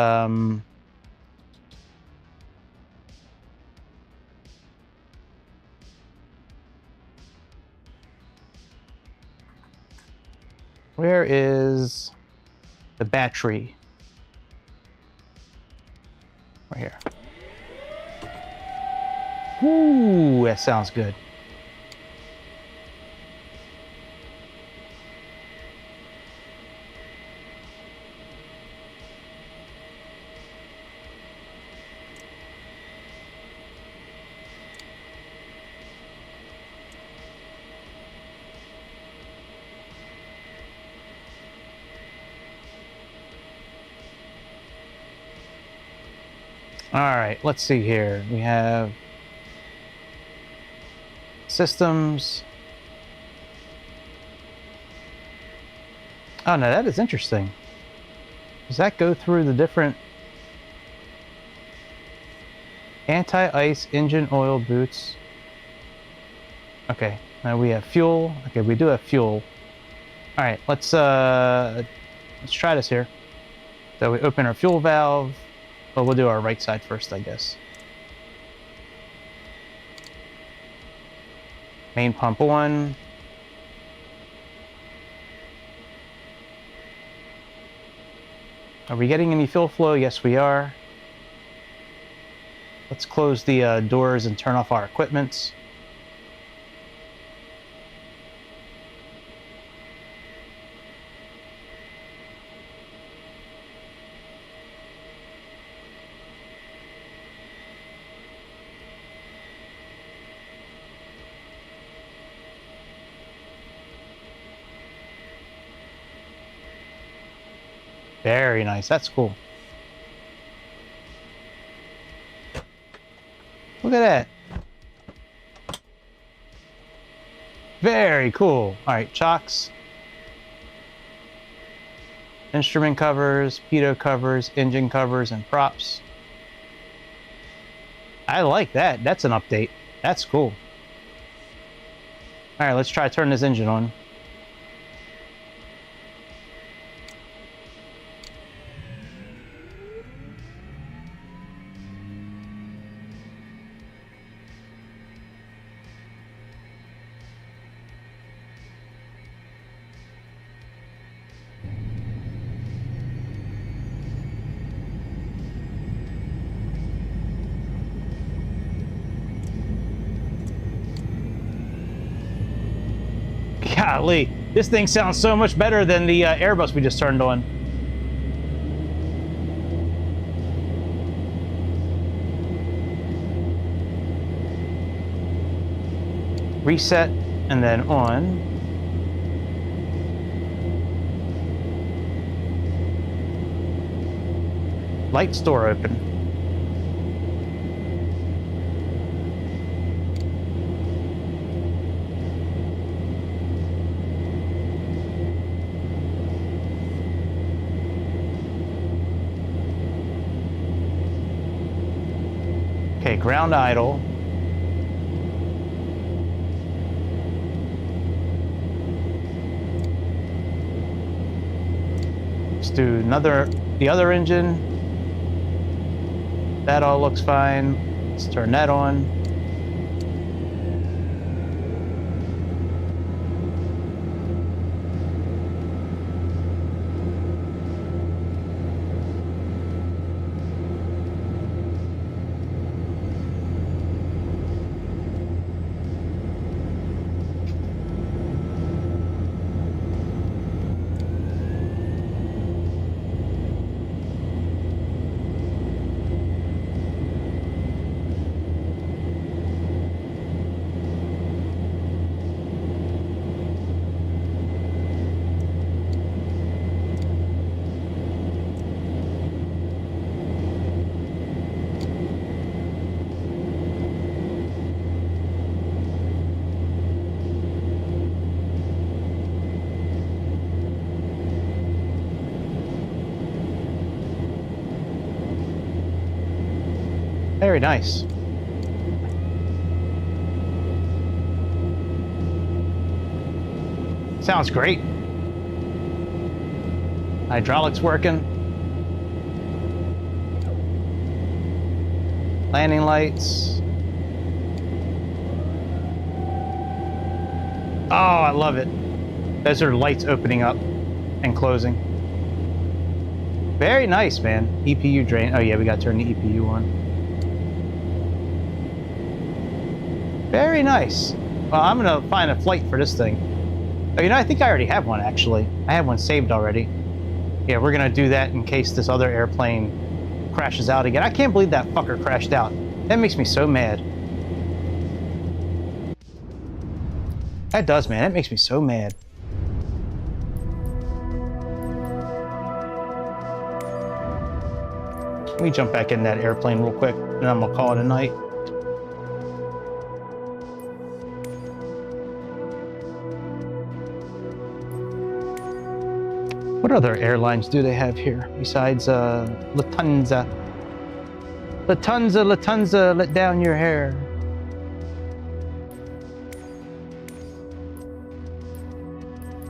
Speaker 1: where is the battery? Right here. Ooh, that sounds good. All right, let's see here. We have systems. Oh, no, that is interesting. Does that go through the different anti-ice engine oil boots? Okay, now we have fuel. Okay, we do have fuel. All right, let's try this here. So we open our fuel valve. Well, we'll do our right side first, I guess. Main pump on. Are we getting any fuel flow? Yes, we are. Let's close the doors and turn off our equipment. Very nice. That's cool. Look at that. Very cool. All right, chocks. Instrument covers, pitot covers, engine covers, and props. I like that. That's an update. That's cool. All right, let's try to turn this engine on. Golly, this thing sounds so much better than the Airbus we just turned on. Reset and then on. Light store open. Okay, ground idle. Let's do the other engine. That all looks fine. Let's turn that on. Very nice. Sounds great. Hydraulics working. Landing lights. Oh, I love it. Those are lights opening up and closing. Very nice, man. EPU drain. Oh yeah, we got to turn the EPU on. Very nice. Well, I'm gonna find a flight for this thing. Oh, you know, I think I already have one, actually. I have one saved already. Yeah, we're gonna do that in case this other airplane crashes out again. I can't believe that fucker crashed out. That makes me so mad. That does, man. That makes me so mad. Let me jump back in that airplane real quick, and then I'm gonna call it a night. What other airlines do they have here besides Lufthansa? Lufthansa, let down your hair.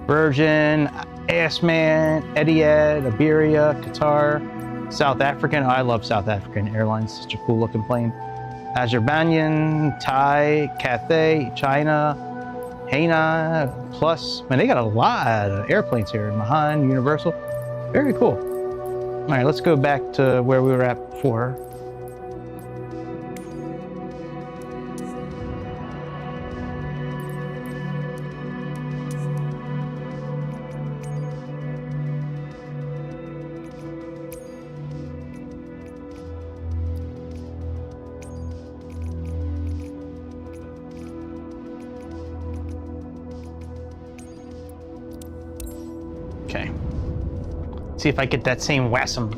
Speaker 1: Virgin, Assman, Etihad, Iberia, Qatar, South African. Oh, I love South African Airlines. Such a cool looking plane. Azerbaijan, Thai, Cathay, China, Hainan, Plus. Man, they got a lot of airplanes here. Mahan, Universal. Very cool. All right, let's go back to where we were at before. Okay. See if I get that same WASM.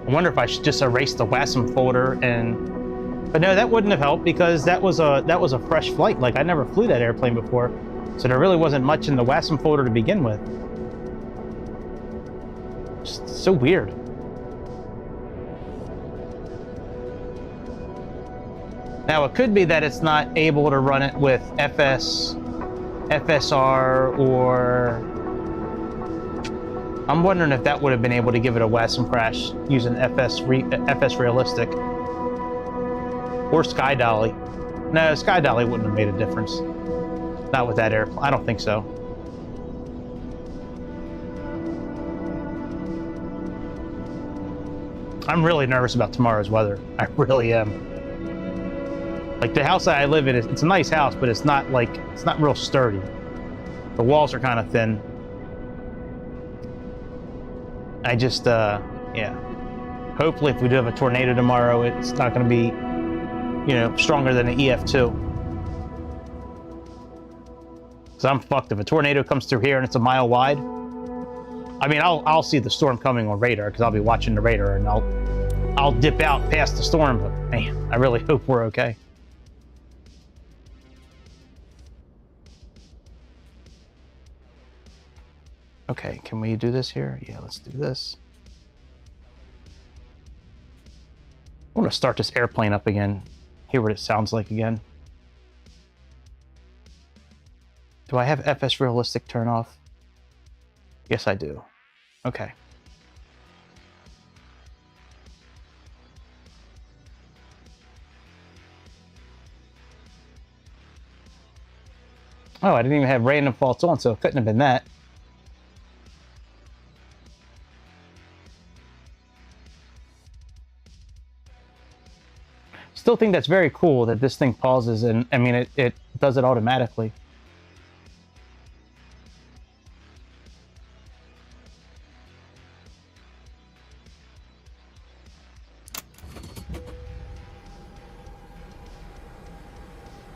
Speaker 1: I wonder if I should just erase the WASM folder and... But no, that wouldn't have helped because that was a fresh flight. Like, I never flew that airplane before. So there really wasn't much in the WASM folder to begin with. Just so weird. Now, it could be that it's not able to run it with FSR, or I'm wondering if that would have been able to give it a WASM crash using FS Realistic or SkyDolly. No, SkyDolly wouldn't have made a difference. Not with that airplane. I don't think so. I'm really nervous about tomorrow's weather. I really am. Like, the house that I live in, it's a nice house, but it's not real sturdy. The walls are kind of thin. I just, yeah. Hopefully, if we do have a tornado tomorrow, it's not going to be, you know, stronger than an EF2. Because I'm fucked. If a tornado comes through here and it's a mile wide, I mean, I'll see the storm coming on radar because I'll be watching the radar and I'll dip out past the storm. But man, I really hope we're okay. Okay, can we do this here? Yeah, let's do this. I want to start this airplane up again. Hear what it sounds like again. Do I have FS Realistic turn off? Yes, I do. Okay. Oh, I didn't even have random faults on, so it couldn't have been that. Still think that's very cool that this thing pauses and, I mean, it does it automatically.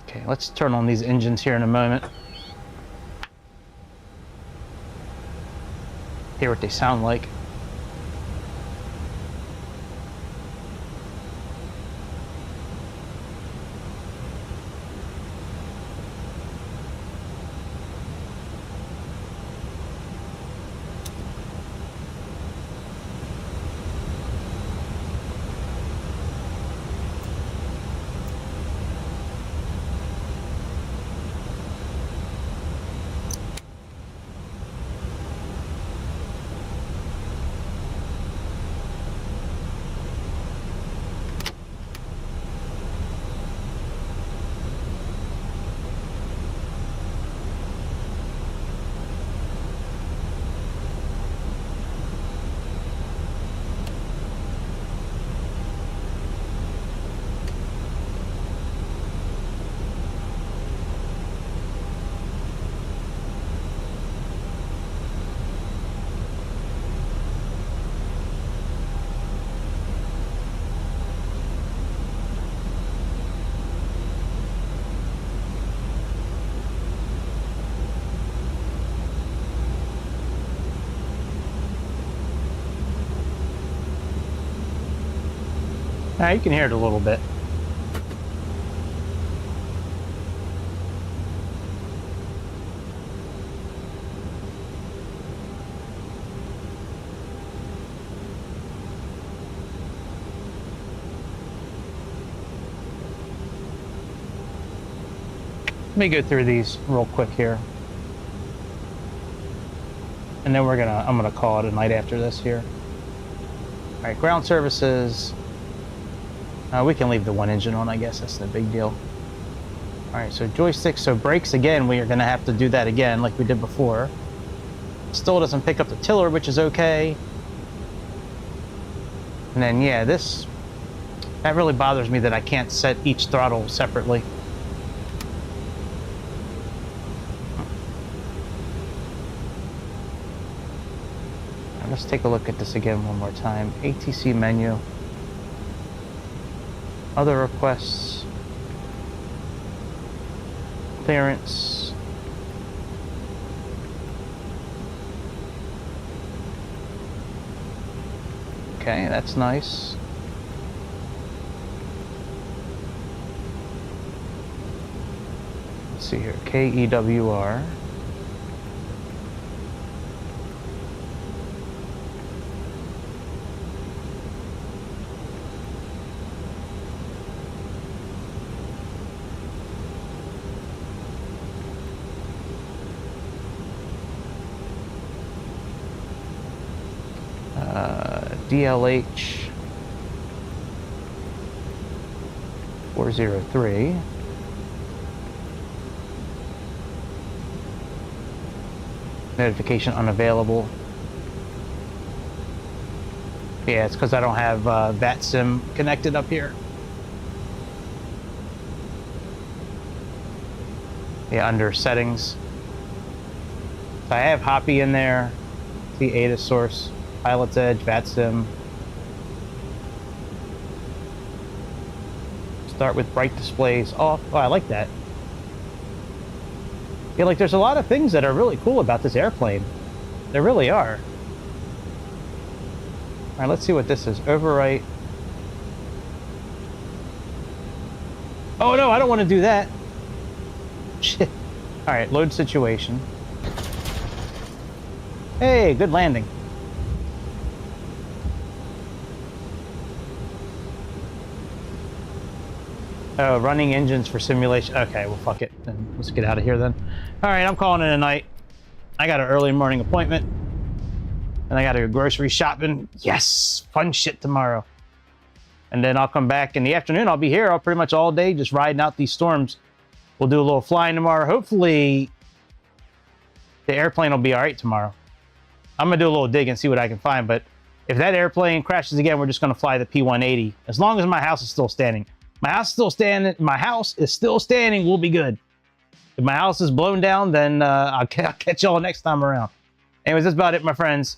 Speaker 1: Okay, let's turn on these engines here in a moment. Hear what they sound like. Now you can hear it a little bit. Let me go through these real quick here. And then I'm gonna call it a night after this here. All right, ground services. We can leave the one engine on, I guess. That's no big deal. All right, so joysticks. So brakes, again, we are going to have to do that again like we did before. Still doesn't pick up the tiller, which is okay. And then, yeah, that really bothers me that I can't set each throttle separately. Let's take a look at this again one more time. ATC menu. Other requests. Clearance. Okay, that's nice. Let's see here. KEWR. DLH403. Notification unavailable. Yeah, it's because I don't have VATSIM connected up here. Yeah, under settings. So I have Hoppy in there. The ADA source. Pilot's Edge, VATSIM. Start with bright displays off. Oh, I like that. Yeah, like there's a lot of things that are really cool about this airplane. There really are. All right, let's see what this is. Overwrite. Oh no, I don't want to do that. Shit. All right, load situation. Hey, good landing. Oh, running engines for simulation. Okay, well, fuck it. Then let's get out of here then. All right, I'm calling it a night. I got an early morning appointment. And I got to go grocery shopping. Yes, fun shit tomorrow. And then I'll come back in the afternoon. I'll be here pretty much all day just riding out these storms. We'll do a little flying tomorrow. Hopefully, the airplane will be all right tomorrow. I'm going to do a little dig and see what I can find. But if that airplane crashes again, we're just going to fly the P-180. As long as my house is still standing. My house is still standing. My house is still standing. We'll be good. If my house is blown down, then I'll catch y'all next time around. Anyways, that's about it, my friends.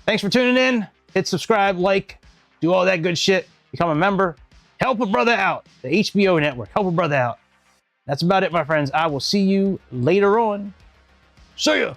Speaker 1: Thanks for tuning in. Hit subscribe, like, do all that good shit. Become a member. Help a brother out. The HBO network. Help a brother out. That's about it, my friends. I will see you later on. See ya.